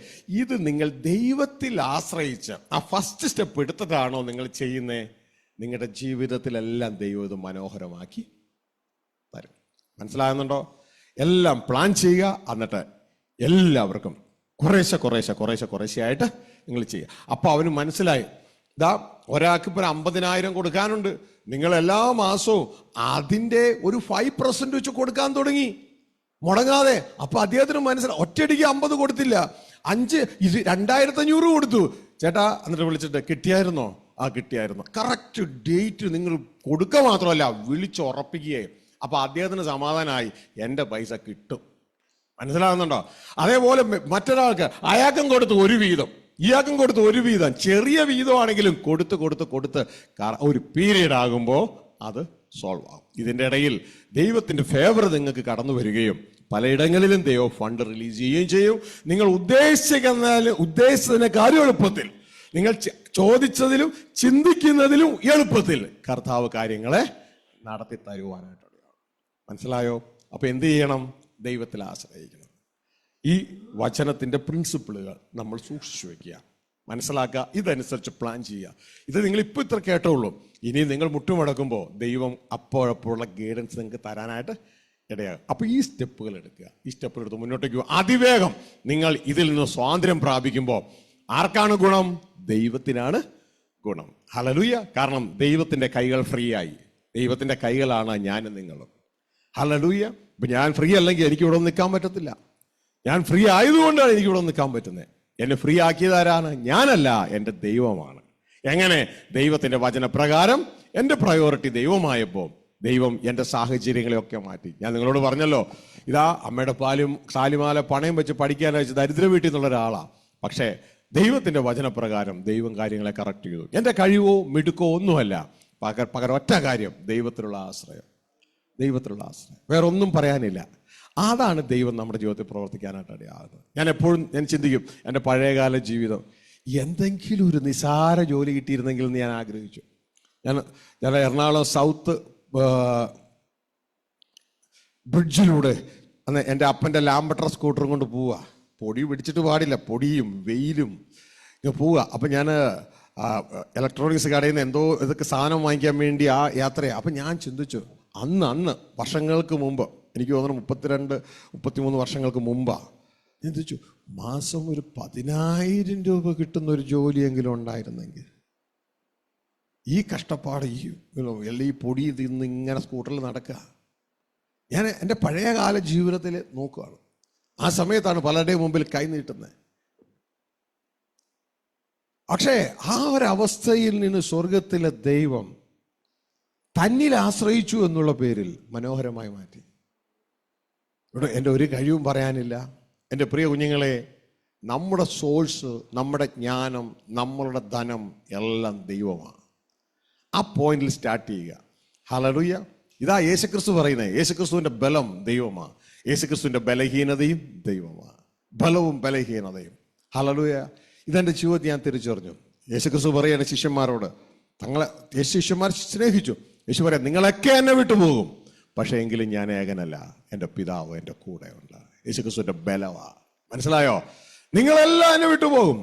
ഇത് നിങ്ങൾ ദൈവത്തിൽ ആശ്രയിച്ച് ആ ഫസ്റ്റ് സ്റ്റെപ്പ് എടുത്തതാണോ നിങ്ങൾ ചെയ്യുന്നത്? നിങ്ങളുടെ ജീവിതത്തിലെല്ലാം ദൈവം ഇത് മനോഹരമാക്കി തരും. മനസ്സിലാകുന്നുണ്ടോ? എല്ലാം പ്ലാൻ ചെയ്യുക, എന്നിട്ട് എല്ലാവർക്കും കുറേശ്ശെ ആയിട്ട് നിങ്ങൾ ചെയ്യുക. അപ്പോൾ അവന് മനസ്സിലായി, ഇതാ ഒരാൾക്ക് ഇപ്പോൾ 50,000 കൊടുക്കാനുണ്ട്, നിങ്ങൾ എല്ലാ മാസവും അതിൻ്റെ ഒരു 5% വെച്ച് കൊടുക്കാൻ തുടങ്ങി, മുടങ്ങാതെ. അപ്പൊ അദ്ദേഹത്തിന് മനസ്സിലായി, ഒറ്റയടിക്ക് 50 കൊടുത്തില്ല, 2,500 കൊടുത്തു. ചേട്ടാ എന്നിട്ട് വിളിച്ചിട്ട്, കിട്ടിയായിരുന്നോ? ആ കിട്ടിയായിരുന്നു. കറക്റ്റ് ഡേറ്റ് നിങ്ങൾ കൊടുക്കുക മാത്രമല്ല, വിളിച്ചുറപ്പിക്കുകയും. അപ്പൊ അദ്ദേഹത്തിന് സമാധാനമായി, എൻ്റെ പൈസ കിട്ടും. മനസ്സിലാകുന്നുണ്ടോ? അതേപോലെ മറ്റൊരാൾക്ക് അയാൾക്കും കൊടുത്ത് ഒരു വീതം, ഇയാൾക്കും കൊടുത്ത് ഒരു വീതം, ചെറിയ വീതമാണെങ്കിലും കൊടുത്ത് ഒരു പീരീഡ് ആകുമ്പോൾ അത് സോൾവ് ആകും. ഇതിൻ്റെ ഇടയിൽ ദൈവത്തിൻ്റെ ഫേവർ നിങ്ങൾക്ക് കടന്നു വരികയും പലയിടങ്ങളിലും ദൈവം ഫണ്ട് റിലീസ് ചെയ്യുകയും ചെയ്യും. നിങ്ങൾ ഉദ്ദേശിച്ചതിനേക്കാളും എളുപ്പത്തിൽ, നിങ്ങൾ ചോദിച്ചതിലും ചിന്തിക്കുന്നതിലും എളുപ്പത്തിൽ കർത്താവ് കാര്യങ്ങളെ നടത്തി തരുവാനായിട്ടുള്ള. മനസ്സിലായോ? അപ്പൊ എന്ത് ചെയ്യണം? ദൈവത്തിൽ ആശ്രയിക്കണം. ഈ വചനത്തിന്റെ പ്രിൻസിപ്പിളുകൾ നമ്മൾ സൂക്ഷിച്ചു വെക്കുക, മനസ്സിലാക്കുക, ഇതനുസരിച്ച് പ്ലാൻ ചെയ്യുക. ഇത് നിങ്ങൾ ഇപ്പൊ ഇത്ര കേട്ടുള്ളൂ. ഇനി നിങ്ങൾ മുട്ടുമടക്കുമ്പോൾ ദൈവം അപ്പോഴപ്പോഴുള്ള ഗൈഡൻസ് നിങ്ങൾക്ക് തരാനായിട്ട് ഇടയാകും. അപ്പൊ ഈ സ്റ്റെപ്പുകൾ എടുക്കുക, ഈ സ്റ്റെപ്പുകൾ എടുത്ത് മുന്നോട്ടേക്ക് പോകുക. അതിവേഗം നിങ്ങൾ ഇതിൽ നിന്ന് സ്വാതന്ത്ര്യം പ്രാപിക്കുമ്പോൾ ആർക്കാണ് ഗുണം? ദൈവത്തിനാണ് ഗുണം. ഹല്ലേലൂയ. കാരണം ദൈവത്തിന്റെ കൈകൾ ഫ്രീ ആയി. ദൈവത്തിന്റെ കൈകളാണ് ഞാനും നിങ്ങളും. ഹല്ലേലൂയ. ഇപ്പൊ ഞാൻ ഫ്രീ അല്ലെങ്കിൽ എനിക്ക് ഇവിടെ നിൽക്കാൻ പറ്റത്തില്ല. ഞാൻ ഫ്രീ ആയതുകൊണ്ടാണ് എനിക്ക് ഇവിടെ നിൽക്കാൻ പറ്റുന്നത്. എന്നെ ഫ്രീ ആക്കിയതാരാണ്? ഞാനല്ല, എൻ്റെ ദൈവമാണ്. എങ്ങനെ? ദൈവത്തിന്റെ വചനപ്രകാരം എൻ്റെ പ്രയോറിറ്റി ദൈവമായപ്പോൾ ദൈവം എൻ്റെ സാഹചര്യങ്ങളെയൊക്കെ മാറ്റി. ഞാൻ നിങ്ങളോട് പറഞ്ഞല്ലോ, ഇതാ അമ്മയുടെ സാലിമാല പണയം വെച്ച് പഠിക്കാൻ അയച്ച് ദരിദ്ര വീട്ടിൽ നിന്നുള്ള ഒരാളാണ്. പക്ഷേ ദൈവത്തിന്റെ വചനപ്രകാരം ദൈവം കാര്യങ്ങളെ കറക്റ്റ് ചെയ്തു. എൻ്റെ കഴിവോ മിടുക്കോ ഒന്നുമല്ല, പകരം ഒറ്റ കാര്യം, ദൈവത്തിലുള്ള ആശ്രയം. വേറെ ഒന്നും പറയാനില്ല. അതാണ് ദൈവം നമ്മുടെ ജീവിതത്തിൽ പ്രവർത്തിക്കാനായിട്ട് ഇടയാകുന്നത്. ഞാൻ എപ്പോഴും ചിന്തിക്കും, എൻ്റെ പഴയകാല ജീവിതം എന്തെങ്കിലും ഒരു നിസാര ജോലി കിട്ടിയിരുന്നെങ്കിൽ എന്ന് ഞാൻ ആഗ്രഹിച്ചു. ഞാൻ എറണാകുളം സൗത്ത് ബ്രിഡ്ജിലൂടെ അന്ന് എൻ്റെ അപ്പൻ്റെ ലാംബട്ടർ സ്കൂട്ടറും കൊണ്ട് പോവുക. പൊടി പിടിച്ചിട്ട് പാടില്ല, പൊടിയും വെയിലും പോവുക. അപ്പം ഞാൻ ഇലക്ട്രോണിക്സ് കടയിൽ നിന്ന് എന്തോ ഇതൊക്കെ സാധനം വാങ്ങിക്കാൻ വേണ്ടി ആ യാത്രയാണ്. അപ്പം ഞാൻ ചിന്തിച്ചു, അന്ന് വർഷങ്ങൾക്ക് മുമ്പ്, എനിക്ക് തോന്നുന്നു 32-33 വർഷങ്ങൾക്ക് മുമ്പാണ്, ചിന്തിച്ചു, മാസം ഒരു 10,000 രൂപ കിട്ടുന്ന ഒരു ജോലിയെങ്കിലും ഉണ്ടായിരുന്നെങ്കിൽ. ഈ കഷ്ടപ്പാട്, ഈ പൊടി തിന്ന് ഇങ്ങനെ സ്കൂട്ടറിൽ നടക്കുക. ഞാൻ എൻ്റെ പഴയകാല ജീവിതത്തിൽ നോക്കുകയാണ്. ആ സമയത്താണ് പലരുടെയും മുമ്പിൽ കൈ നീട്ടുന്നത്. പക്ഷേ ആ ഒരവസ്ഥയിൽ നിന്ന് സ്വർഗത്തിലെ ദൈവം തന്നിൽ ആശ്രയിച്ചു എന്നുള്ള പേരിൽ മനോഹരമായി മാറ്റി. ഇവിടെ എൻ്റെ ഒരു കഴിവും പറയാനില്ല. എൻ്റെ പ്രിയ കുഞ്ഞുങ്ങളെ, നമ്മുടെ സോഴ്സ്, നമ്മുടെ ജ്ഞാനം, നമ്മളുടെ ധനം എല്ലാം ദൈവമാണ്. ആ പോയിന്റിൽ സ്റ്റാർട്ട് ചെയ്യുക. ഹല്ലേലൂയ. ഇതാ യേശുക്രിസ്തു പറയുന്നത്. യേശുക്രിസ്തുവിന്റെ ബലം ദൈവമാണ്, യേശുക്രിസ്തുവിന്റെ ബലഹീനതയും ദൈവമാണ്. ബലവും ബലഹീനതയും. ഹല്ലേലൂയ. ഇതെൻ്റെ ജീവിതത്തിൽ ഞാൻ തിരിച്ചറിഞ്ഞു. യേശുക്രിസ്തു പറയാണ് ശിഷ്യന്മാരോട്, ശിഷ്യന്മാർ സ്നേഹിച്ചു. യേശു പറയാം, നിങ്ങളൊക്കെ എന്നെ വിട്ടുപോകും, പക്ഷേ എങ്കിലും ഞാൻ ഏകനല്ല, എൻ്റെ പിതാവ് എൻ്റെ കൂടെ ഉണ്ട്. യേശുക്രിസ്തുവിന്റെ ബലവാ. മനസ്സിലായോ? നിങ്ങളെല്ലാം എന്നെ വിട്ടുപോകും.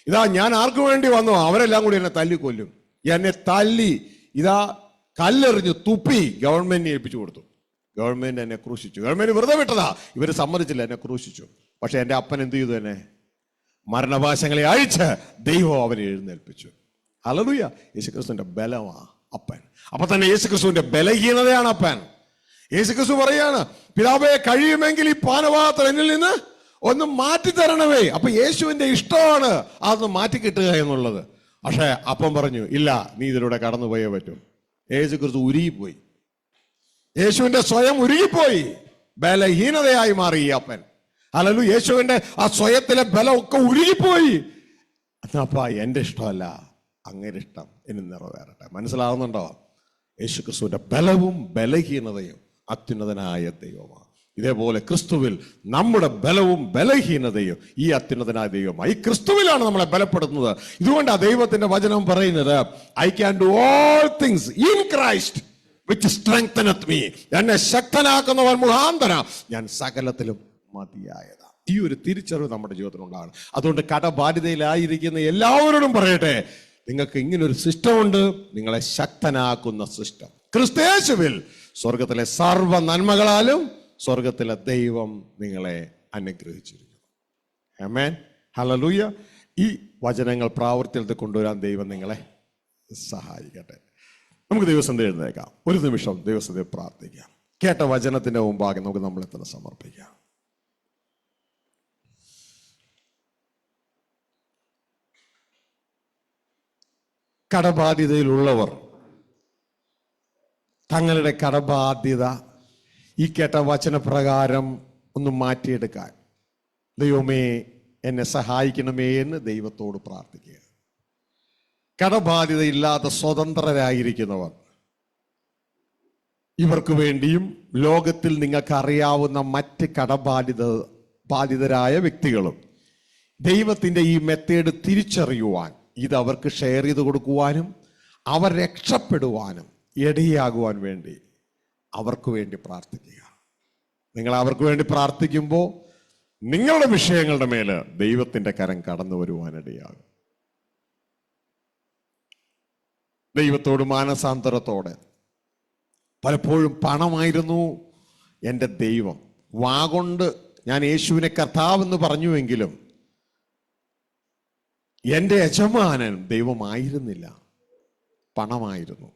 ഇതാ ഞാൻ ആർക്കു വേണ്ടി വന്നോ അവരെല്ലാം കൂടി എന്നെ തല്ലിക്കൊല്ലും. എന്നെ തല്ലി ഇതാ കല്ലെറിഞ്ഞ് തുപ്പി ഗവൺമെന്റിനെ ഏൽപ്പിച്ചു കൊടുത്തു. ഗവൺമെന്റ് എന്നെ ക്രൂശിച്ചു. ഗവൺമെന്റ് വെറുതെ വിട്ടതാ, ഇവർ സമ്മതിച്ചില്ല, എന്നെ ക്രൂശിച്ചു. പക്ഷെ എൻ്റെ അപ്പൻ എന്ത് ചെയ്തു? എന്നെ മരണപാശങ്ങളെ അഴിച്ച് ദൈവം അവനെ എഴുന്നേൽപ്പിച്ചു. ഹല്ലേലൂയ. യേശുക്രിസ്തുവിന്റെ ബലമാ അപ്പൻ. അപ്പൊ തന്നെ യേശുക്രിസ്തുവിന്റെ ബലഹീനതയാണ് അപ്പൻ. യേശുക്രിസ്തു പറയാണ്, പിതാവേ കഴിയുമെങ്കിൽ ഈ പാനപാത്രം എന്നിൽ നിന്ന് ഒന്ന് മാറ്റിത്തരണമേ. അപ്പൊ യേശുവിന്റെ ഇഷ്ടമാണ് അതൊന്ന് മാറ്റിക്കിട്ടുക എന്നുള്ളത്. പക്ഷെ അപ്പം പറഞ്ഞു, ഇല്ല, നീ ഇതിലൂടെ കടന്നുപോയേ പറ്റും. യേശുക്രിസ്തു ഉരുകിപ്പോയി. യേശുവിന്റെ സ്വയം ഉരുകിപ്പോയി, ബലഹീനതയായി മാറി ഈ അപ്പൻ. ഹല്ലേലൂയ. യേശുവിന്റെ ആ സ്വയത്തിലെ ബലമൊക്കെ ഉരുകിപ്പോയി. അപ്പ എൻ്റെ ഇഷ്ടമല്ല, അങ്ങയുടെ ഇഷ്ടം ഇനി നിറവേറട്ടെ. മനസ്സിലാവുന്നുണ്ടോ? യേശുക്രിസ്തുവിന്റെ ബലവും ബലഹീനതയും അത്യുന്നതനായ ദൈവമാണ്. ഇതേപോലെ ക്രിസ്തുവിൽ നമ്മുടെ ബലവും ബലഹീനതയും ഈ അത്യുന്നതനായ ദൈവമാണ്. ഈ ക്രിസ്തുവിലാണ് നമ്മളെ ബലപ്പെടുത്തുന്നത്. ഇതുകൊണ്ട് ആ ദൈവത്തിന്റെ വചനം പറയുന്നത്, I can do all things in Christ which strengtheneth me. എന്നെ ശക്തനാക്കുന്നവൻ മുഖാന്തരം ഞാൻ സകലത്തിലും മതിയായതാ. ഈ ഒരു തിരിച്ചറിവ് നമ്മുടെ ജീവിതത്തിൽ ഉണ്ടാകണം. അതുകൊണ്ട് കടബാധ്യതയിലായിരിക്കുന്ന എല്ലാവരോടും പറയട്ടെ, നിങ്ങൾക്ക് ഇങ്ങനൊരു സിസ്റ്റമുണ്ട്, നിങ്ങളെ ശക്തനാക്കുന്ന സിസ്റ്റം. ക്രിസ്തുയേശുവിൽ സ്വർഗത്തിലെ സർവ്വ നന്മകളാലും സ്വർഗത്തിലെ ദൈവം നിങ്ങളെ അനുഗ്രഹിച്ചിരിക്കുന്നു. ആമേൻ, ഹല്ലേലൂയ. ഈ വചനങ്ങൾ പ്രാവർത്തികത്തിൽ കൊണ്ടുവരാൻ ദൈവം നിങ്ങളെ സഹായിക്കട്ടെ. നമുക്ക് ദൈവസന്നിധിയിൽ എഴുന്നേൽക്കാം. ഒരു നിമിഷം ദൈവസന്നിധിയിൽ പ്രാർത്ഥിക്കാം. കേട്ട വചനത്തിന്റെ മുമ്പാകെ നമുക്ക് നമ്മളെ തന്നെ സമർപ്പിക്കാം. കടബാധ്യതയിലുള്ളവർ തങ്ങളുടെ കടബാധ്യത ഈ കേട്ട വചനപ്രകാരം ഒന്ന് മാറ്റിയെടുക്കാൻ, ദൈവമേ എന്നെ സഹായിക്കണമേ എന്ന് ദൈവത്തോട് പ്രാർത്ഥിക്കുക. കടബാധ്യതയില്ലാത്ത സ്വതന്ത്രരായിരിക്കുന്നവർ, ഇവർക്ക് വേണ്ടിയും ലോകത്തിൽ നിങ്ങൾക്ക് അറിയാവുന്ന മറ്റ് ബാധിതരായ വ്യക്തികളും ദൈവത്തിൻ്റെ ഈ മെത്തേഡ് തിരിച്ചറിയുവാൻ, ഇത് അവർക്ക് ഷെയർ ചെയ്ത് കൊടുക്കുവാനും അവർ രക്ഷപ്പെടുവാനും ഇടയാകുവാൻ വേണ്ടി അവർക്ക് വേണ്ടി പ്രാർത്ഥിക്കുക. നിങ്ങൾ അവർക്ക് വേണ്ടി പ്രാർത്ഥിക്കുമ്പോൾ നിങ്ങളുടെ വിഷയങ്ങളുടെ മേല് ദൈവത്തിൻ്റെ കരം കടന്നു വരുവാനിടയാകും. ദൈവത്തോട് മാനസാന്തരത്തോടെ, പലപ്പോഴും പണമായിരുന്നു എൻ്റെ ദൈവം, വാഗൊണ്ട് ഞാൻ യേശുവിനെ കർത്താവെന്ന് പറഞ്ഞുവെങ്കിലും എൻ്റെ യജമാനൻ ദൈവമായിരുന്നില്ല, പണമായിരുന്നു.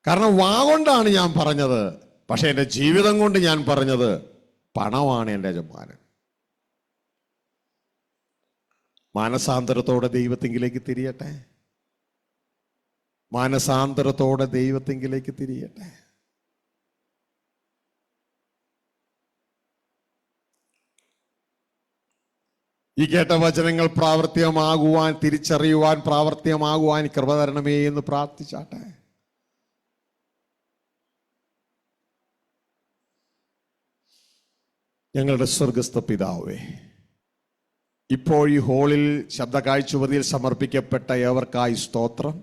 കാരണം വാഗൊണ്ടാണ് ഞാൻ പറഞ്ഞത്, പക്ഷെ എൻ്റെ ജീവിതം കൊണ്ട് ഞാൻ പറഞ്ഞത് പണമാണ് എൻ്റെ യജമാനൻ. മാനസാന്തരത്തോടെ ദൈവത്തെങ്കിലേക്ക് തിരിയട്ടെ, മാനസാന്തരത്തോടെ ദൈവത്തെങ്കിലേക്ക് തിരിയട്ടെ. ഈ കേട്ട വചനങ്ങൾ പ്രാവർത്തികമാകുവാൻ, തിരിച്ചറിയുവാൻ, പ്രാവർത്തികമാകുവാൻ കൃപ തരണമേ എന്ന് പ്രാർത്ഥിച്ചാട്ടെ. ഞങ്ങളുടെ സ്വർഗസ്ഥ പിതാവേ, ഇപ്പോൾ ഈ ഹോളിൽ ശബ്ദ കാഴ്ചവതിയിൽ സമർപ്പിക്കപ്പെട്ട ഏവർക്കായി സ്തോത്രം.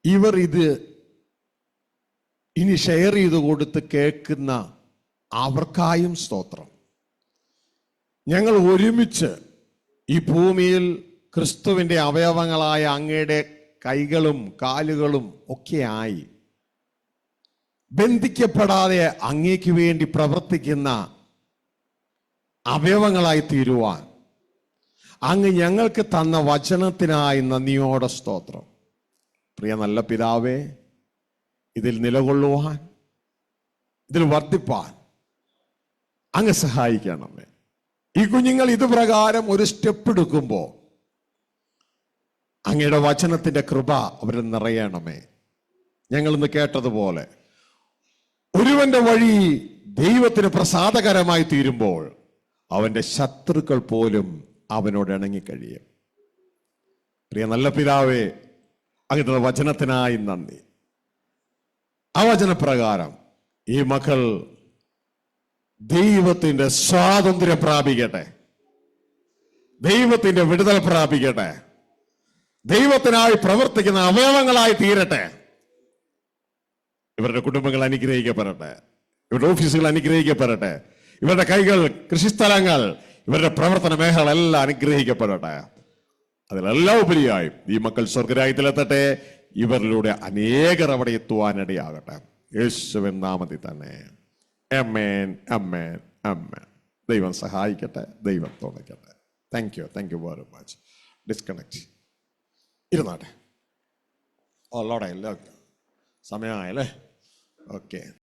ഇവർ ഇത് ഇനി ഷെയർ ചെയ്ത് കൊടുത്ത് കേൾക്കുന്ന അവർക്കായും സ്തോത്രം. ഞങ്ങൾ ഒരുമിച്ച് ഈ ഭൂമിയിൽ ക്രിസ്തുവിൻ്റെ അവയവങ്ങളായ അങ്ങയുടെ കൈകളും കാലുകളും ഒക്കെയായി ബന്ധിക്കപ്പെടാതെ അങ്ങേക്ക് വേണ്ടി പ്രവർത്തിക്കുന്ന അവയവങ്ങളായി തീരുവാൻ അങ്ങ് ഞങ്ങൾക്ക് തന്ന വചനത്തിനായി നന്ദിയോടെ സ്തോത്രം. പ്രിയ നല്ല പിതാവേ, ഇതിൽ നിലകൊള്ളുവാൻ, ഇതിൽ വർദ്ധിപ്പാൻ അങ്ങ് സഹായിക്കണമേ. ഈ കുഞ്ഞുങ്ങൾ ഇത് പ്രകാരം ഒരു സ്റ്റെപ്പ് എടുക്കുമ്പോൾ അങ്ങയുടെ വചനത്തിന്റെ കൃപ അവരിൽ നിറയണമേ. ഞങ്ങളിന്ന് കേട്ടതുപോലെ ഒരുവന്റെ വഴി ദൈവത്തിന് പ്രസാദകരമായി തീരുമ്പോൾ അവന്റെ ശത്രുക്കൾ പോലും അവനോട് ഇണങ്ങിക്കഴിയും. പ്രിയ നല്ല പിതാവേ, അങ്ങയുടെ വചനത്തിനായി നന്ദി. ആ വചനപ്രകാരം ഈ മക്കൾ ദൈവത്തിന്റെ സ്വാതന്ത്ര്യം പ്രാപിക്കട്ടെ, ദൈവത്തിന്റെ വിടുതൽ പ്രാപിക്കട്ടെ, ദൈവത്തിനായി പ്രവർത്തിക്കുന്ന അവയവങ്ങളായി തീരട്ടെ. ഇവരുടെ കുടുംബങ്ങൾ അനുഗ്രഹിക്കപ്പെടട്ടെ, ഇവരുടെ ഓഫീസുകൾ അനുഗ്രഹിക്കപ്പെടട്ടെ, ഇവരുടെ കൈകൾ, കൃഷിസ്ഥലങ്ങൾ, ഇവരുടെ പ്രവർത്തന മേഖല എല്ലാം അനുഗ്രഹിക്കപ്പെടട്ടെ. അതിലെല്ലാം ഉപരിയായി ഈ മക്കൾ സ്വർഗരാജ്യത്തിലെത്തട്ടെ. ഇവരിലൂടെ അനേകർ അവിടെ എത്തുവാനിടയാകട്ടെ. യേശുവിൻ നാമത്തിൽ തന്നെ. ആമേൻ, ആമേൻ, ആമേൻ. ദൈവം സഹായിക്കട്ടെ, ദൈവം തുണയ്ക്കട്ടെ. Thank you very much. Disconnect ഇരുന്നാട്ടെ. ഓ ലോഡായില്ല, സമയമായല്ലേ? ഓക്കെ.